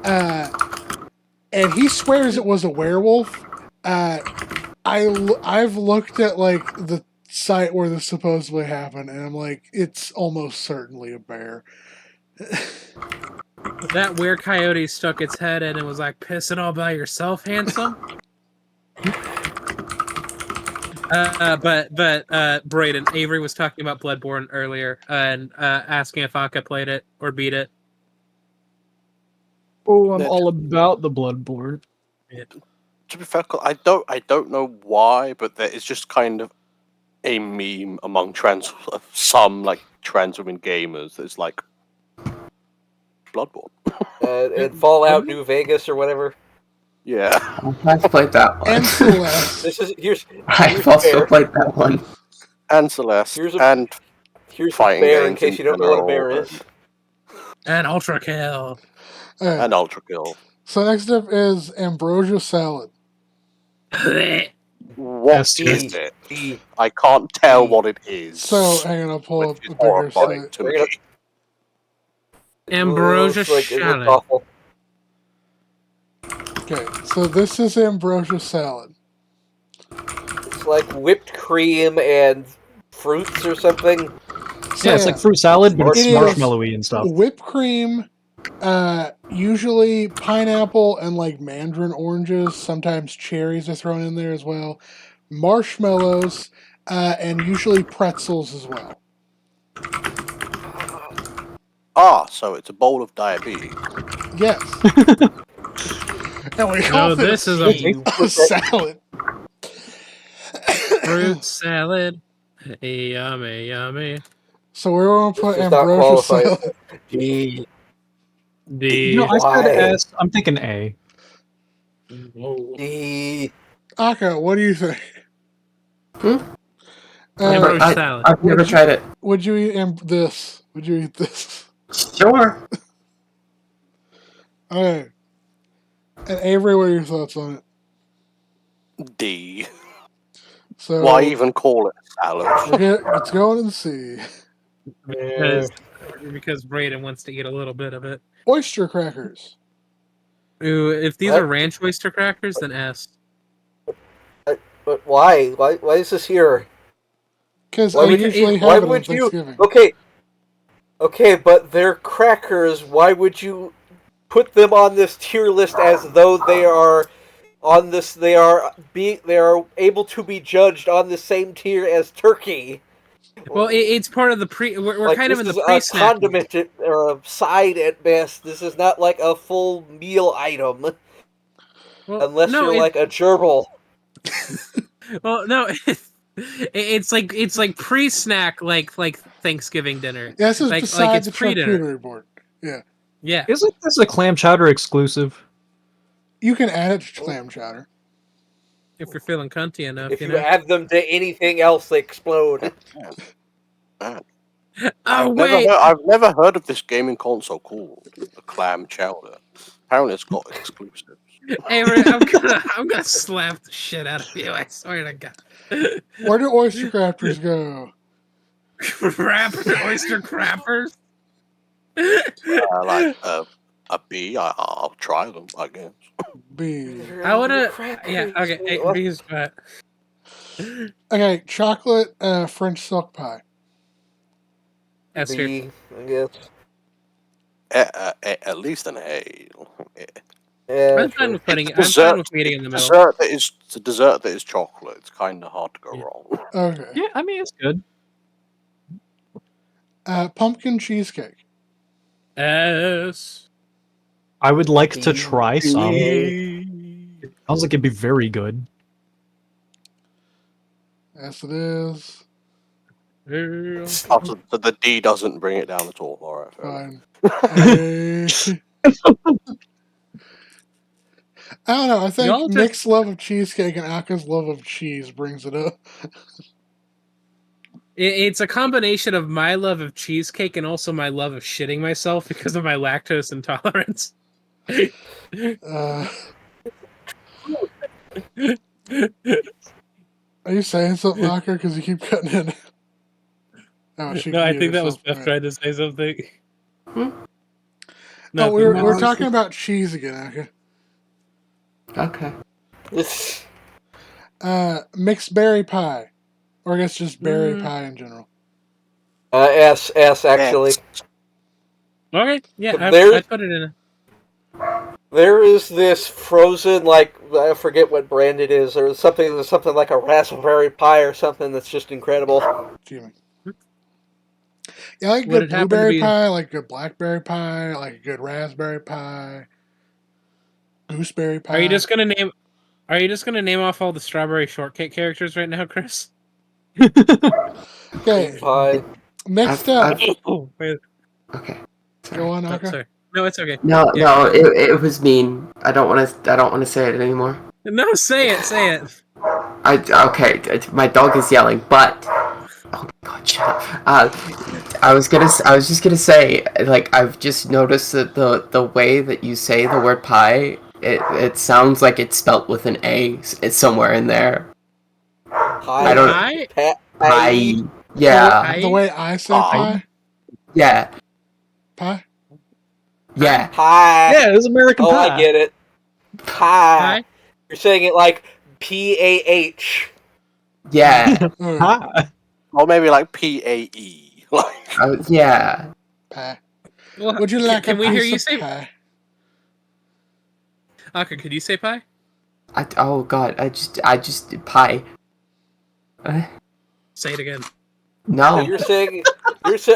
[SPEAKER 1] And he swears it was a werewolf. I've looked at like the site where this supposedly happened, and I'm like, it's almost certainly a bear.
[SPEAKER 2] That weird coyote stuck its head in and was like, "Pissing all by yourself, handsome." But Braden, Avery was talking about Bloodborne earlier and asking if Aka played it or beat it.
[SPEAKER 3] Oh, I'm all about the Bloodborne.
[SPEAKER 5] To be fair, I don't know why, but there is just kind of a meme among some like trans women gamers that's like Bloodborne.
[SPEAKER 6] And Fallout New Vegas or whatever.
[SPEAKER 5] Yeah.
[SPEAKER 4] I've played that one.
[SPEAKER 1] And Celeste.
[SPEAKER 6] Here's
[SPEAKER 4] I've also
[SPEAKER 6] fair.
[SPEAKER 4] played that one.
[SPEAKER 5] And Celeste.
[SPEAKER 6] Here's a
[SPEAKER 5] and fighting
[SPEAKER 6] bear in
[SPEAKER 5] games
[SPEAKER 6] case you don't know what a bear
[SPEAKER 5] general,
[SPEAKER 6] is.
[SPEAKER 2] And Ultra Kill.
[SPEAKER 1] Alright,
[SPEAKER 5] and Ultra Kill.
[SPEAKER 1] so next up is ambrosia salad.
[SPEAKER 5] What
[SPEAKER 3] S
[SPEAKER 5] is
[SPEAKER 3] tier.
[SPEAKER 5] it? I can't tell what it is.
[SPEAKER 1] So hang on, I'll pull
[SPEAKER 5] which
[SPEAKER 1] up
[SPEAKER 5] is
[SPEAKER 1] a bigger
[SPEAKER 5] horrifying
[SPEAKER 1] site.
[SPEAKER 5] to
[SPEAKER 6] Bring
[SPEAKER 5] me.
[SPEAKER 6] it up.
[SPEAKER 2] Ambrosia
[SPEAKER 6] It looks
[SPEAKER 2] salad.
[SPEAKER 6] awful.
[SPEAKER 1] Okay, so this is ambrosia salad.
[SPEAKER 6] It's like whipped cream and fruits or something.
[SPEAKER 1] So
[SPEAKER 3] Yeah, it's like fruit salad, but it's
[SPEAKER 1] It is
[SPEAKER 3] marshmallowy and stuff.
[SPEAKER 1] whipped cream, usually pineapple and like mandarin oranges. Sometimes cherries are thrown in there as well. Marshmallows, and usually pretzels as well.
[SPEAKER 5] So it's a bowl of diabetes.
[SPEAKER 1] Yes. And we call
[SPEAKER 2] No, this is
[SPEAKER 1] a salad.
[SPEAKER 2] fruit salad. Yummy, yummy.
[SPEAKER 1] So we're going to put
[SPEAKER 6] This does not
[SPEAKER 1] ambrosia
[SPEAKER 6] qualify.
[SPEAKER 1] salad.
[SPEAKER 2] D.
[SPEAKER 3] You know, I
[SPEAKER 6] Why?
[SPEAKER 3] said S. I'm thinking A.
[SPEAKER 6] D.
[SPEAKER 1] Aka, what do you think?
[SPEAKER 2] Ambrosia salad.
[SPEAKER 4] I've never tried it.
[SPEAKER 1] Would you eat this? Would you eat this?
[SPEAKER 4] Sure.
[SPEAKER 1] Okay. And Avery, what are your thoughts on it?
[SPEAKER 5] D.
[SPEAKER 1] So
[SPEAKER 5] Why even call it a salad?
[SPEAKER 1] let's go and see.
[SPEAKER 2] Because Braden wants to eat a little bit of it.
[SPEAKER 1] Oyster crackers.
[SPEAKER 2] Ooh, if these
[SPEAKER 6] What?
[SPEAKER 2] are ranch oyster crackers, then S.
[SPEAKER 6] But why? Why is this here?
[SPEAKER 1] Because
[SPEAKER 6] Why
[SPEAKER 1] I
[SPEAKER 6] would you
[SPEAKER 1] usually
[SPEAKER 6] eat- why
[SPEAKER 1] have it on
[SPEAKER 6] would you-
[SPEAKER 1] Thanksgiving.
[SPEAKER 6] Okay, but they're crackers. Why would you put them on this tier list as though they are on this? They are able to be judged on the same tier as turkey.
[SPEAKER 2] Well, it's part of the pre. We're
[SPEAKER 6] Like,
[SPEAKER 2] kind of in
[SPEAKER 6] this
[SPEAKER 2] the
[SPEAKER 6] is
[SPEAKER 2] pre-snack.
[SPEAKER 6] a condiment or a side at best. This is not like a full meal item,
[SPEAKER 2] Well,
[SPEAKER 6] unless
[SPEAKER 2] no,
[SPEAKER 6] you're like a gerbil.
[SPEAKER 2] Well, no, it's like pre-snack, like Thanksgiving dinner.
[SPEAKER 1] Yeah, this is
[SPEAKER 2] like
[SPEAKER 1] beside
[SPEAKER 2] it's
[SPEAKER 1] the
[SPEAKER 2] pre-dinner.
[SPEAKER 1] charcuterie board. Yeah.
[SPEAKER 2] Yeah.
[SPEAKER 3] Isn't this a clam chowder exclusive?
[SPEAKER 1] You can add it to clam chowder.
[SPEAKER 2] If you're feeling cunty enough,
[SPEAKER 6] If
[SPEAKER 2] you
[SPEAKER 6] you
[SPEAKER 2] know.
[SPEAKER 6] add them to anything else, they explode.
[SPEAKER 2] Oh
[SPEAKER 5] I've never heard of this gaming console called the Clam Chowder. Apparently, it's got exclusives.
[SPEAKER 2] Avery, I'm gonna slap the shit out of you. I swear to God.
[SPEAKER 1] Where do oyster crackers go?
[SPEAKER 2] Oyster crappers.
[SPEAKER 5] Like a B. I'll try them, I guess.
[SPEAKER 1] B.
[SPEAKER 2] I wanna. Yeah. Okay. Hey, B's what?
[SPEAKER 1] Okay, chocolate French silk pie.
[SPEAKER 2] S tier.
[SPEAKER 6] B, I guess.
[SPEAKER 5] At least an A.
[SPEAKER 6] Yeah,
[SPEAKER 2] I'm fine with putting. I'm
[SPEAKER 5] Dessert-
[SPEAKER 2] fine with meeting in the middle.
[SPEAKER 5] It's a dessert that is chocolate. It's kind of hard to go
[SPEAKER 2] Yeah.
[SPEAKER 5] wrong.
[SPEAKER 1] Okay.
[SPEAKER 3] Yeah, I mean, it's good.
[SPEAKER 1] Pumpkin cheesecake.
[SPEAKER 2] S.
[SPEAKER 3] I would like to
[SPEAKER 6] B.
[SPEAKER 3] try some.
[SPEAKER 6] B.
[SPEAKER 3] Sounds like it'd be very good.
[SPEAKER 1] Yes, it is.
[SPEAKER 5] So the D doesn't bring it down at all. All right, fair enough.
[SPEAKER 1] Fine. I don't know. I think
[SPEAKER 2] Y'all just-
[SPEAKER 1] Nick's love of cheesecake and Aka's love of cheese brings it up.
[SPEAKER 2] It's a combination of my love of cheesecake and also my love of shitting myself because of my lactose intolerance.
[SPEAKER 1] Are you saying something, Aka? Because you keep cutting in. Oh, she
[SPEAKER 2] No, I
[SPEAKER 1] muted
[SPEAKER 2] think that was
[SPEAKER 1] herself.
[SPEAKER 2] Beth
[SPEAKER 1] Right.
[SPEAKER 2] trying to say something.
[SPEAKER 4] Hmm?
[SPEAKER 1] Oh,
[SPEAKER 2] Nothing.
[SPEAKER 1] we're talking about cheese again, Aka.
[SPEAKER 4] Okay.
[SPEAKER 1] Mixed berry pie. Or I guess just berry
[SPEAKER 2] Mm.
[SPEAKER 1] pie in general.
[SPEAKER 6] S actually.
[SPEAKER 2] Okay, yeah,
[SPEAKER 6] There-
[SPEAKER 2] I put it in.
[SPEAKER 6] There is this frozen, like, I forget what brand it is, or something like a raspberry pie or something that's just incredible.
[SPEAKER 1] Fuming. Yeah, I like
[SPEAKER 2] Would
[SPEAKER 1] good
[SPEAKER 2] it happen to
[SPEAKER 1] blueberry
[SPEAKER 2] be-
[SPEAKER 1] pie, I like good blackberry pie, I like a good raspberry pie. gooseberry pie.
[SPEAKER 2] Are you just gonna name? Are you just gonna name off all the strawberry shortcake characters right now, Chris?
[SPEAKER 1] Okay,
[SPEAKER 6] Cream pie.
[SPEAKER 1] next
[SPEAKER 4] I've-
[SPEAKER 1] up.
[SPEAKER 4] I've-
[SPEAKER 2] Oh, wait,
[SPEAKER 4] Okay.
[SPEAKER 1] Go on,
[SPEAKER 2] no,
[SPEAKER 1] Aka.
[SPEAKER 2] sorry. No, it's okay.
[SPEAKER 4] No,
[SPEAKER 2] Yeah,
[SPEAKER 4] no, it was mean. I don't want to. I don't want to say it anymore.
[SPEAKER 2] No, say it. Say it.
[SPEAKER 4] Okay. My dog is yelling, but oh my god, shut up. I was just gonna say, like, I've just noticed that the way that you say the word pie, it sounds like it's spelt with an A. It's somewhere in there.
[SPEAKER 6] Pie.
[SPEAKER 4] I don't-
[SPEAKER 2] Pie?
[SPEAKER 4] Pie. Yeah.
[SPEAKER 1] The way I say
[SPEAKER 5] Pie.
[SPEAKER 1] pie.
[SPEAKER 4] Yeah.
[SPEAKER 1] Pie.
[SPEAKER 4] Yeah.
[SPEAKER 6] Pie.
[SPEAKER 3] Yeah, it was American
[SPEAKER 6] Oh,
[SPEAKER 3] Pie.
[SPEAKER 6] I get it. Pie.
[SPEAKER 2] Pie?
[SPEAKER 6] You're saying it like PAH.
[SPEAKER 4] Yeah.
[SPEAKER 1] Oh,
[SPEAKER 3] Pie.
[SPEAKER 5] Or maybe like PAE. Like,
[SPEAKER 4] Yeah.
[SPEAKER 1] pie.
[SPEAKER 2] Well,
[SPEAKER 1] Would you like
[SPEAKER 2] can
[SPEAKER 1] a
[SPEAKER 2] we hear
[SPEAKER 1] piece
[SPEAKER 2] you
[SPEAKER 1] of
[SPEAKER 2] say?
[SPEAKER 1] pie?
[SPEAKER 2] Aka, could you say pie?
[SPEAKER 4] Oh god, I just pie.
[SPEAKER 2] Say it again.
[SPEAKER 4] No.
[SPEAKER 6] You're saying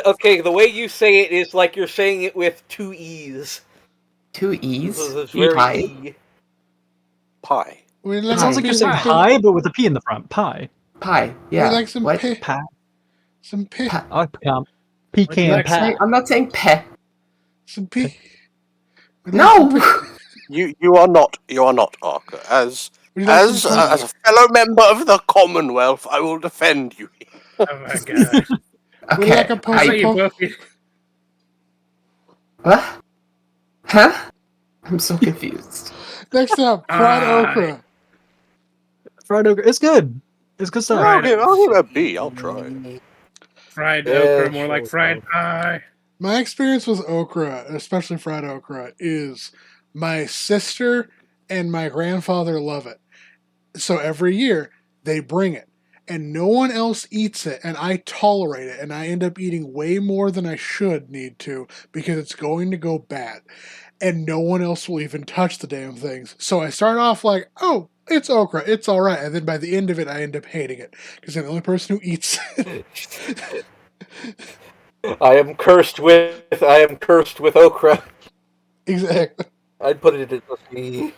[SPEAKER 6] okay. The way you say it is like you're saying it with two E's.
[SPEAKER 4] Two E's.
[SPEAKER 6] It's very
[SPEAKER 4] Pie.
[SPEAKER 6] E.
[SPEAKER 5] pie.
[SPEAKER 1] Would you
[SPEAKER 3] It
[SPEAKER 1] like
[SPEAKER 3] sounds
[SPEAKER 1] a
[SPEAKER 3] like you're
[SPEAKER 1] piece
[SPEAKER 3] saying
[SPEAKER 1] of
[SPEAKER 3] pie, but with a P in the front. Pie.
[SPEAKER 4] Pie. Yeah.
[SPEAKER 1] Would you like some
[SPEAKER 4] What?
[SPEAKER 1] pie?
[SPEAKER 3] Pie.
[SPEAKER 1] Some pie.
[SPEAKER 4] Pie.
[SPEAKER 3] I like pecan.
[SPEAKER 2] Would you
[SPEAKER 3] Pecan
[SPEAKER 2] like
[SPEAKER 3] pie.
[SPEAKER 4] I'm not saying pe.
[SPEAKER 1] Some pie. Would you like some
[SPEAKER 4] No.
[SPEAKER 1] pie?
[SPEAKER 5] You are not Arca. As
[SPEAKER 1] Would you like
[SPEAKER 5] as
[SPEAKER 1] some pie?
[SPEAKER 5] as a fellow member of the Commonwealth, I will defend you.
[SPEAKER 2] Oh my god.
[SPEAKER 1] Would you
[SPEAKER 4] Okay.
[SPEAKER 1] like a
[SPEAKER 2] I
[SPEAKER 1] post
[SPEAKER 2] thought you
[SPEAKER 1] of
[SPEAKER 2] both.
[SPEAKER 4] What? Huh? I'm so confused.
[SPEAKER 1] Next up, fried okra.
[SPEAKER 3] Fried okra. It's good. It's good stuff.
[SPEAKER 2] Fried
[SPEAKER 5] I'll give it a B. I'll try.
[SPEAKER 2] Fried
[SPEAKER 6] Yeah,
[SPEAKER 2] okra, more
[SPEAKER 6] sure,
[SPEAKER 2] like fried
[SPEAKER 6] sure.
[SPEAKER 2] pie.
[SPEAKER 1] My experience with okra, especially fried okra, is my sister and my grandfather love it. So every year they bring it, and no one else eats it, and I tolerate it, and I end up eating way more than I should need to because it's going to go bad, and no one else will even touch the damn things. So I start off like, oh, it's okra, it's all right, and then by the end of it, I end up hating it because I'm the only person who eats it.
[SPEAKER 6] I am cursed with okra.
[SPEAKER 1] Exactly.
[SPEAKER 6] I'd put it in the C.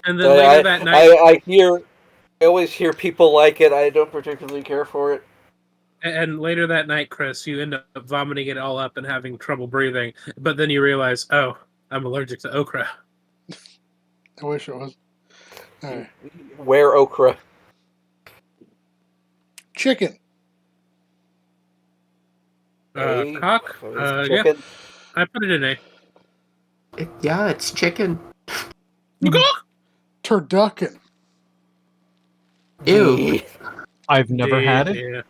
[SPEAKER 2] And then later that night,
[SPEAKER 6] I always hear people like it. I don't particularly care for it.
[SPEAKER 2] and later that night, Chris, you end up vomiting it all up and having trouble breathing. But then you realize, oh, I'm allergic to okra.
[SPEAKER 1] I wish it was. All right.
[SPEAKER 6] Where okra?
[SPEAKER 1] Chicken.
[SPEAKER 6] A?
[SPEAKER 2] Cock?
[SPEAKER 6] So it's
[SPEAKER 2] Yeah,
[SPEAKER 6] chicken.
[SPEAKER 2] I put it in A.
[SPEAKER 4] Yeah, it's chicken.
[SPEAKER 1] Turducken.
[SPEAKER 4] Ew.
[SPEAKER 3] I've never had it.
[SPEAKER 2] Yeah.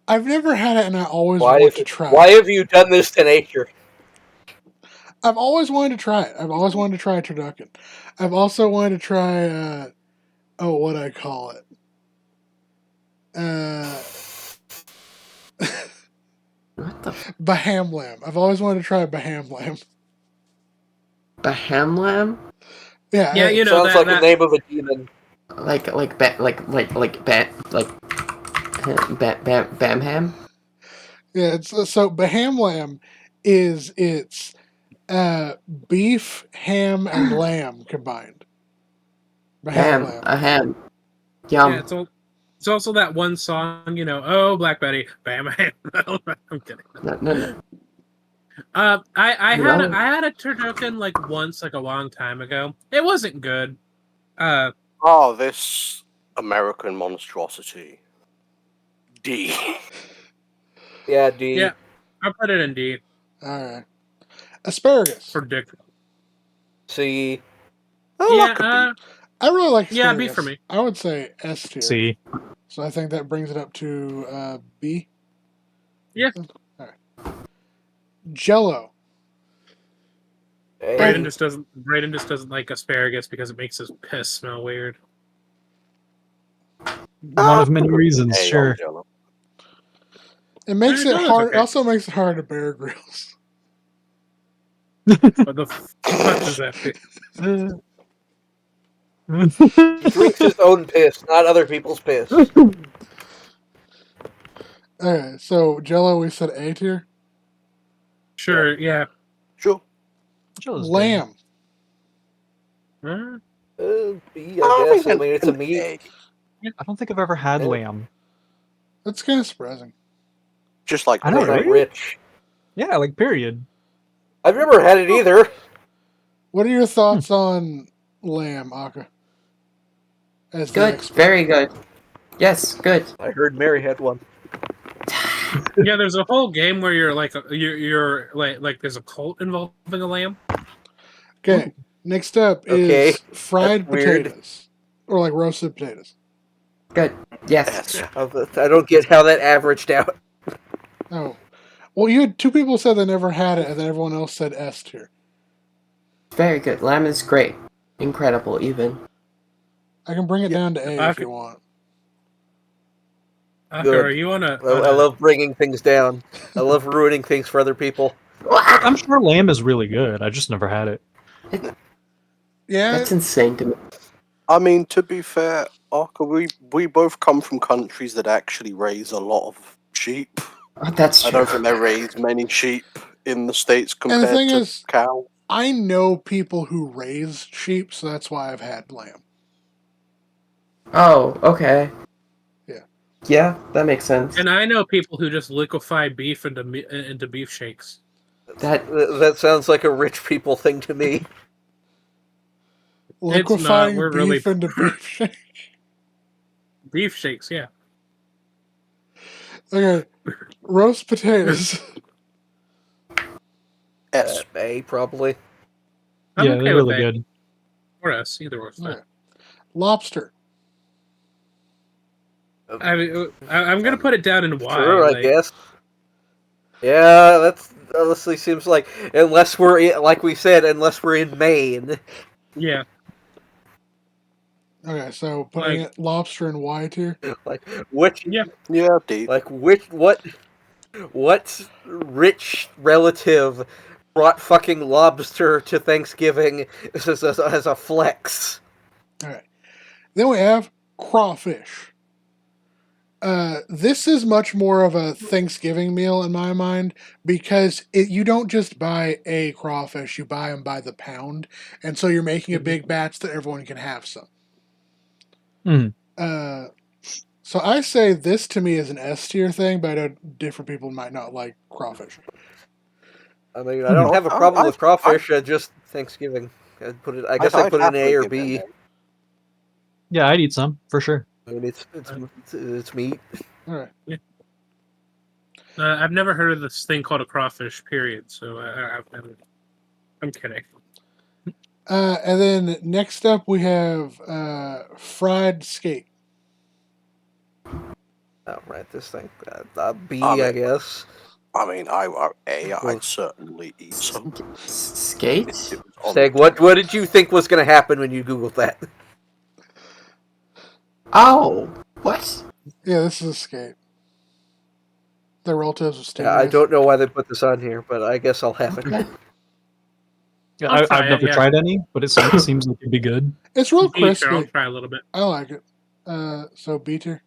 [SPEAKER 1] I've never had it, and I always
[SPEAKER 6] Why
[SPEAKER 1] want to try
[SPEAKER 6] why
[SPEAKER 1] it.
[SPEAKER 6] have you done this to nature?
[SPEAKER 1] I've always wanted to try it. I've always wanted to try turducken. I've also wanted to try, what I call it?
[SPEAKER 4] What the?
[SPEAKER 1] Baham lamb. I've always wanted to try Baham lamb.
[SPEAKER 4] Baham lamb?
[SPEAKER 1] Yeah,
[SPEAKER 2] Yeah,
[SPEAKER 1] hey,
[SPEAKER 2] you know
[SPEAKER 6] Sounds
[SPEAKER 2] that.
[SPEAKER 6] like the name of a demon.
[SPEAKER 4] Bam ham?
[SPEAKER 1] yeah. So Baham lamb it's beef, ham, and lamb combined. Baham
[SPEAKER 4] Ham.
[SPEAKER 1] lamb.
[SPEAKER 4] A ham.
[SPEAKER 2] Yeah,
[SPEAKER 4] Yum.
[SPEAKER 2] it's also that one song, oh, Black Betty, bam, bam. I'm kidding.
[SPEAKER 4] No.
[SPEAKER 2] I
[SPEAKER 4] No.
[SPEAKER 2] had a turducken like once, like a long time ago. It wasn't good.
[SPEAKER 5] Oh, this American monstrosity. D.
[SPEAKER 6] Yeah, D.
[SPEAKER 2] Yeah, I put it in D
[SPEAKER 1] All right. Asparagus.
[SPEAKER 2] for Dick.
[SPEAKER 6] C.
[SPEAKER 5] Oh,
[SPEAKER 2] Yeah,
[SPEAKER 5] that could be.
[SPEAKER 1] I really like
[SPEAKER 2] yeah,
[SPEAKER 1] asparagus.
[SPEAKER 2] B for me.
[SPEAKER 1] I would say S tier.
[SPEAKER 3] See.
[SPEAKER 1] So I think that brings it up to B.
[SPEAKER 2] Yeah.
[SPEAKER 1] All right. Jello.
[SPEAKER 6] A.
[SPEAKER 2] Brayden just doesn't like asparagus because it makes his piss smell weird.
[SPEAKER 3] One of many reasons,
[SPEAKER 5] A on
[SPEAKER 3] sure.
[SPEAKER 5] Jell-O.
[SPEAKER 1] It makes
[SPEAKER 2] No,
[SPEAKER 1] it
[SPEAKER 2] that's
[SPEAKER 1] hard.
[SPEAKER 2] okay.
[SPEAKER 1] Also makes it hard to Bear Grylls.
[SPEAKER 2] What the fuck does that mean?
[SPEAKER 6] He drinks his own piss, not other people's piss.
[SPEAKER 1] Okay, so Jello, we said A tier.
[SPEAKER 2] Sure, yeah.
[SPEAKER 5] Sure.
[SPEAKER 3] Jell-O's good.
[SPEAKER 1] Lamb.
[SPEAKER 2] Uh,
[SPEAKER 6] B, I guess. I mean, it's a
[SPEAKER 5] an
[SPEAKER 6] meat.
[SPEAKER 5] A.
[SPEAKER 3] I don't think I've ever had
[SPEAKER 6] Yeah.
[SPEAKER 3] lamb.
[SPEAKER 1] That's kind of surprising.
[SPEAKER 5] Just like
[SPEAKER 3] I know,
[SPEAKER 6] It's not
[SPEAKER 3] right?
[SPEAKER 6] rich.
[SPEAKER 3] Yeah, like period.
[SPEAKER 6] I've never had it either.
[SPEAKER 1] What are your thoughts on lamb, Aka? As the
[SPEAKER 4] Good,
[SPEAKER 1] expert.
[SPEAKER 4] very good. Yes, good.
[SPEAKER 6] I heard Mary had one.
[SPEAKER 2] yeah, there's a whole game where you're like you're like there's a cult involving a lamb.
[SPEAKER 1] Okay, next up
[SPEAKER 6] Okay,
[SPEAKER 1] is fried
[SPEAKER 6] that's weird.
[SPEAKER 1] potatoes. Or like roasted potatoes.
[SPEAKER 4] Good. Yes.
[SPEAKER 5] S.
[SPEAKER 6] I don't get how that averaged out.
[SPEAKER 1] Oh. Well, you had two people said they never had it, and then everyone else said S tier.
[SPEAKER 4] Very good. Lamb is great. Incredible, even.
[SPEAKER 1] I can bring it
[SPEAKER 5] Yeah,
[SPEAKER 1] down to A
[SPEAKER 2] I
[SPEAKER 1] if
[SPEAKER 2] could-
[SPEAKER 1] you want.
[SPEAKER 6] Good.
[SPEAKER 2] Are you on a?
[SPEAKER 6] I love bringing things down. I love ruining things for other people.
[SPEAKER 3] I'm sure lamb is really good. I just never had it.
[SPEAKER 1] Yeah,
[SPEAKER 4] That's insane to me.
[SPEAKER 5] I mean, to be fair, Arca, we both come from countries that actually raise a lot of sheep.
[SPEAKER 4] Oh, that's
[SPEAKER 5] I
[SPEAKER 4] true.
[SPEAKER 5] don't think they raise many sheep in the States
[SPEAKER 1] and the
[SPEAKER 5] compared
[SPEAKER 1] thing
[SPEAKER 5] to
[SPEAKER 1] is,
[SPEAKER 5] cows.
[SPEAKER 1] I know people who raise sheep, so that's why I've had lamb.
[SPEAKER 4] Oh, okay.
[SPEAKER 1] Yeah.
[SPEAKER 4] Yeah, that makes sense.
[SPEAKER 2] And I know people who just liquefy beef into beef shakes.
[SPEAKER 6] That sounds like a rich people thing to me.
[SPEAKER 1] Liquefying
[SPEAKER 2] We're
[SPEAKER 1] beef
[SPEAKER 2] really-
[SPEAKER 1] into beef shake.
[SPEAKER 2] Beef shakes, yeah.
[SPEAKER 1] Okay, roast potatoes.
[SPEAKER 5] S.
[SPEAKER 6] A, probably.
[SPEAKER 2] I'm
[SPEAKER 3] yeah,
[SPEAKER 2] okay
[SPEAKER 3] they're
[SPEAKER 2] with
[SPEAKER 3] really
[SPEAKER 2] A.
[SPEAKER 3] good.
[SPEAKER 2] Or S, either or.
[SPEAKER 1] Okay. Lobster.
[SPEAKER 2] I'm gonna put it down in Y.
[SPEAKER 6] Sure, I
[SPEAKER 2] like-
[SPEAKER 6] guess. Yeah, that's honestly seems like unless we're in, like we said, unless we're in Maine.
[SPEAKER 2] Yeah.
[SPEAKER 1] Okay, so putting
[SPEAKER 2] Like-
[SPEAKER 1] it lobster in Y tier.
[SPEAKER 6] Like which?
[SPEAKER 2] Yeah.
[SPEAKER 5] Yeah, D.
[SPEAKER 6] Like what rich relative brought fucking lobster to Thanksgiving as a flex?
[SPEAKER 1] Alright. Then we have crawfish. This is much more of a Thanksgiving meal in my mind because you don't just buy a crawfish, you buy them by the pound. And so you're making a big batch that everyone can have some.
[SPEAKER 3] Mhm.
[SPEAKER 1] So I say this to me is an S tier thing, but I know different people might not like crawfish.
[SPEAKER 6] I mean, I don't have a problem with crawfish. Just Thanksgiving. I'd put it. I guess I'd put it in A or B.
[SPEAKER 3] Yeah, I'd eat some for sure.
[SPEAKER 6] I mean, it's meat.
[SPEAKER 1] Alright.
[SPEAKER 2] I've never heard of this thing called a crawfish, period. So I've never. I'm kidding.
[SPEAKER 1] And then next up we have fried skate.
[SPEAKER 6] Oh, right, this thing. B,
[SPEAKER 5] I mean,
[SPEAKER 6] I guess.
[SPEAKER 5] I mean, I'd certainly eat some.
[SPEAKER 4] Skate?
[SPEAKER 5] It was on
[SPEAKER 6] Stag,
[SPEAKER 5] the
[SPEAKER 6] what did you think was going to happen when you Googled that?
[SPEAKER 4] Oh, what?
[SPEAKER 1] Yeah, this is a skate. The relatives of stingrays.
[SPEAKER 6] Yeah, I don't know why they put this on here, but I guess I'll have it.
[SPEAKER 4] Okay.
[SPEAKER 3] Yeah,
[SPEAKER 2] I'll try
[SPEAKER 3] I've
[SPEAKER 2] it,
[SPEAKER 3] never
[SPEAKER 2] yeah.
[SPEAKER 3] tried any, but it seems like it'd be good.
[SPEAKER 1] It's real
[SPEAKER 2] B tier, I'll
[SPEAKER 1] crispy.
[SPEAKER 2] try a little bit.
[SPEAKER 1] I like it. So B tier.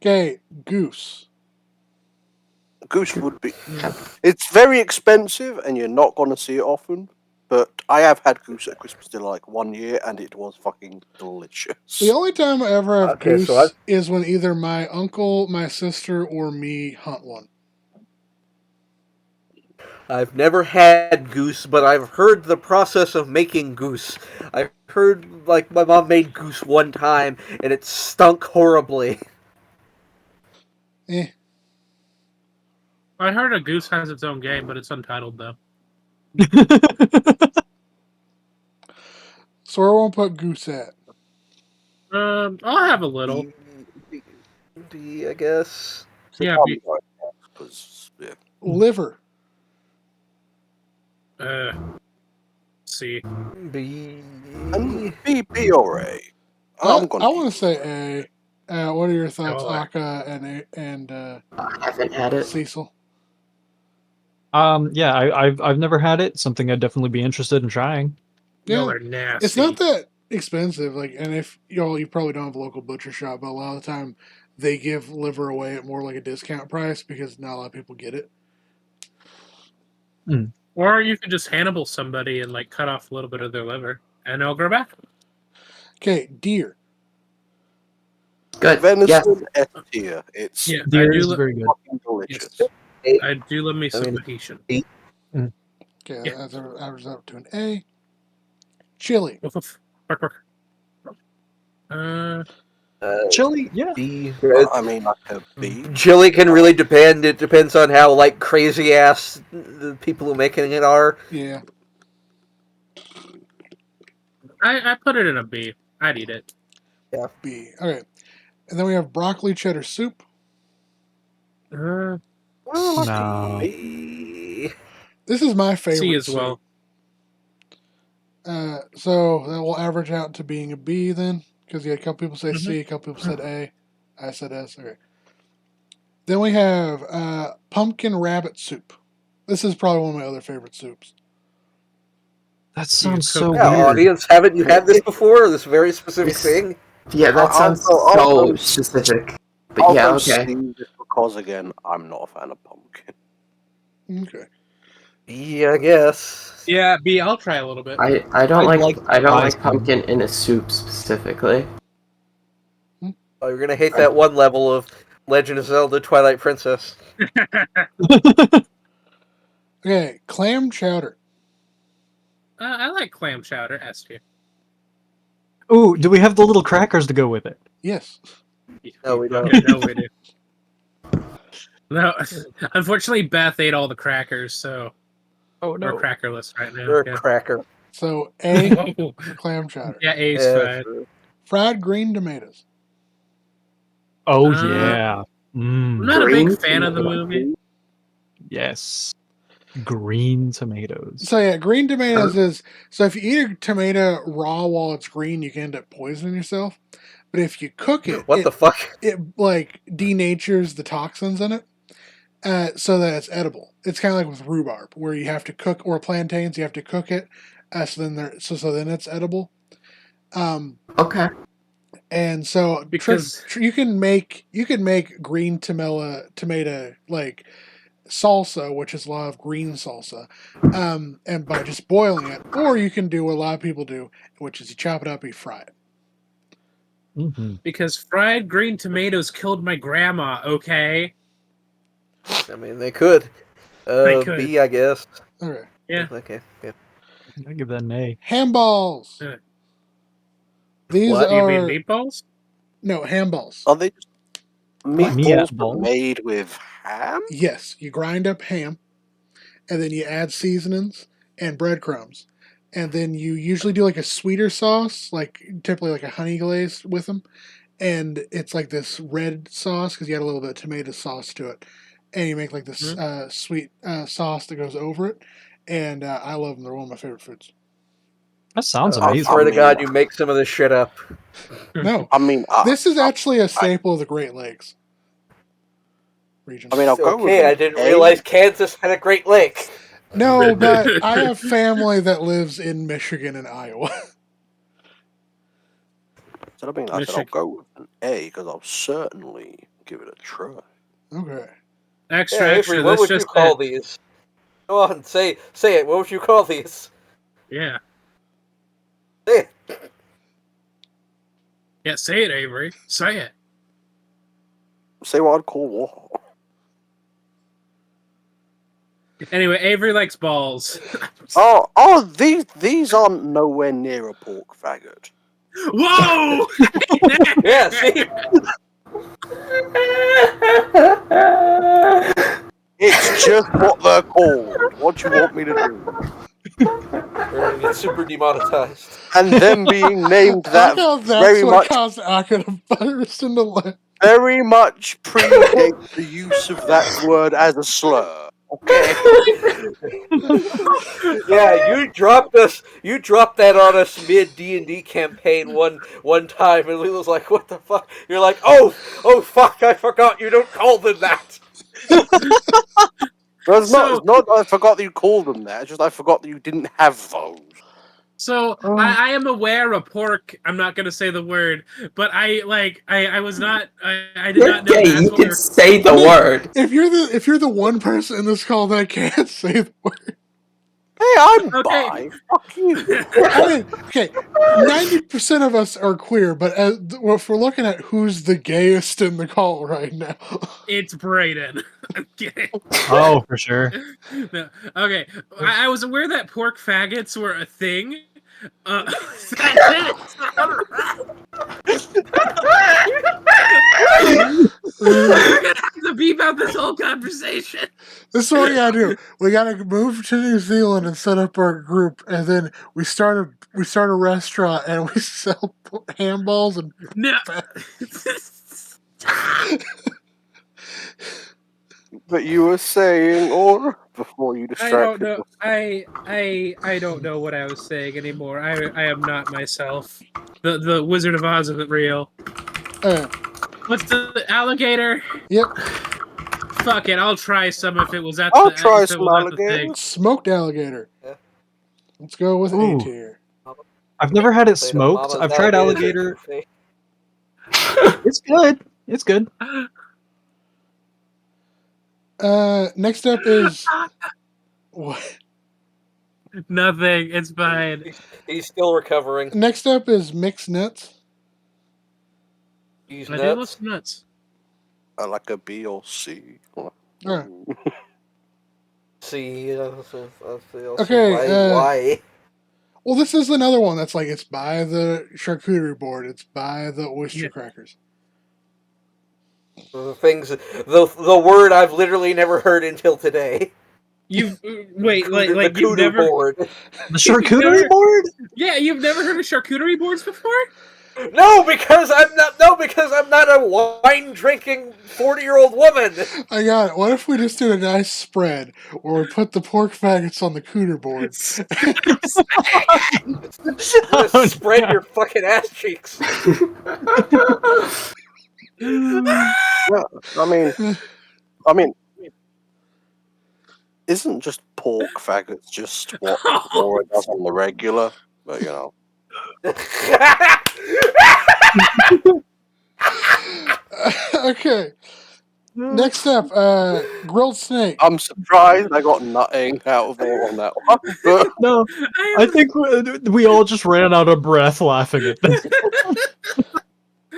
[SPEAKER 1] Okay, goose.
[SPEAKER 5] Goose would be. It's very expensive, and you're not going to see it often. But I have had goose at Christmas dinner like 1 year, and it was fucking delicious.
[SPEAKER 1] The only time I ever have
[SPEAKER 6] Okay,
[SPEAKER 1] goose
[SPEAKER 6] so
[SPEAKER 1] is when either my uncle, my sister, or me hunt one.
[SPEAKER 6] I've never had goose, but I've heard the process of making goose. I heard, like, my mom made goose one time, and it stunk horribly.
[SPEAKER 1] Eh.
[SPEAKER 2] I heard a goose has its own game, but it's untitled though.
[SPEAKER 1] So where won't put goose at?
[SPEAKER 2] I'll have a little.
[SPEAKER 6] B, I guess.
[SPEAKER 2] Yeah.
[SPEAKER 5] Yeah.
[SPEAKER 1] Liver.
[SPEAKER 2] See.
[SPEAKER 6] B.
[SPEAKER 5] And B or A.
[SPEAKER 1] I
[SPEAKER 5] I'm gonna.
[SPEAKER 1] want to say A. What are your thoughts,
[SPEAKER 2] Oh, I-
[SPEAKER 1] Aka and
[SPEAKER 4] I haven't had it.
[SPEAKER 1] Cecil?
[SPEAKER 3] Yeah, I've never had it. Something I'd definitely be interested in trying.
[SPEAKER 2] Y'all
[SPEAKER 1] Yeah,
[SPEAKER 2] are nasty.
[SPEAKER 1] it's not that expensive. Like, and if you probably don't have a local butcher shop, but a lot of the time they give liver away at more like a discount price because not a lot of people get it.
[SPEAKER 2] Or you could just Hannibal somebody and like cut off a little bit of their liver, and it'll grow back.
[SPEAKER 1] Okay, deer.
[SPEAKER 4] Good.
[SPEAKER 5] Venison S tier. It's
[SPEAKER 2] Yeah,
[SPEAKER 3] Deer
[SPEAKER 2] I do.
[SPEAKER 3] is very good.
[SPEAKER 5] fucking delicious.
[SPEAKER 2] Yes, I do love me some Tahitian.
[SPEAKER 1] Okay,
[SPEAKER 2] Yeah.
[SPEAKER 1] that's averages up to an A. Chili.
[SPEAKER 2] Woof, woof. Bark, bark.
[SPEAKER 3] Chili, yeah.
[SPEAKER 6] B.
[SPEAKER 5] I mean, like a B.
[SPEAKER 6] Chili can really depend. It depends on how like crazy ass the people who making it are.
[SPEAKER 1] Yeah.
[SPEAKER 2] I put it in a B. I'd eat it.
[SPEAKER 1] B. Okay. And then we have broccoli cheddar soup.
[SPEAKER 2] Uh,
[SPEAKER 3] No.
[SPEAKER 6] B.
[SPEAKER 1] This is my favorite
[SPEAKER 2] C as
[SPEAKER 1] soup.
[SPEAKER 2] well.
[SPEAKER 1] So that will average out to being a B then, because a couple people say C, a couple people said A. I said S. Okay. Then we have pumpkin rabbit soup. This is probably one of my other favorite soups.
[SPEAKER 3] That sounds
[SPEAKER 2] cook
[SPEAKER 3] so
[SPEAKER 2] it.
[SPEAKER 6] Yeah,
[SPEAKER 3] weird.
[SPEAKER 6] audience, haven't you had this before? This very specific thing?
[SPEAKER 4] Yeah, that sounds
[SPEAKER 5] I'll
[SPEAKER 4] so specific. But
[SPEAKER 5] I'll
[SPEAKER 4] yeah,
[SPEAKER 5] go
[SPEAKER 4] okay.
[SPEAKER 5] C just because, again, I'm not a fan of pumpkin.
[SPEAKER 1] Okay.
[SPEAKER 6] B, I guess.
[SPEAKER 2] Yeah, B. I'll try a little bit.
[SPEAKER 4] I don't
[SPEAKER 3] I
[SPEAKER 4] like
[SPEAKER 3] like
[SPEAKER 4] I don't
[SPEAKER 3] spice.
[SPEAKER 4] like pumpkin in a soup specifically.
[SPEAKER 6] Oh, you're gonna hate that one level of Legend of Zelda: Twilight Princess.
[SPEAKER 1] Okay, clam chowder.
[SPEAKER 2] I like clam chowder. S tier.
[SPEAKER 3] Ooh, do we have the little crackers to go with it?
[SPEAKER 1] Yes.
[SPEAKER 6] No, we don't.
[SPEAKER 2] Okay, no, we do. No, unfortunately, Beth ate all the crackers, so
[SPEAKER 3] Oh
[SPEAKER 2] we're crackerless right now.
[SPEAKER 6] You're a
[SPEAKER 2] Yeah.
[SPEAKER 6] cracker.
[SPEAKER 1] So A
[SPEAKER 2] Whoa.
[SPEAKER 1] for clam chowder.
[SPEAKER 2] Yeah, A's
[SPEAKER 6] Yeah,
[SPEAKER 2] fine.
[SPEAKER 1] Fried green tomatoes.
[SPEAKER 3] Oh
[SPEAKER 2] Uh,
[SPEAKER 3] yeah.
[SPEAKER 2] I'm not a
[SPEAKER 4] Green
[SPEAKER 2] big fan of the
[SPEAKER 4] tomato.
[SPEAKER 2] movie.
[SPEAKER 3] Yes. Green tomatoes.
[SPEAKER 1] So yeah, green tomatoes is so if you eat a tomato raw while it's green, you can end up poisoning yourself. But if you cook it,
[SPEAKER 6] What the fuck?
[SPEAKER 1] it like denatures the toxins in it, so that it's edible. It's kind of like with rhubarb, where you have to cook, or plantains, you have to cook it, so then it's edible.
[SPEAKER 4] Okay.
[SPEAKER 1] And so
[SPEAKER 2] Because-
[SPEAKER 1] you can make green tomato like salsa, which is a lot of green salsa, and by just boiling it, or you can do what a lot of people do, which is you chop it up, you fry it.
[SPEAKER 3] Mm-hmm.
[SPEAKER 2] Because fried green tomatoes killed my grandma. Okay.
[SPEAKER 6] I mean, they could.
[SPEAKER 2] They could.
[SPEAKER 6] B, I guess.
[SPEAKER 1] Okay,
[SPEAKER 2] Yeah.
[SPEAKER 6] Okay. Yeah.
[SPEAKER 3] I give that an A.
[SPEAKER 1] handballs.
[SPEAKER 2] Yeah.
[SPEAKER 1] These
[SPEAKER 6] What?
[SPEAKER 2] Do you
[SPEAKER 1] are
[SPEAKER 2] mean meatballs?
[SPEAKER 1] no handballs.
[SPEAKER 5] Are they just meatballs
[SPEAKER 3] Meatballs?
[SPEAKER 5] made with ham?
[SPEAKER 1] Yes, you grind up ham, and then you add seasonings and breadcrumbs, and then you usually do like a sweeter sauce, like typically like a honey glaze with them, and it's like this red sauce because you add a little bit of tomato sauce to it, and you make like this sweet sauce that goes over it, and I love them. They're one of my favorite foods.
[SPEAKER 3] That sounds
[SPEAKER 6] I
[SPEAKER 3] amazing.
[SPEAKER 6] swear to God, you make some of this shit up.
[SPEAKER 1] No,
[SPEAKER 5] I mean,
[SPEAKER 1] this is actually a staple of the Great Lakes region.
[SPEAKER 5] I mean, I'll go with
[SPEAKER 6] Okay, I
[SPEAKER 5] an
[SPEAKER 6] didn't
[SPEAKER 5] A.
[SPEAKER 6] realize Kansas had a Great Lake.
[SPEAKER 1] No, but I have family that lives in Michigan and Iowa.
[SPEAKER 5] So I mean, I said I'll go with an A because I'll certainly give it a try.
[SPEAKER 1] Okay.
[SPEAKER 2] Extra,
[SPEAKER 6] Yeah,
[SPEAKER 2] extra.
[SPEAKER 6] Avery, what
[SPEAKER 2] That's
[SPEAKER 6] would you
[SPEAKER 2] just
[SPEAKER 6] call
[SPEAKER 2] it.
[SPEAKER 6] these? Go on, say it. What would you call these?
[SPEAKER 2] Yeah.
[SPEAKER 6] Say it.
[SPEAKER 2] Yeah, say it, Avery. Say it.
[SPEAKER 5] Say what I'd call what?
[SPEAKER 2] Anyway, Avery likes balls.
[SPEAKER 5] These aren't nowhere near a pork faggot.
[SPEAKER 2] Whoa!
[SPEAKER 6] Yeah, see?
[SPEAKER 5] It's just what they're called. What do you want me to do?
[SPEAKER 6] We're gonna get super demonetized.
[SPEAKER 5] And them being named
[SPEAKER 1] I
[SPEAKER 5] that
[SPEAKER 1] know that's
[SPEAKER 5] very
[SPEAKER 1] what
[SPEAKER 5] much,
[SPEAKER 1] caused Aka to virus into life.
[SPEAKER 5] very much predates the use of that word as a slur. Okay.
[SPEAKER 6] Yeah, you dropped that on us mid D&D campaign one time, and Lila's like, "What the fuck?" You're like, "Oh fuck, I forgot you don't call them that."
[SPEAKER 5] No, it's not that I forgot that you called them that. It's just I forgot that you didn't have those.
[SPEAKER 2] So I am aware of pork. I'm not gonna say the word, but I was not. I did
[SPEAKER 4] You're
[SPEAKER 2] not know
[SPEAKER 4] gay.
[SPEAKER 2] that's
[SPEAKER 4] You
[SPEAKER 2] what
[SPEAKER 4] can
[SPEAKER 2] we're.
[SPEAKER 4] say the word.
[SPEAKER 1] If you're the one person in this call that can't say the word,
[SPEAKER 5] Hey, I'm
[SPEAKER 2] Okay.
[SPEAKER 5] bi. Fuck you.
[SPEAKER 1] I mean, okay, 90% of us are queer, but if we're looking at who's the gayest in the call right now,
[SPEAKER 2] It's Brayden. I'm kidding.
[SPEAKER 3] Oh, for sure.
[SPEAKER 2] No. Okay, I was aware that pork faggots were a thing. That's it. We're gonna have to beep out this whole conversation.
[SPEAKER 1] this is what we gotta do. We gotta move to New Zealand and set up our group, and then we start a restaurant and we sell handballs and
[SPEAKER 2] No.
[SPEAKER 5] But you were saying, or before you
[SPEAKER 2] I don't
[SPEAKER 5] distracted
[SPEAKER 2] know. I don't know what I was saying anymore. I am not myself. The Wizard of Oz isn't real.
[SPEAKER 1] uh,
[SPEAKER 2] What's the alligator?
[SPEAKER 1] yep,
[SPEAKER 2] Fuck it, I'll try some if it was at
[SPEAKER 5] I'll
[SPEAKER 2] the
[SPEAKER 5] try
[SPEAKER 2] if it
[SPEAKER 5] some
[SPEAKER 2] was at the thing.
[SPEAKER 5] alligator.
[SPEAKER 1] smoked alligator.
[SPEAKER 6] Yeah.
[SPEAKER 1] Let's go with A
[SPEAKER 3] Ooh.
[SPEAKER 1] tier.
[SPEAKER 3] I've never had it
[SPEAKER 6] Say to
[SPEAKER 3] smoked.
[SPEAKER 6] Mama's
[SPEAKER 3] I've tried alligator. It's good. It's good.
[SPEAKER 1] Next up is what?
[SPEAKER 2] Nothing. It's fine.
[SPEAKER 6] He's still recovering.
[SPEAKER 1] Next up is mixed nuts.
[SPEAKER 6] He's
[SPEAKER 2] I do love
[SPEAKER 6] nuts.
[SPEAKER 2] some nuts.
[SPEAKER 5] I like a B or C.
[SPEAKER 1] Alright.
[SPEAKER 6] See,
[SPEAKER 1] Okay,
[SPEAKER 6] why?
[SPEAKER 1] Well, this is another one that's like it's by the charcuterie board. It's by the oyster
[SPEAKER 2] Yeah.
[SPEAKER 1] crackers.
[SPEAKER 6] The word I've literally never heard until today.
[SPEAKER 2] You've wait,
[SPEAKER 6] The
[SPEAKER 2] like you've
[SPEAKER 6] cooter
[SPEAKER 2] never
[SPEAKER 6] board.
[SPEAKER 3] The charcuterie board?
[SPEAKER 2] Yeah, you've never heard of charcuterie boards before?
[SPEAKER 6] No, because I'm not a wine drinking 40-year-old woman.
[SPEAKER 1] I got it. What if we just did a nice spread where we put the pork faggots on the cooter board?
[SPEAKER 6] You're gonna
[SPEAKER 3] Oh,
[SPEAKER 6] spread
[SPEAKER 3] no.
[SPEAKER 6] your fucking ass cheeks.
[SPEAKER 5] Yeah, I mean, isn't just pork faggots just what Laura does on the regular? But you know,
[SPEAKER 1] Okay. Next up, grilled snake.
[SPEAKER 5] I'm surprised I got nothing out of all on that one. But
[SPEAKER 3] No, I think we all just ran out of breath laughing at this.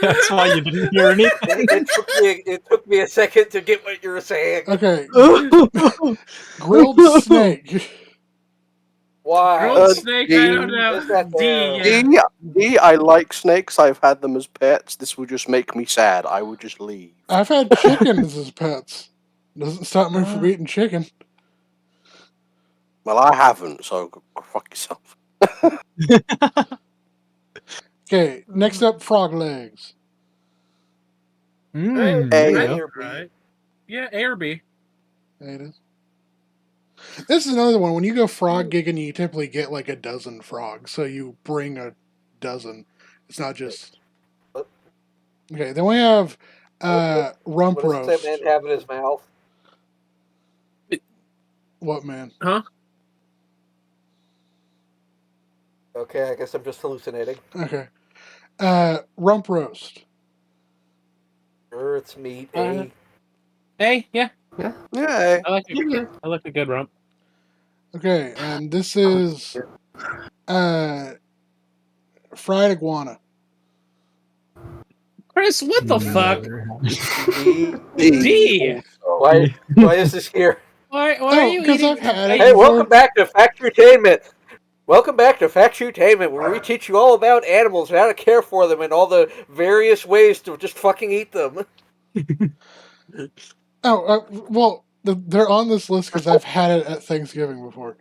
[SPEAKER 3] That's why you didn't hear anything.
[SPEAKER 6] It took me a second to get what you were saying.
[SPEAKER 1] Okay, grilled snake.
[SPEAKER 6] Why?
[SPEAKER 2] Grilled snake, I don't
[SPEAKER 5] D,
[SPEAKER 2] know.
[SPEAKER 6] Is that
[SPEAKER 2] D,
[SPEAKER 6] there?
[SPEAKER 2] yeah.
[SPEAKER 5] D, I like snakes. I've had them as pets. This would just make me sad. I would just leave.
[SPEAKER 1] I've had chickens as pets. Doesn't stop me from eating chicken.
[SPEAKER 5] Well, I haven't, so go fuck yourself.
[SPEAKER 1] Okay, next up, frog legs.
[SPEAKER 3] Mm,
[SPEAKER 5] A.
[SPEAKER 3] there you
[SPEAKER 6] A
[SPEAKER 3] go.
[SPEAKER 6] or B?
[SPEAKER 2] Right. Yeah, A or B.
[SPEAKER 1] There it is. This is another one. When you go frog gigging, you typically get like a dozen frogs, so you bring a dozen. It's not just. Okay, then we have rump
[SPEAKER 6] What does that
[SPEAKER 1] roast.
[SPEAKER 6] man have in his mouth?
[SPEAKER 1] What man?
[SPEAKER 2] Huh?
[SPEAKER 6] Okay, I guess I'm just hallucinating.
[SPEAKER 1] Okay. Rump roast.
[SPEAKER 6] Sure, it's meat. A.
[SPEAKER 2] A, yeah.
[SPEAKER 5] Yeah.
[SPEAKER 2] I like a good rump.
[SPEAKER 1] Okay, and this is fried iguana.
[SPEAKER 2] Chris, what the fuck?
[SPEAKER 6] D.
[SPEAKER 2] D.
[SPEAKER 6] Why is this here?
[SPEAKER 2] Why are you
[SPEAKER 1] because
[SPEAKER 2] eating?
[SPEAKER 1] I've had it
[SPEAKER 6] Hey,
[SPEAKER 1] before.
[SPEAKER 6] welcome back to Factutainment. Welcome back to Factutainment, where we teach you all about animals and how to care for them and all the various ways to just fucking eat them.
[SPEAKER 1] Well, they're on this list because I've had it at Thanksgiving before.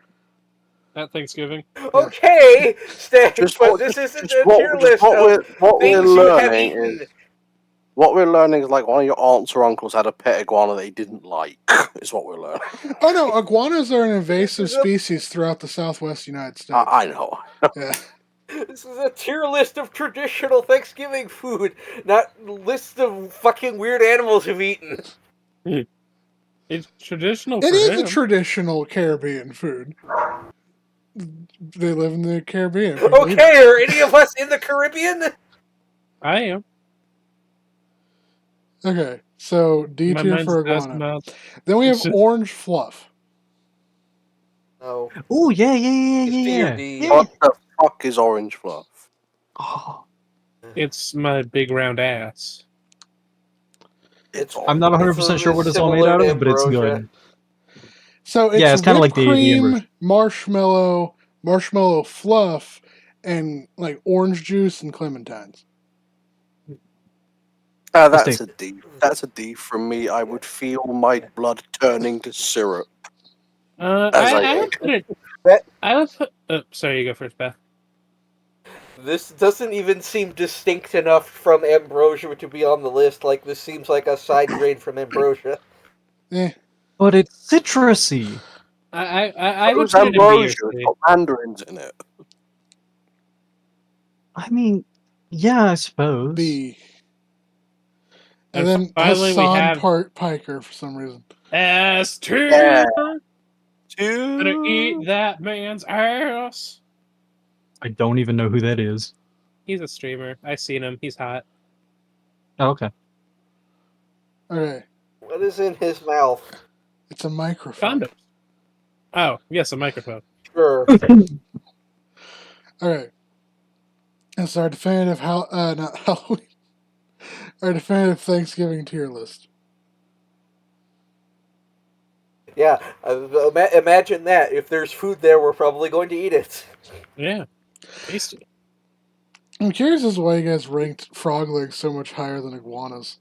[SPEAKER 2] At Thanksgiving.
[SPEAKER 6] Okay, Stan,
[SPEAKER 5] Just
[SPEAKER 6] but
[SPEAKER 5] what-
[SPEAKER 6] this isn't
[SPEAKER 5] just
[SPEAKER 6] a
[SPEAKER 5] what-
[SPEAKER 6] tier
[SPEAKER 5] just
[SPEAKER 6] list
[SPEAKER 5] what
[SPEAKER 6] of
[SPEAKER 5] we're
[SPEAKER 6] things you have
[SPEAKER 5] learning
[SPEAKER 6] eaten.
[SPEAKER 5] What we're learning is like one of your aunts or uncles had a pet iguana that he didn't like. Is what we're learning.
[SPEAKER 1] Oh no, iguanas are an invasive species throughout the Southwest United States.
[SPEAKER 5] I know.
[SPEAKER 1] Yeah.
[SPEAKER 6] This is a tier list of traditional Thanksgiving food, not lists of fucking weird animals you've eaten.
[SPEAKER 2] It's traditional
[SPEAKER 1] It
[SPEAKER 2] for
[SPEAKER 1] is
[SPEAKER 2] him.
[SPEAKER 1] a traditional Caribbean food. They live in the Caribbean.
[SPEAKER 6] Okay, are any of us in the Caribbean?
[SPEAKER 2] I am.
[SPEAKER 1] Okay, so D
[SPEAKER 2] My
[SPEAKER 1] tier
[SPEAKER 2] mind's
[SPEAKER 1] for
[SPEAKER 2] just
[SPEAKER 1] iguana.
[SPEAKER 2] about.
[SPEAKER 1] Then we have
[SPEAKER 2] It's just-
[SPEAKER 1] orange fluff.
[SPEAKER 6] No,
[SPEAKER 3] Oh yeah.
[SPEAKER 6] it's D or D.
[SPEAKER 3] Yeah.
[SPEAKER 5] What the fuck is orange fluff?
[SPEAKER 3] Oh,
[SPEAKER 2] It's my big round ass.
[SPEAKER 6] It's
[SPEAKER 3] I'm not 100% sure what it's all made
[SPEAKER 6] similar
[SPEAKER 3] out
[SPEAKER 6] to
[SPEAKER 3] of, but it's
[SPEAKER 6] ambrosia.
[SPEAKER 3] good.
[SPEAKER 1] So it's
[SPEAKER 3] Yeah, it's kind of
[SPEAKER 1] whipped
[SPEAKER 3] like the
[SPEAKER 1] cream,
[SPEAKER 3] inverse.
[SPEAKER 1] marshmallow fluff, and like orange juice and clementines.
[SPEAKER 3] Let's
[SPEAKER 5] That's
[SPEAKER 3] taste
[SPEAKER 5] a D. That's a D from me. I would feel my blood turning to syrup as I
[SPEAKER 2] I would
[SPEAKER 5] ate.
[SPEAKER 2] put it.
[SPEAKER 6] That
[SPEAKER 2] I would put. Oh, sorry, you go first, Beth.
[SPEAKER 6] this doesn't even seem distinct enough from ambrosia to be on the list. Like this seems like a side grade from ambrosia.
[SPEAKER 1] Eh.
[SPEAKER 3] But it's citrusy.
[SPEAKER 2] I would
[SPEAKER 5] It's
[SPEAKER 2] put it in B or
[SPEAKER 5] ambrosia. It's
[SPEAKER 2] C.
[SPEAKER 5] got mandarins in it.
[SPEAKER 3] I mean, yeah, I suppose.
[SPEAKER 1] B. And
[SPEAKER 2] And
[SPEAKER 1] then
[SPEAKER 2] finally, we
[SPEAKER 1] Hassan
[SPEAKER 2] have
[SPEAKER 1] Piker for some reason.
[SPEAKER 2] S
[SPEAKER 5] Yeah.
[SPEAKER 2] tier. Gonna eat
[SPEAKER 5] Two.
[SPEAKER 2] that man's ass.
[SPEAKER 3] I don't even know who that is.
[SPEAKER 2] He's a streamer. I've seen him. He's hot.
[SPEAKER 3] Oh, okay.
[SPEAKER 1] Okay,
[SPEAKER 6] What is in his mouth?
[SPEAKER 1] it's a microphone.
[SPEAKER 2] Condoms. Oh, yes, a microphone.
[SPEAKER 6] Sure.
[SPEAKER 1] All right, it's our definitive not Halloween, our definitive Thanksgiving tier list.
[SPEAKER 6] Yeah. Imagine that. If there's food there, we're probably going to eat it.
[SPEAKER 2] Yeah. Tasty.
[SPEAKER 1] I'm curious as to why you guys ranked frog legs so much higher than iguanas.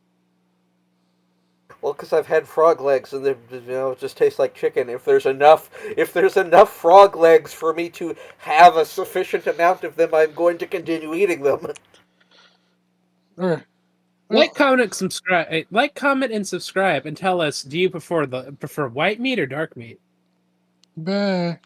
[SPEAKER 6] Well, because I've had frog legs, and they it just taste like chicken. If there's enough frog legs for me to have a sufficient amount of them, I'm going to continue eating them.
[SPEAKER 1] All right. Well,
[SPEAKER 2] Like, comment, subscribe. Like, comment, and subscribe, and tell us: do you prefer white meat or dark meat?
[SPEAKER 1] bye.